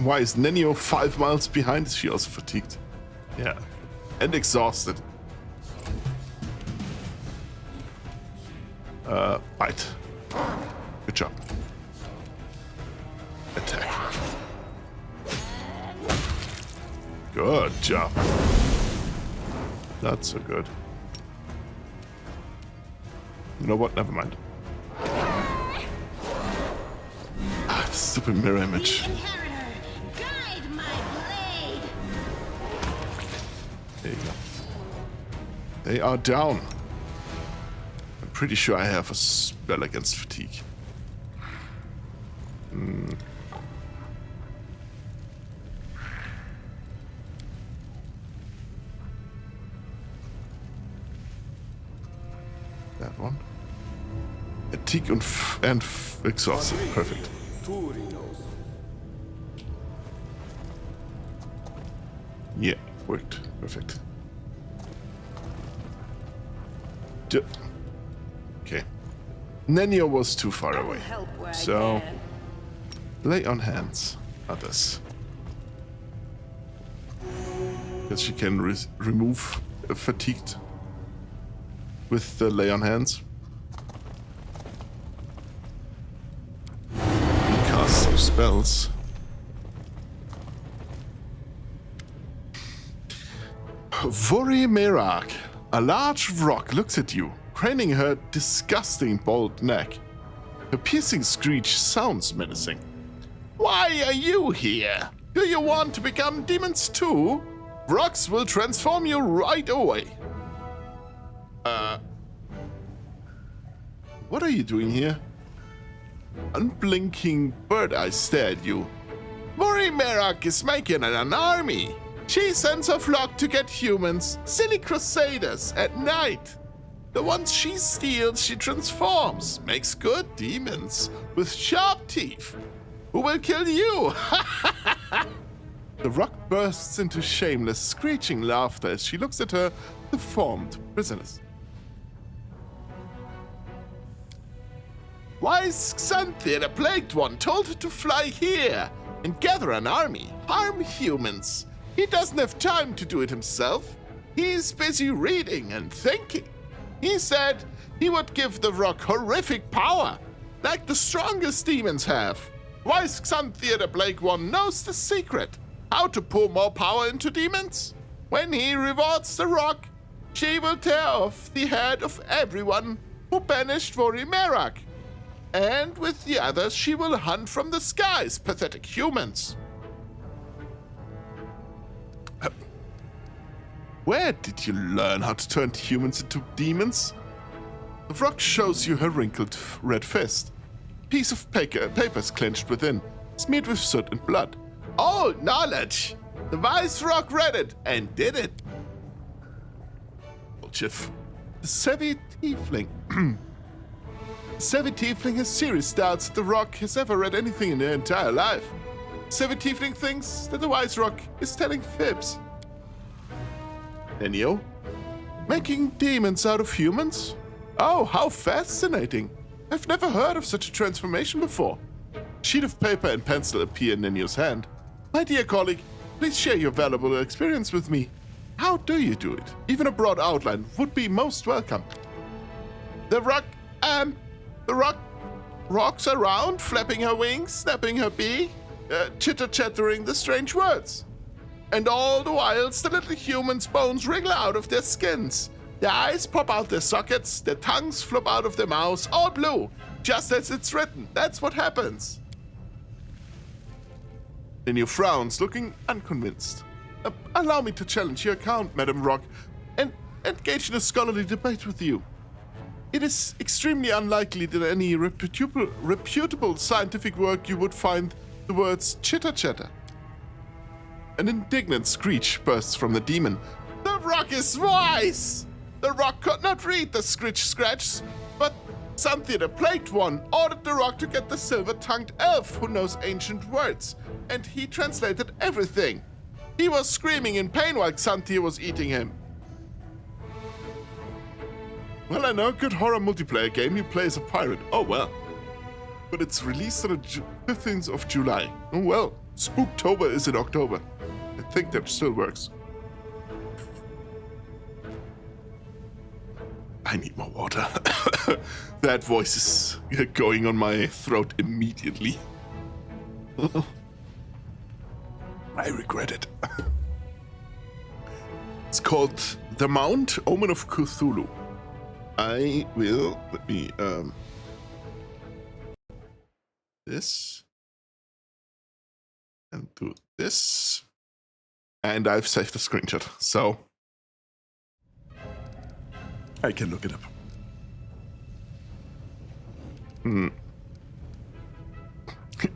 [SPEAKER 1] Why is Nenio 5 miles behind? Is she also fatigued? Yeah. And exhausted. Bite. Good job. Attack. Good job. Not so good. You know what? Never mind. Ah, stupid mirror image. There you go. They are down. I'm pretty sure I have a spell against fatigue. fatigue and exhausted. Perfect. Yeah, worked. Perfect. Okay. Nenio was too far away. So, lay on hands. Others. Because she can remove fatigued with the lay on hands. Cast some spells. WotR Merak, a large rock, looks at you, craning her disgusting bald neck. Her piercing screech sounds menacing. Why are you here? Do you want to become demons too? Rocks will transform you right away. What are you doing here? Unblinking bird eye stare at you. WotR Merak is making an army. She sends her flock to get humans, silly crusaders, at night. The ones she steals, she transforms, makes good demons with sharp teeth, who will kill you. The rock bursts into shameless, screeching laughter as she looks at her deformed prisoners. Wise Xanthir, the plagued one, told her to fly here and gather an army, harm humans. He doesn't have time to do it himself. He's busy reading and thinking. He said he would give the rock horrific power, like the strongest demons have. Wise Xanthir, the Plague One, knows the secret, how to pour more power into demons. When he rewards the rock, she will tear off the head of everyone who banished WotR Merak. And with the others, she will hunt from the skies, pathetic humans. Where did you learn how to turn humans into demons? The rock shows you her wrinkled red fist. Piece of papers clenched within, smeared with soot and blood. Old knowledge! The wise rock read it and did it. Chief, the savvy tiefling. Savvy tiefling has serious doubts that the rock has ever read anything in her entire life. Savvy tiefling thinks that the wise rock is telling fibs. Nenio? Making demons out of humans? Oh, how fascinating. I've never heard of such a transformation before. A sheet of paper and pencil appear in Nenio's hand. My dear colleague, please share your valuable experience with me. How do you do it? Even a broad outline would be most welcome. The rock rocks around, flapping her wings, snapping her beak, chitter-chattering the strange words. And all the while, the little humans' bones wriggle out of their skins. Their eyes pop out their sockets, their tongues flop out of their mouths, all blue, just as it's written. That's what happens. Nenio frowns, looking unconvinced. Allow me to challenge your account, Madam Rock, and engage in a scholarly debate with you. It is extremely unlikely that any reputable scientific work you would find the words chitter-chatter. An indignant screech bursts from the demon. The rock is wise! The rock could not read the scratch, but Xanthir, the plagued one, ordered the rock to get the silver-tongued elf who knows ancient words, and he translated everything. He was screaming in pain while Xanthir was eating him. Well, I know a good horror multiplayer game you play as a pirate. Oh well. But it's released on the 15th of July. Oh well, Spooktober is in October. I think that still works. I need more water. That voice is going on my throat immediately. I regret it. It's called The Mount, Omen of Cthulhu. I will, let me, this, and do this, and I've saved the screenshot, so I can look it up.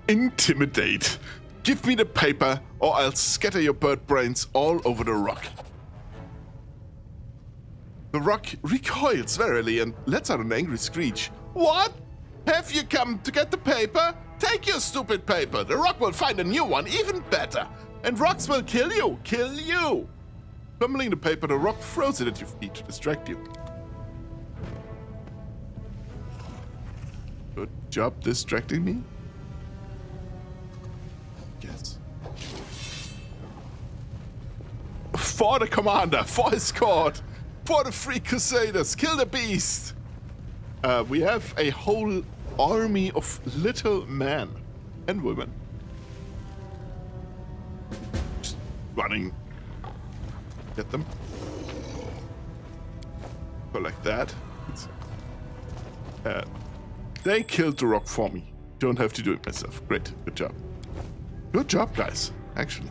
[SPEAKER 1] Intimidate. Give me the paper, or I'll scatter your bird brains all over the rock. The rock recoils warily and lets out an angry screech. What? Have you come to get the paper? Take your stupid paper. The rock will find a new one, even better. And rocks will kill you. Kill you. Fumbling the paper, the rock throws it at your feet to distract you. Good job distracting me. Yes. For the commander, for his court, for the free crusaders, kill the beast. We have a whole army of little men and women. Just running. Get them. Go like that. They killed the rock for me. Don't have to do it myself. Great. Good job. Good job, guys. Actually.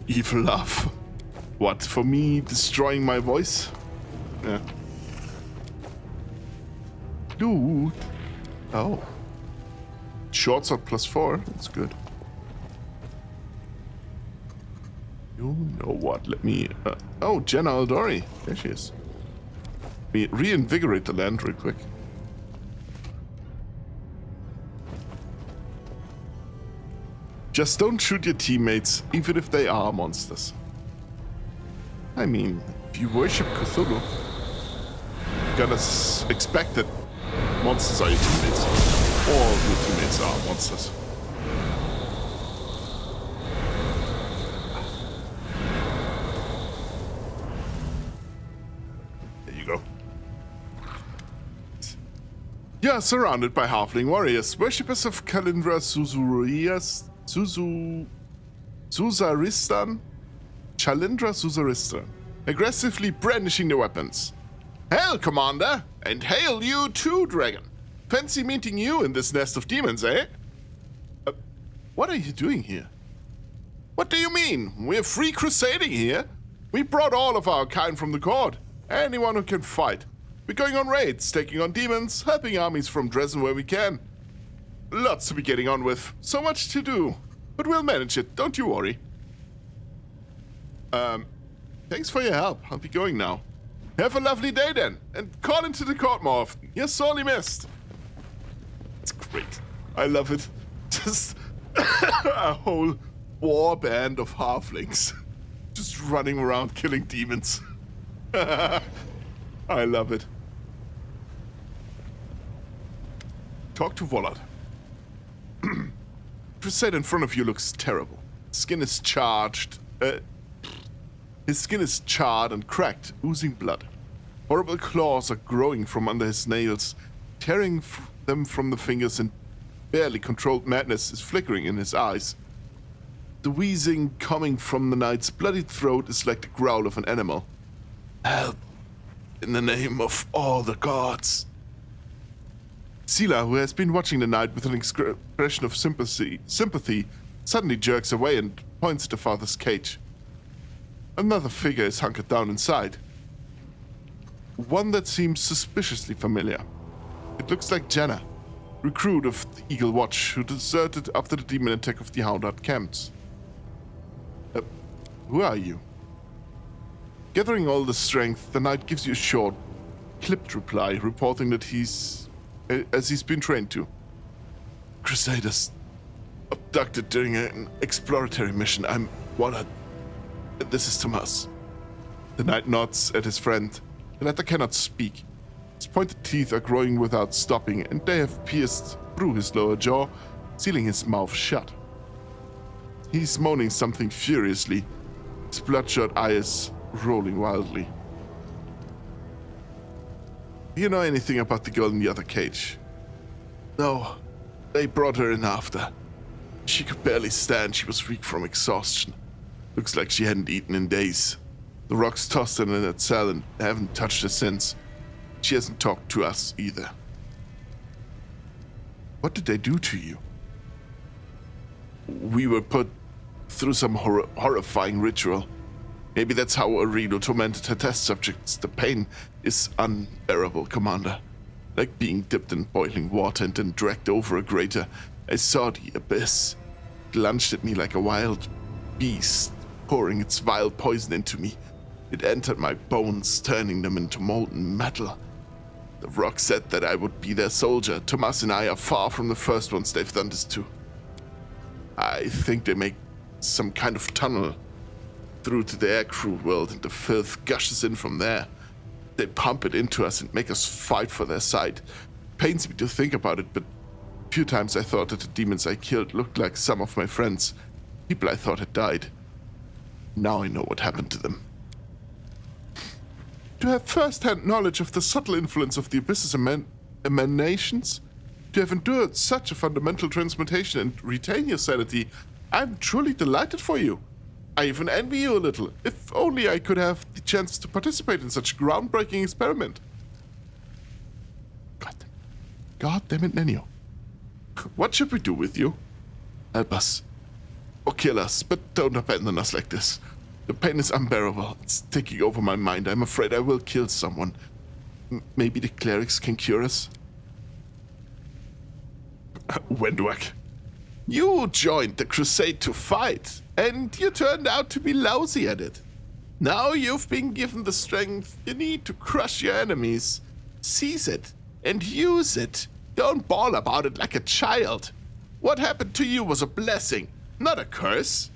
[SPEAKER 1] Evil laugh. What, for me destroying my voice? Yeah. Dude. Oh. Short sword +4. That's good. You know what? Let me... oh, Jenna Aldori. There she is. Let me reinvigorate the land real quick. Just don't shoot your teammates, even if they are monsters. I mean, if you worship Cthulhu, you gotta expect that monsters are your teammates. All your teammates are monsters. There you go. You are surrounded by halfling warriors, worshippers of Kalindra Suzaristan, Chalindra Suzaristan, aggressively brandishing their weapons. Hail, Commander! And hail you too, Dragon! Fancy meeting you in this nest of demons, eh? What are you doing here? What do you mean? We're free crusading here. We brought all of our kind from the court. Anyone who can fight. We're going on raids, taking on demons, helping armies from Dresden where we can. Lots to be getting on with. So much to do. But we'll manage it, don't you worry. Thanks for your help. I'll be going now. Have a lovely day then, and call into the court more often. You're sorely missed. It's great. I love it. Just a whole war band of halflings. Just running around killing demons. I love it. Talk to WotR. Crusade in front of you looks terrible. Skin is charged. His skin is charred and cracked, oozing blood. Horrible claws are growing from under his nails, tearing them from the fingers, and barely controlled madness is flickering in his eyes. The wheezing coming from the knight's bloody throat is like the growl of an animal. Help! In the name of all the gods! Sila, who has been watching the knight with an expression of sympathy, suddenly jerks away and points at the father's cage. Another figure is hunkered down inside. One that seems suspiciously familiar. It looks like Jenna, recruit of the Eagle Watch, who deserted after the demon attack of the Houndart camps. Who are you? Gathering all the strength, the knight gives you a short, clipped reply, reporting that he's been trained to. Crusaders abducted during an exploratory mission. I'm WotR. This is Tomas. The knight nods at his friend. The latter cannot speak. His pointed teeth are growing without stopping, and they have pierced through his lower jaw, sealing his mouth shut. He's moaning something furiously, his bloodshot eyes rolling wildly. Do you know anything about the girl in the other cage? No, they brought her in after. She could barely stand. She was weak from exhaustion. Looks like she hadn't eaten in days. The rocks tossed her in that cell and haven't touched her since. She hasn't talked to us either. What did they do to you? We were put through some horrifying ritual. Maybe that's how Arino tormented her test subjects. The pain is unbearable, Commander. Like being dipped in boiling water and then dragged over a grater. I saw the abyss. It lunged at me like a wild beast, pouring its vile poison into me. It entered my bones, turning them into molten metal. The rock said that I would be their soldier. Tomas and I are far from the first ones they've done this to. I think they make some kind of tunnel through to the aircrew world, and the filth gushes in from there. They pump it into us and make us fight for their side. Pains me to think about it, but a few times I thought that the demons I killed looked like some of my friends, people I thought had died. Now I know what happened to them. To have first-hand knowledge of the subtle influence of the Abyss's emanations, to have endured such a fundamental transmutation and retain your sanity, I'm truly delighted for you. I even envy you a little. If only I could have the chance to participate in such a groundbreaking experiment. God damn it, Nenio. What should we do with you? Help us. Or kill us, but don't abandon us like this. The pain is unbearable. It's taking over my mind. I'm afraid I will kill someone. Maybe the clerics can cure us? Wendwak, you joined the crusade to fight, and you turned out to be lousy at it. Now you've been given the strength you need to crush your enemies. Seize it and use it. Don't bawl about it like a child. What happened to you was a blessing, not a curse.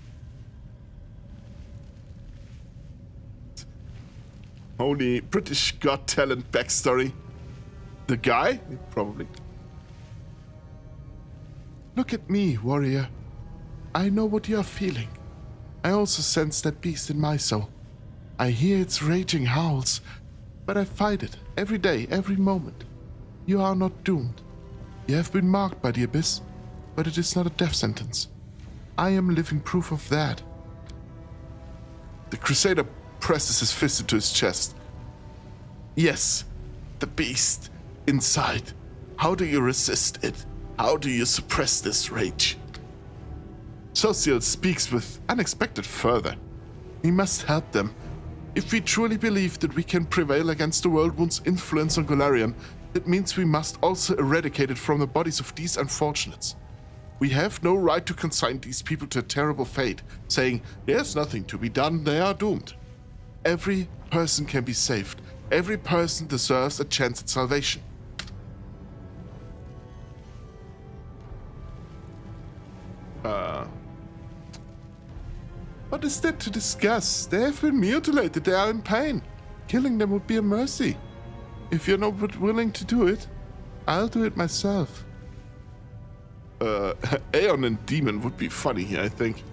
[SPEAKER 1] Only British Got Talent backstory. The guy? Probably. Look at me, warrior. I know what you are feeling. I also sense that beast in my soul. I hear its raging howls, but I fight it every day, every moment. You are not doomed. You have been marked by the abyss, but it is not a death sentence. I am living proof of that. The Crusader presses his fist into his chest. Yes, the beast inside. How do you resist it? How do you suppress this rage? Social speaks with unexpected fervor. We must help them. If we truly believe that we can prevail against the Worldwound's influence on Golarion, that means we must also eradicate it from the bodies of these unfortunates. We have no right to consign these people to a terrible fate, saying, there's nothing to be done, they are doomed. Every person can be saved. Every person deserves a chance at salvation. What is there to discuss? They have been mutilated, they are in pain. Killing them would be a mercy. If you're not willing to do it, I'll do it myself. Aeon and Demon would be funny here, I think.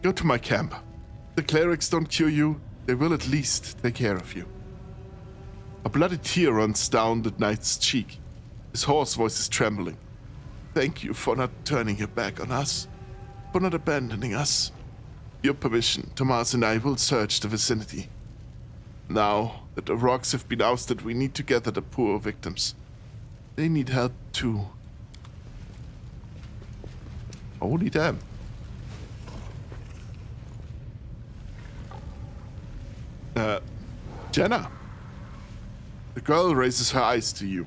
[SPEAKER 1] Go to my camp. The clerics don't cure you, they will at least take care of you. A bloody tear runs down the knight's cheek. His hoarse voice is trembling. Thank you for not turning your back on us, for not abandoning us. With your permission, Tomas and I will search the vicinity. Now that the rocks have been ousted, we need to gather the poor victims. They need help too. Holy damn. Jenna. The girl raises her eyes to you.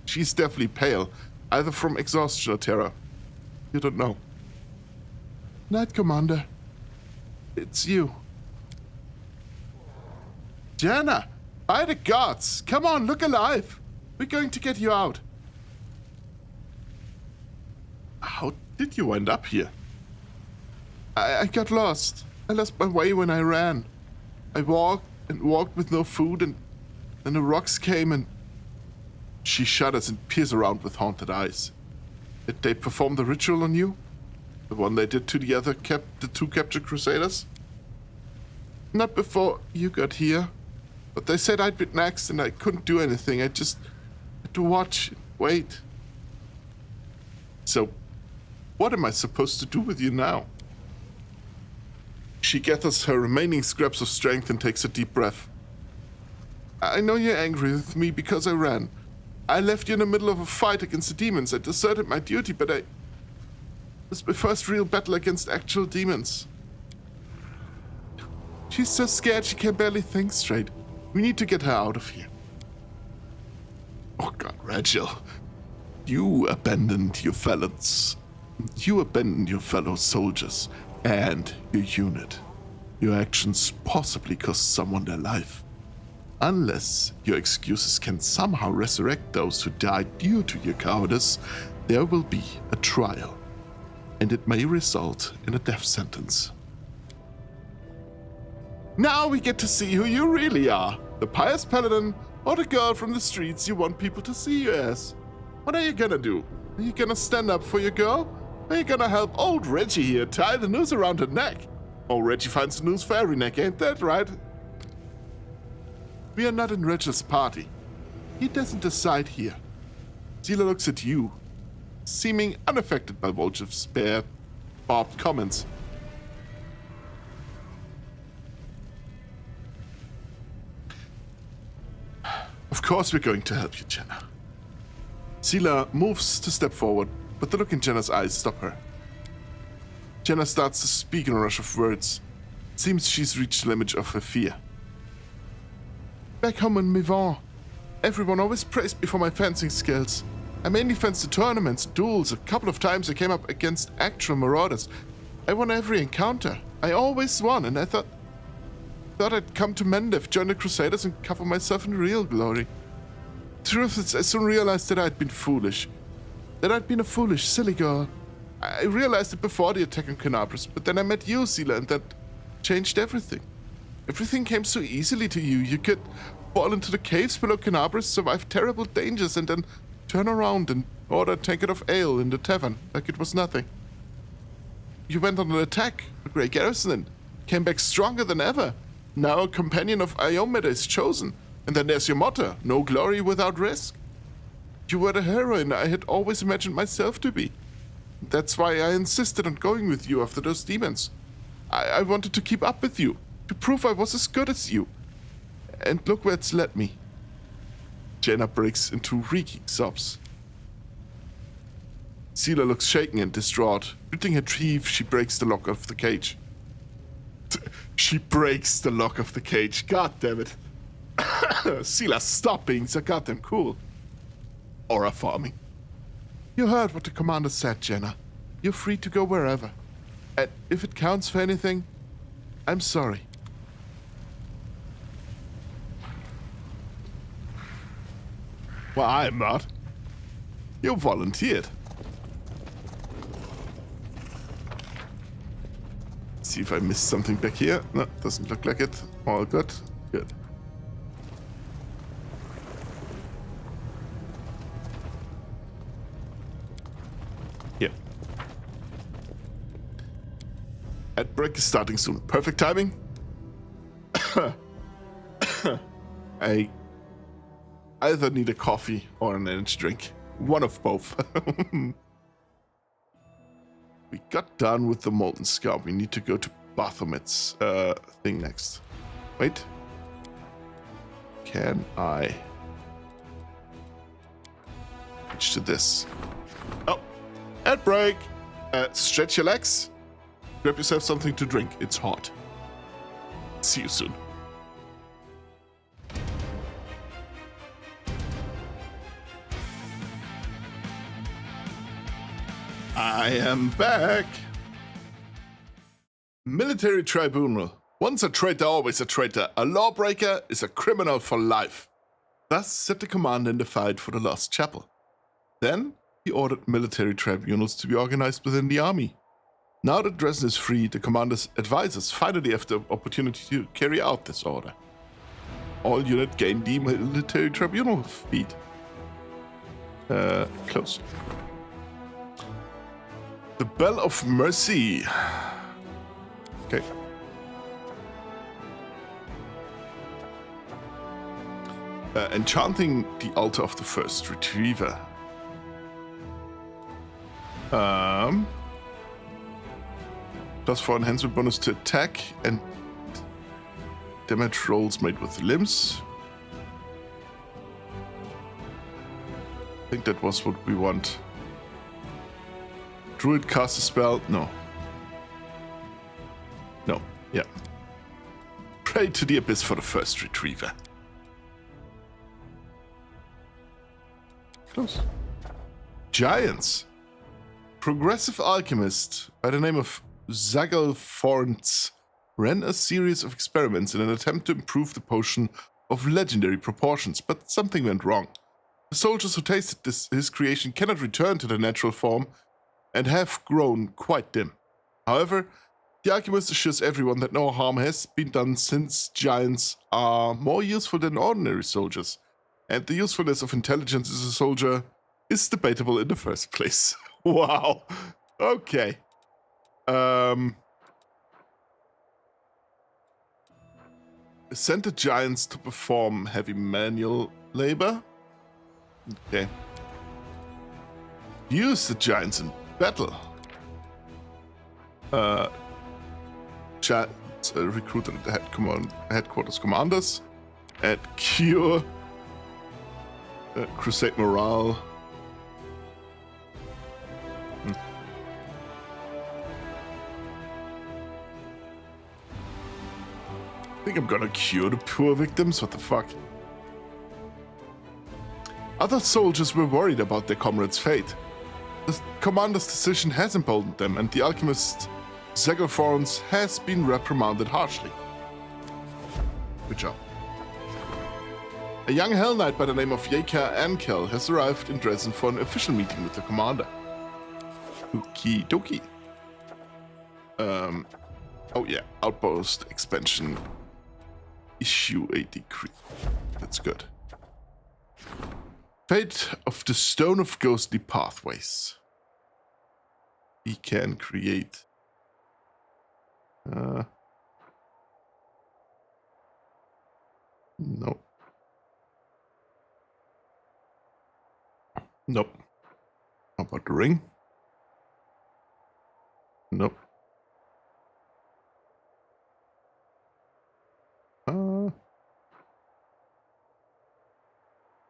[SPEAKER 1] She's deathly pale, either from exhaustion or terror. You don't know. Knight Commander. It's you. Jenna! By the gods! Come on, look alive! We're going to get you out. How did you end up here? I got lost. I lost my way when I ran. I walked and walked with no food, and then the rocks came and... She shudders and peers around with haunted eyes. Did they perform the ritual on you? The one they did to the two captured crusaders? Not before you got here. But they said I'd be next and I couldn't do anything. I just had to watch and wait. So, what am I supposed to do with you now? She gathers her remaining scraps of strength and takes a deep breath. I know you're angry with me because I ran. I left you in the middle of a fight against the demons. I deserted my duty, but it was my first real battle against actual demons. She's so scared she can barely think straight. We need to get her out of here. Oh God, Rachel. You abandoned your fellows. You abandoned your fellow soldiers and your unit. Your actions possibly cost someone their life. Unless your excuses can somehow resurrect those who died due to your cowardice, there will be a trial, and it may result in a death sentence. Now we get to see who you really are, the pious paladin or the girl from the streets you want people to see you as. What are you gonna do? Are you gonna stand up for your girl? Are you gonna help old Reggie here tie the noose around her neck? Oh, Reggie finds the noose for every neck, ain't that right? We are not in Reggie's party. He doesn't decide here. Zila looks at you, seeming unaffected by Volchev's bare, barbed comments. Of course we're going to help you, Jenna. Zila moves to step forward, but the look in Jenna's eyes stops her. Jenna starts to speak in a rush of words. It seems she's reached the limit of her fear. Back home in Mivon, everyone always praised me for my fencing skills. I mainly fenced the tournaments, duels. A couple of times I came up against actual marauders. I won every encounter. I always won, and I thought I'd come to Mendev, join the Crusaders, and cover myself in real glory. Truth is, I soon realized that I'd been foolish. That I'd been a foolish, silly girl. I realized it before the attack on Canabras, but then I met you, Zila, and that changed everything. Everything came so easily to you. You could fall into the caves below Canabras, survive terrible dangers, and then turn around and order a tankard of ale in the tavern like it was nothing. You went on an attack, a Grey Garrison, and came back stronger than ever. Now a companion of Iomeda is chosen. And then there's your motto, no glory without risk. You were the heroine I had always imagined myself to be. That's why I insisted on going with you after those demons. I wanted to keep up with you, to prove I was as good as you. And look where it's led me. Jenna breaks into reeking sobs. Zila looks shaken and distraught. Gritting her teeth, she breaks the lock of the cage. She breaks the lock of the cage. God damn it. Zila, stop being so goddamn cool. Aura farming. You heard what the commander said, Jenna. You're free to go wherever. And if it counts for anything, I'm sorry. Well, I'm not. You volunteered. See if I missed something back here. No, doesn't look like it. All good. Good. Here. Ad break is starting soon. Perfect timing. I either need a coffee or an energy drink. One of both. We got done with the Molten Skull. We need to go to Baphomet's thing next. Wait. Can I switch to this? Oh, ad break. Stretch your legs. Grab yourself something to drink. It's hot. See you soon. I am back. Military tribunal. Once a traitor, always a traitor. A lawbreaker is a criminal for life. Thus said the commander in the fight for the Lost Chapel. Then he ordered military tribunals to be organized within the army. Now that Dresden is free, the commander's advisors finally have the opportunity to carry out this order. All units gain the military tribunal feat. Close. The Bell of Mercy. Okay. Enchanting the altar of the first retriever. Plus 4 enhancement bonus to attack and damage rolls made with limbs. I think that was what we want. Druid cast a spell? No. No, yeah. Pray to the abyss for the first retriever. Close. Giants. Progressive alchemist by the name of Zagal Forns ran a series of experiments in an attempt to improve the potion of legendary proportions, but something went wrong. The soldiers who tasted his creation cannot return to their natural form and have grown quite dim. However, the alchemist assures everyone that no harm has been done since giants are more useful than ordinary soldiers, and the usefulness of intelligence as a soldier is debatable in the first place. Wow. Okay. Send the giants to perform heavy manual labor. Okay. Use the giants in battle. Giants recruited at the headquarters commanders. And cure crusade morale. I think I'm gonna cure the poor victims. What the fuck? Other soldiers were worried about their comrades' fate. The commander's decision has emboldened them, and the alchemist Zegoforns has been reprimanded harshly. Good job. A young Hell Knight by the name of Yeka Ankel has arrived in Dresden for an official meeting with the commander. Okie dokie. Oh yeah, outpost expansion. Issue a decree. That's good. Fate of the Stone of Ghostly Pathways. We can create... Nope. Nope. How about the ring? Nope.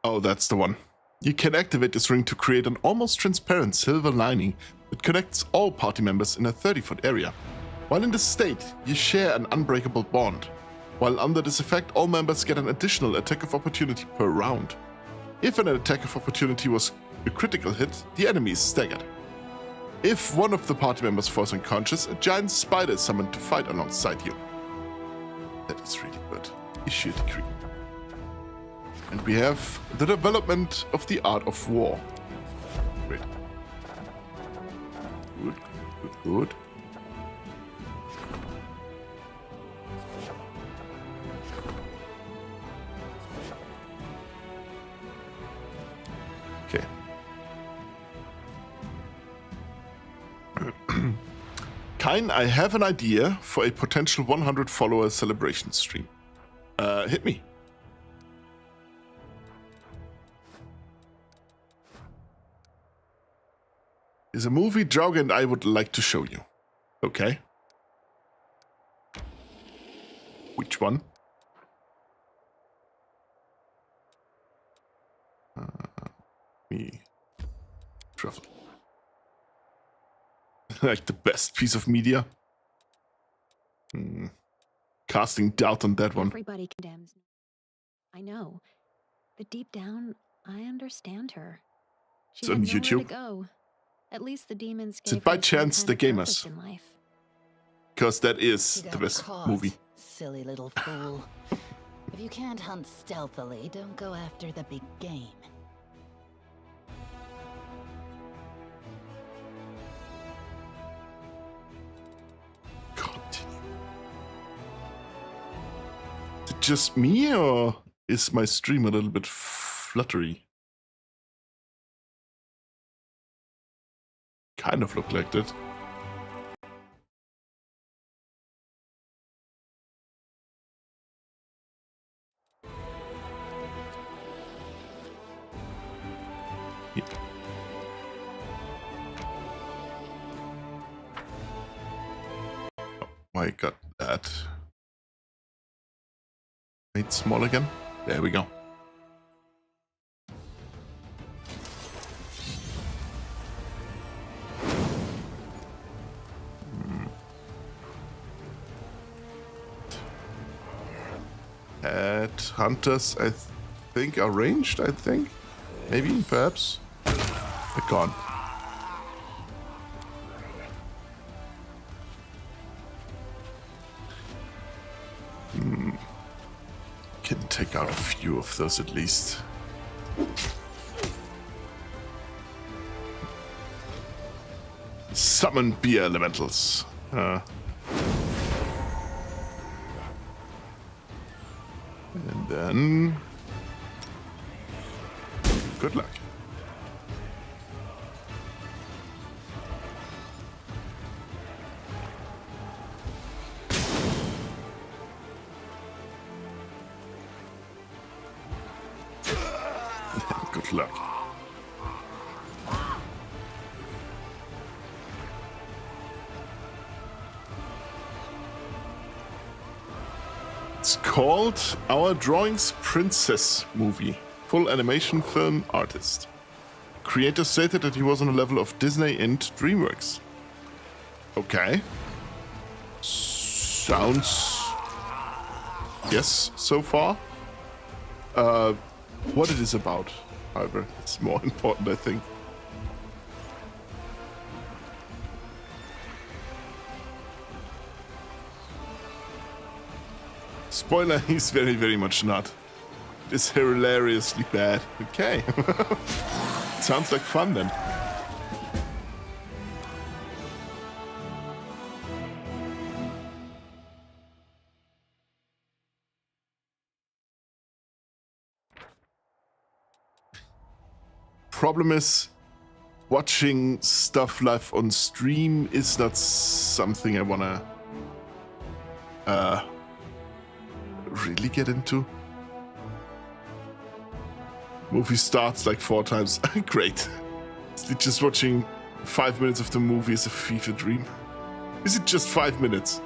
[SPEAKER 1] Oh, that's the one. You can activate this ring to create an almost transparent silver lining that connects all party members in a 30-foot area. While in this state, you share an unbreakable bond. While under this effect, all members get an additional attack of opportunity per round. If an attack of opportunity was a critical hit, the enemy is staggered. If one of the party members falls unconscious, a giant spider is summoned to fight alongside you. That is really good. Issue a decree. And we have the development of the art of war. Great. Good, good, good. Okay. Kain, I have an idea for a potential 100 follower celebration stream. Hit me. Is a movie Draug and I would like to show you. Okay. Which one? Me. Travel. Like the best piece of media. Casting doubt on that one.
[SPEAKER 6] Everybody condemns. I know. But deep down, I understand her. She
[SPEAKER 1] It's on
[SPEAKER 6] had nowhere
[SPEAKER 1] YouTube.
[SPEAKER 6] to go. At least the demons
[SPEAKER 1] Is it
[SPEAKER 6] gave
[SPEAKER 1] by
[SPEAKER 6] her some
[SPEAKER 1] chance
[SPEAKER 6] kind
[SPEAKER 1] the
[SPEAKER 6] of
[SPEAKER 1] Gamers?
[SPEAKER 6] purpose in life.
[SPEAKER 1] Because that is
[SPEAKER 2] You
[SPEAKER 1] the
[SPEAKER 2] got
[SPEAKER 1] best
[SPEAKER 2] caught,
[SPEAKER 1] movie.
[SPEAKER 2] silly little fool. If you can't hunt stealthily, don't go after the big game.
[SPEAKER 1] Continue. Is it just me, or is my stream a little bit fluttery? Kind of look like that. Yeah. Oh, I got that. Made small again. There we go. Hunters, I think, are ranged, I think. Maybe, perhaps. They're gone. Can take out a few of those at least. Summon beer elementals. And then... good luck. Good luck. It's called Our Drawings Princess Movie. Full animation film artist. Creator stated that he was on a level of Disney and DreamWorks. Okay. Sounds... yes, so far. What it is about, however, it's more important, I think. Spoiler, he's very, very much not. It's hilariously bad. Okay. Sounds like fun then. Problem is, watching stuff live on stream is not something I wanna really get into. Movie starts like 4 times. Great. Just watching 5 minutes of the movie is a fever dream. Is it just 5 minutes?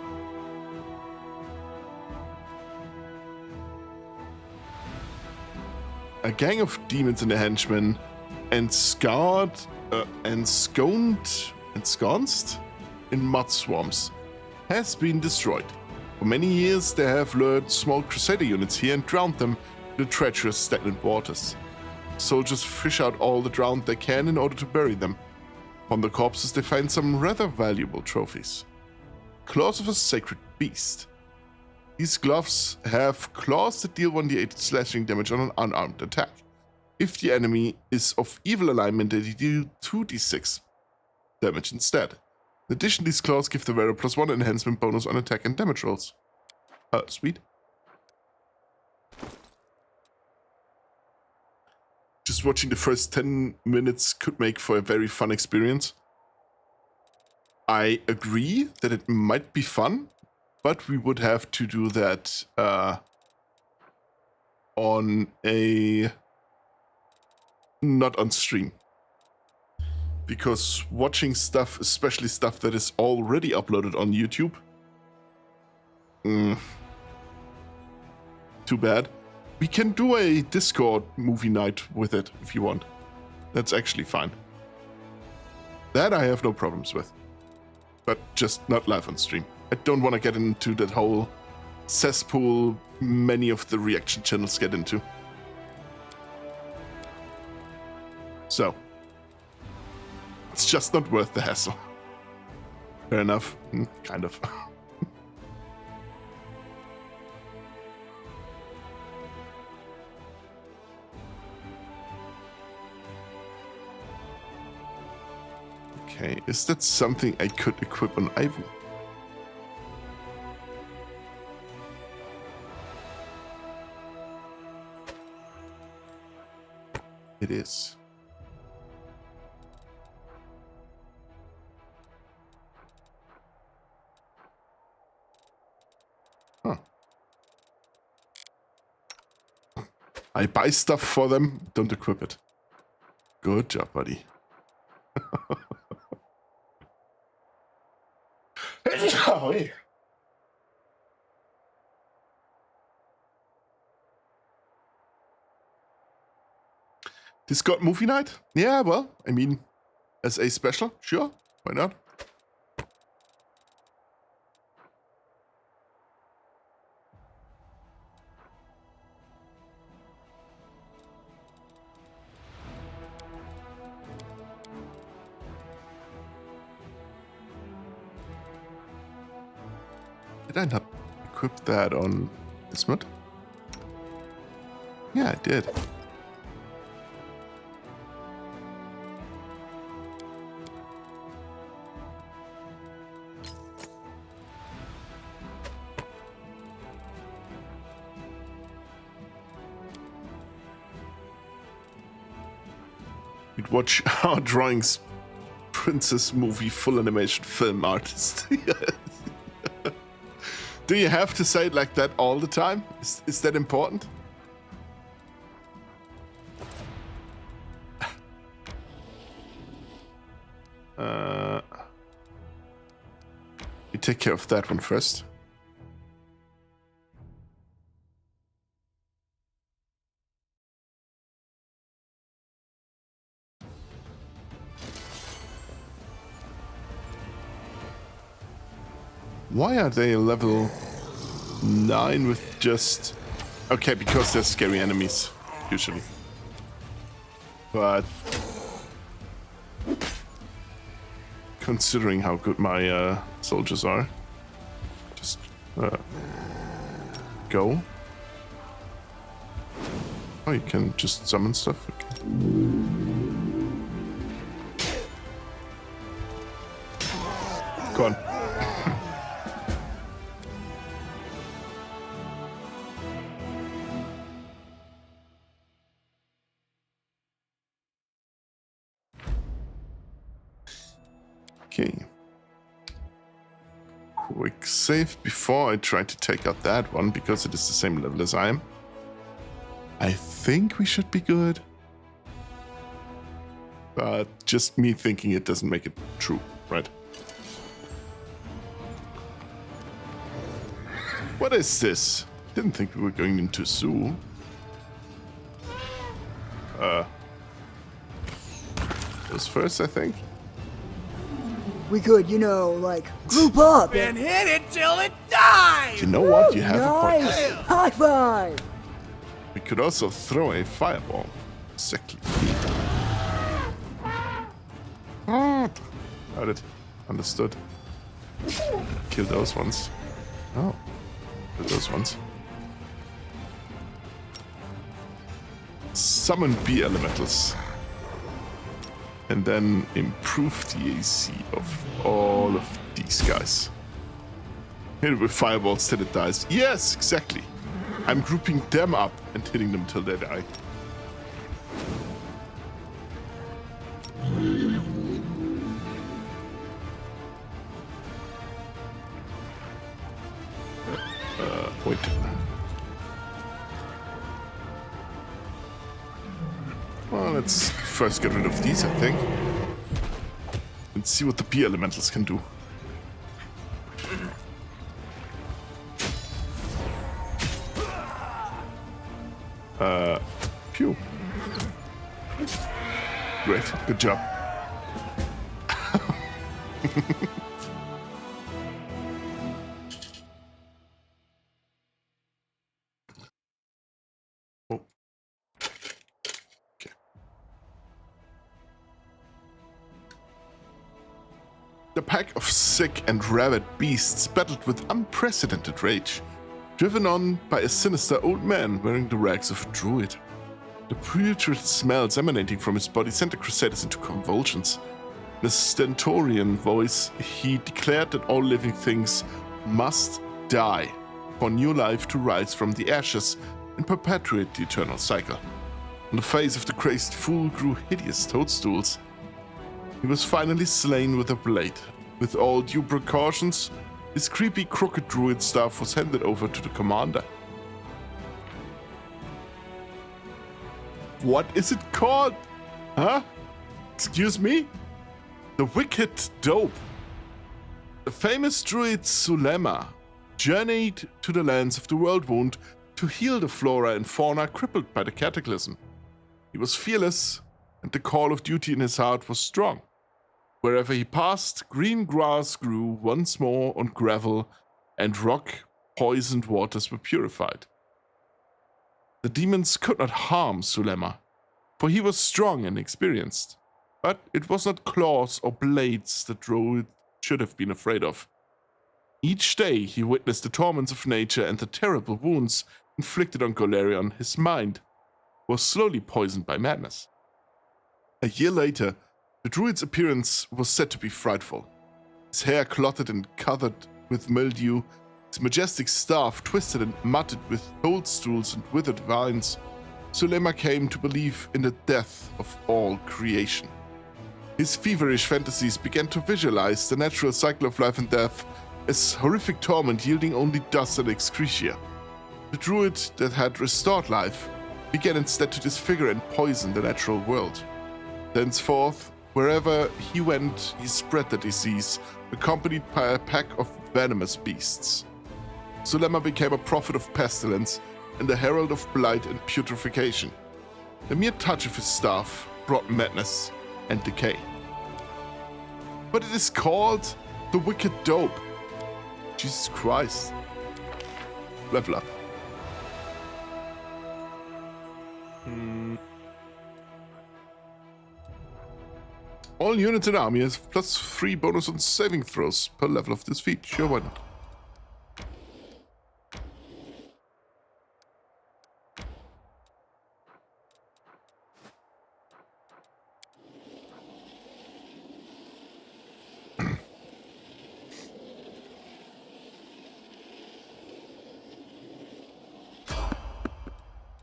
[SPEAKER 1] A gang of demons and a henchman ensconced in mud swamps has been destroyed. For many years, they have lured small crusader units here and drowned them in the treacherous stagnant waters. Soldiers fish out all the drowned they can in order to bury them. On the corpses, they find some rather valuable trophies. Claws of a sacred beast. These gloves have claws that deal 1d8 slashing damage on an unarmed attack. If the enemy is of evil alignment, they deal 2d6 damage instead. In addition, these claws give the wearer +1 enhancement bonus on attack and damage rolls. Sweet. Just watching the first 10 minutes could make for a very fun experience. I agree that it might be fun, but we would have to do that on a... not on stream. Because watching stuff, especially stuff that is already uploaded on YouTube, too bad. We can do a Discord movie night with it if you want. That's actually fine. That I have no problems with. But just not live on stream. I don't want to get into that whole cesspool many of the reaction channels get into. So, it's just not worth the hassle. Fair enough. Kind of. Okay, is that something I could equip on Ivu? It is. Huh. I buy stuff for them, don't equip it. Good job, buddy. Oh, yeah. Discord movie night? Yeah, well, I mean, as a special, sure, why not? Did I not equip that on Ismet? Yeah, I did. We'd watch our drawings, princess movie, full animation film artist. Do you have to say it like that all the time? Is that important? You take care of that one first. Why are they level 9 with just... Okay, because they're scary enemies, usually. But... considering how good my soldiers are, just go. Oh, you can just summon stuff. Okay. Go on. Okay. Quick save before I try to take out that one, because it is the same level as I am. I think we should be good. But just me thinking it doesn't make it true, right? What is this? Didn't think we were going into a zoo. Those first, I think.
[SPEAKER 9] We could, you know, like, group up
[SPEAKER 5] And hit it till it dies!
[SPEAKER 1] You know what? You have
[SPEAKER 9] nice.
[SPEAKER 1] a point.
[SPEAKER 9] High five!
[SPEAKER 1] We could also throw a fireball. Exactly. Got it. Understood. Kill those ones. Oh. Kill those ones. Summon bee elementals. And then improve the AC of all of these guys. Hit it with fireballs till it dies. Yes, exactly. I'm grouping them up and hitting them till they die. Wait. Well, let's first get rid of these, I think. And see what the bee elementals can do. Phew. Great, good job. Oh. Okay. The pack of sick and rabid beasts battled with unprecedented rage, driven on by a sinister old man wearing the rags of a druid. The putrid smells emanating from his body sent the Crusaders into convulsions. In a stentorian voice, he declared that all living things must die for new life to rise from the ashes and perpetuate the eternal cycle. On the face of the crazed fool grew hideous toadstools. He was finally slain with a blade. With all due precautions, his creepy crooked druid staff was handed over to the commander. What is it called? Huh? Excuse me? The Wicked Dope. The famous druid Zulema journeyed to the lands of the World Wound to heal the flora and fauna crippled by the cataclysm. He was fearless, and the call of duty in his heart was strong. Wherever he passed, green grass grew once more on gravel, and rock-poisoned waters were purified. The demons could not harm Zulema, for he was strong and experienced. But it was not claws or blades that druid should have been afraid of. Each day he witnessed the torments of nature and the terrible wounds inflicted on Golarion. His mind was slowly poisoned by madness. A year later, the druid's appearance was said to be frightful. His hair clotted and covered with mildew, his majestic staff twisted and matted with toadstools and withered vines, Zulema came to believe in the death of all creation. His feverish fantasies began to visualize the natural cycle of life and death as horrific torment yielding only dust and excretia. The druid that had restored life began instead to disfigure and poison the natural world. Thenceforth, wherever he went, he spread the disease, accompanied by a pack of venomous beasts. Zulema became a prophet of pestilence and a herald of blight and putrefaction. The mere touch of his staff brought madness and decay. But it is called the Wicked Dope. Jesus Christ. Level up. All units in army have +3 bonus on saving throws per level of this feat. Sure, why not?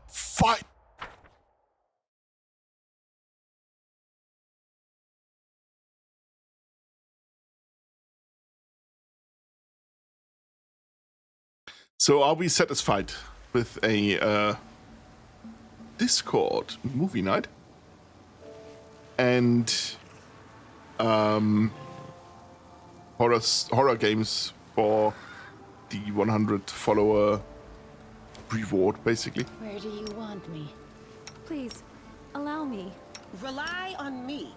[SPEAKER 1] Fight! So are we satisfied with a Discord movie night and horror games for the 100 follower reward, basically?
[SPEAKER 4] Where do you want me?
[SPEAKER 6] Please, allow me.
[SPEAKER 3] Rely on me.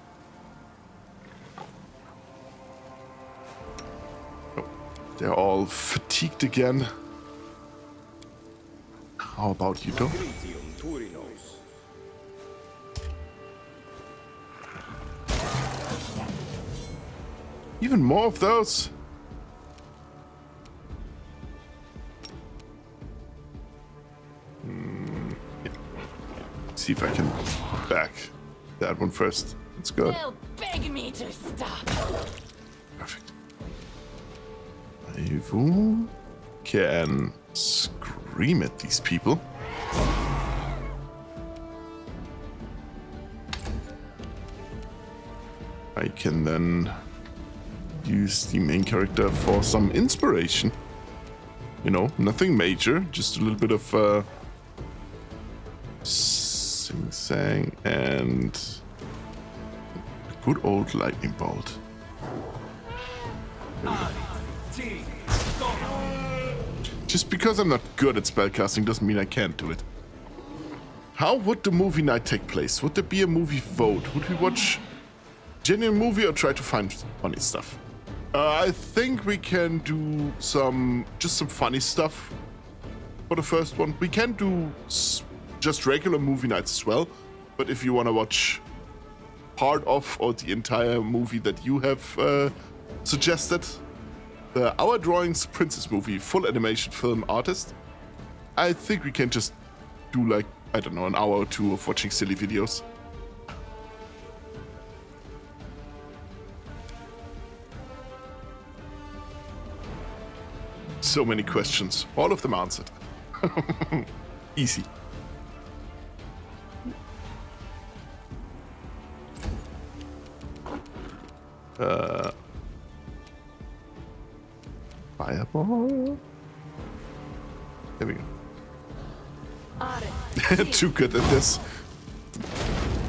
[SPEAKER 1] Oh, they're all fatigued again. How about you, though? Even more of those? Yeah. See if I can back that one first. Let's go.
[SPEAKER 8] They'll beg me to stop.
[SPEAKER 1] Perfect. Ivu can scream at these people. I can then use the main character for some inspiration. You know, nothing major, just a little bit of sing-sang and a good old lightning bolt. Just because I'm not good at spellcasting doesn't mean I can't do it. How would the movie night take place? Would there be a movie vote? Would we watch a genuine movie or try to find funny stuff? I think we can do some funny stuff for the first one. We can do just regular movie nights as well, but if you want to watch part of or the entire movie that you have suggested, the Our Drawings Princess movie full animation film artist, I think we can just do like, I don't know, an hour or two of watching silly videos. So many questions, all of them answered. Easy. Fireball. There we go. Too good at this.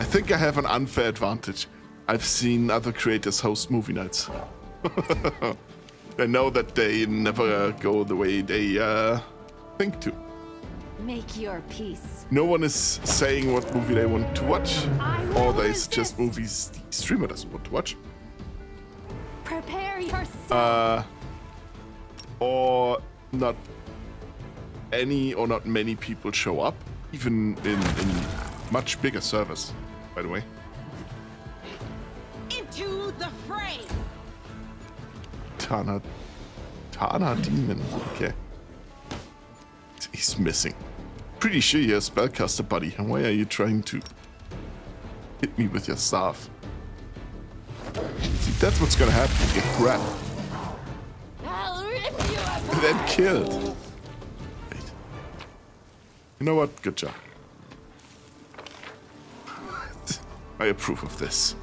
[SPEAKER 1] I think I have an unfair advantage. I've seen other creators host movie nights. I know that they never go the way they think to.
[SPEAKER 4] Make your peace.
[SPEAKER 1] No one is saying what movie they want to watch, or they suggest movies the streamer doesn't want to watch.
[SPEAKER 4] Prepare yourself.
[SPEAKER 1] Or not any or not many people show up, even in much bigger servers, by the way.
[SPEAKER 3] Into the fray.
[SPEAKER 1] Tana Demon. Okay. He's missing. Pretty sure you're a spellcaster, buddy. Why are you trying to hit me with your staff? See, that's what's gonna happen. You get grabbed.
[SPEAKER 8] I'll rip you apart.
[SPEAKER 1] And then killed. Wait. You know what? Good job. I approve of this.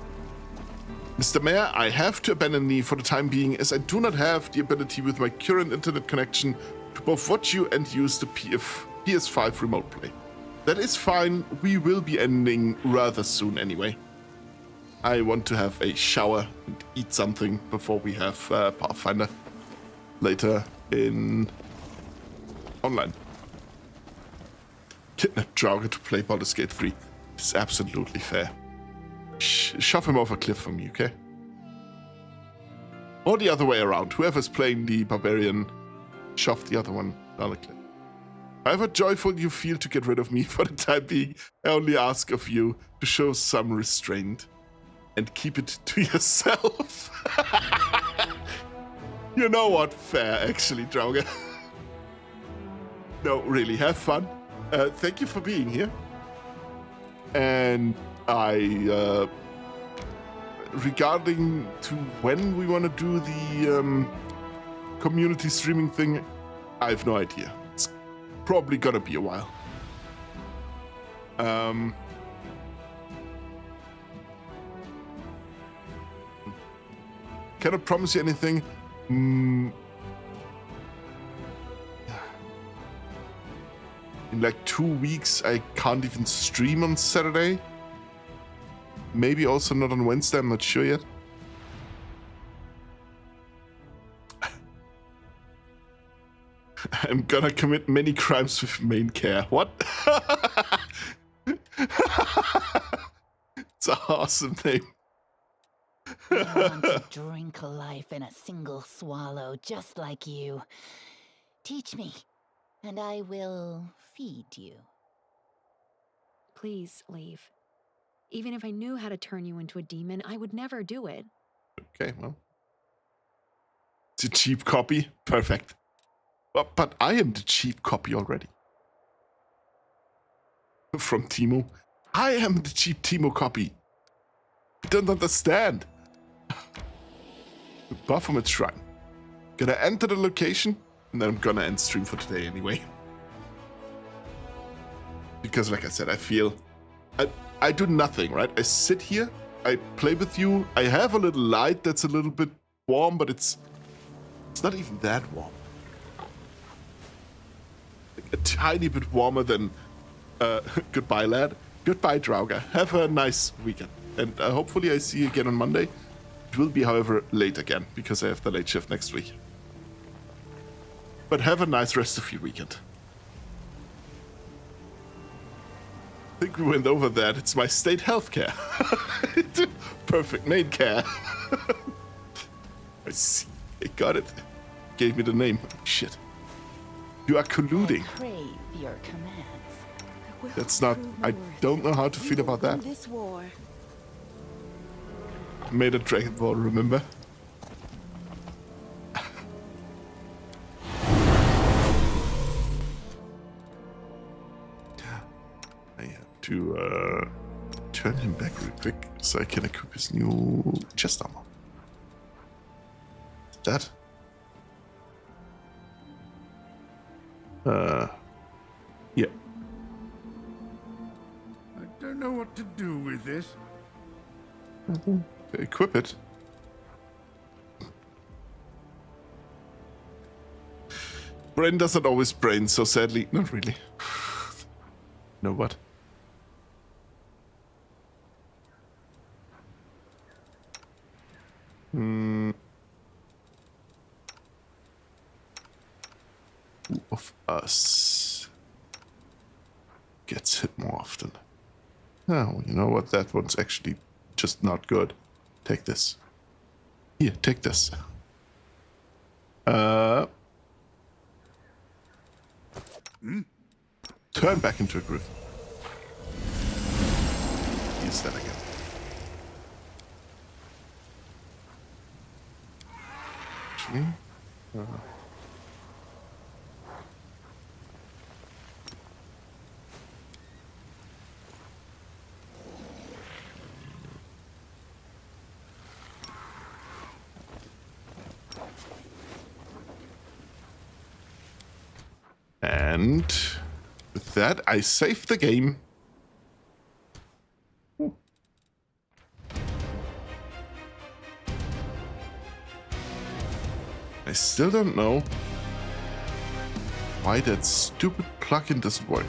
[SPEAKER 1] Mr. Mayor, I have to abandon thee for the time being, as I do not have the ability with my current internet connection to both watch you and use the PS5 remote play. That is fine. We will be ending rather soon anyway. I want to have a shower and eat something before we have Pathfinder later in online. Kidnap Draugr to play Baldur's Gate 3 is absolutely fair. Shove him off a cliff for me, okay? Or the other way around. Whoever's playing the barbarian, shove the other one down the cliff. However joyful you feel to get rid of me for the time being, I only ask of you to show some restraint and keep it to yourself. You know what? Fair, actually, Draugr. No, really, have fun. Thank you for being here. And regarding to when we want to do the community streaming thing, I have no idea. It's probably gonna be a while. Cannot promise you anything. In like 2 weeks, I can't even stream on Saturday. Maybe also not on Wednesday, I'm not sure yet. I'm gonna commit many crimes with main care. What? It's an awesome name.
[SPEAKER 2] I want to drink life in a single swallow, just like you. Teach me, and I will feed you.
[SPEAKER 6] Please leave. Even if I knew how to turn you into a demon, I would never do it.
[SPEAKER 1] Okay, well. It's a cheap copy. Perfect. But I am the cheap copy already. From Timo. I am the cheap Timo copy. You don't understand. Baphomet Shrine. Gonna enter the location, and then I'm gonna end stream for today anyway. Because like I said, I feel... I do nothing, right? I sit here, I play with you, I have a little light that's a little bit warm, but it's not even that warm. Like a tiny bit warmer than... goodbye, lad. Goodbye, Draugr. Have a nice weekend. And hopefully I see you again on Monday. It will be, however, late again, because I have the late shift next week. But have a nice rest of your weekend. I think we went over that. It's my state healthcare. Perfect main care. I see. I got it. Gave me the name. Shit. You are colluding.
[SPEAKER 2] I crave your commands.
[SPEAKER 1] That's not... I don't know how to feel about that.
[SPEAKER 3] This war.
[SPEAKER 1] Made a Dragon Ball, remember? I have to turn him back real quick so I can equip his new chest armor. That? Yeah.
[SPEAKER 5] I don't know what to do with this.
[SPEAKER 1] Equip it. Brain doesn't always brain, so sadly, not really. Know what? Who of us gets hit more often? Oh, you know what? That one's actually just not good. Take this. Here, take this. Turn back into a griffin. Use that again. Actually, And with that, I saved the game. I still don't know why that stupid plugin doesn't work.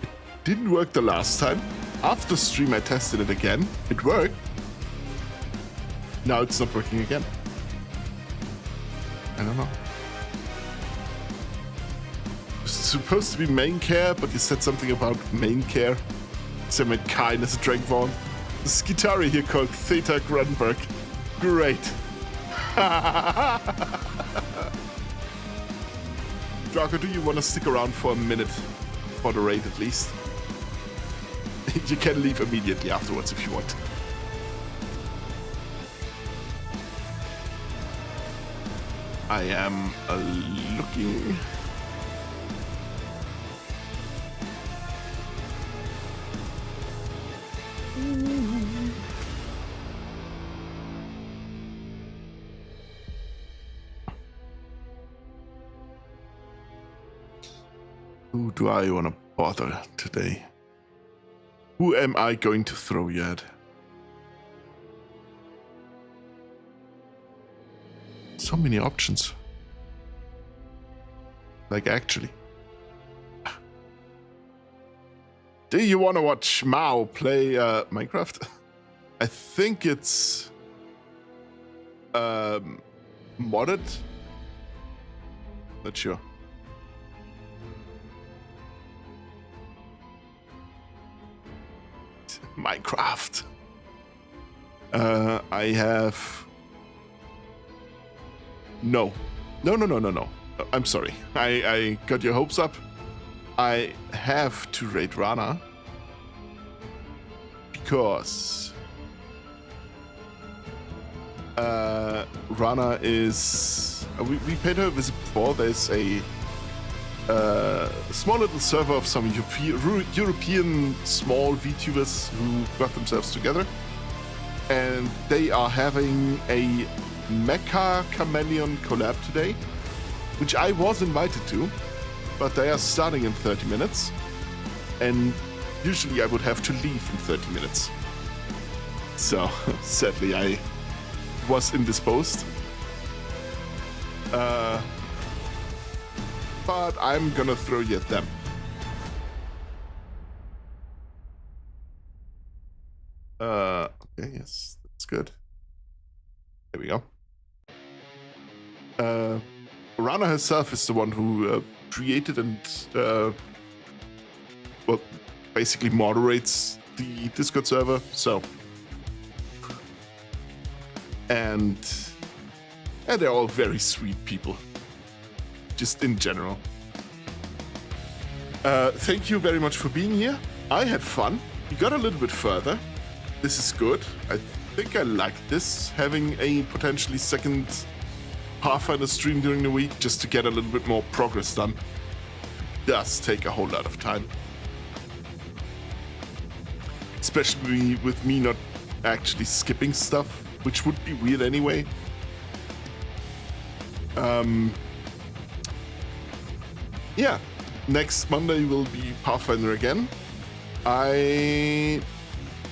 [SPEAKER 1] It didn't work the last time. After stream, I tested it again. It worked. Now it's not working again. I don't know. It's supposed to be main care, but you said something about main care. So I meant kind as a Dragonborn. This guitar here called Theta Grunberg. Great. Draco, do you want to stick around for a minute for the raid at least? You can leave immediately afterwards if you want. I am looking. Who do I want to bother today? Who am I going to throw you at? So many options. Like, actually. Do you want to watch Mao play Minecraft? I think it's modded. Not sure. Minecraft. I have no. I'm sorry. I got your hopes up. I have to raid Rana because Rana is. We paid her a visit before. There's a small little server of some European small VTubers who got themselves together, and they are having a Mecha Chameleon collab today, which I was invited to, but they are starting in 30 minutes, and usually I would have to leave in 30 minutes. So, sadly, I was indisposed. But I'm gonna throw you at them. Okay, yes, that's good. There we go. Rana herself is the one who created and well, basically moderates the Discord server. So, and they're all very sweet people. Just in general. Thank you very much for being here. I had fun. We got a little bit further. This is good. I think I like this, having a potentially second Pathfinder stream during the week just to get a little bit more progress done. It does take a whole lot of time. Especially with me not actually skipping stuff, which would be weird anyway. Yeah, next Monday will be Pathfinder again. I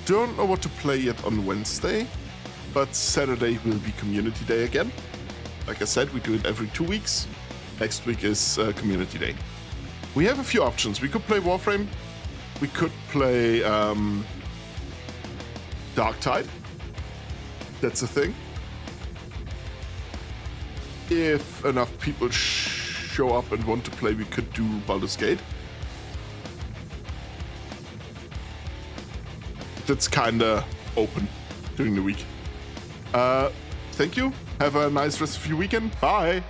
[SPEAKER 1] don't know what to play yet on Wednesday, but Saturday will be Community Day again. Like I said, we do it every 2 weeks. Next week is Community Day. We have a few options. We could play Warframe. We could play Darktide. That's a thing. If enough people show up and want to play, we could do Baldur's Gate. That's kinda open during the week. Thank you. Have a nice rest of your weekend. Bye.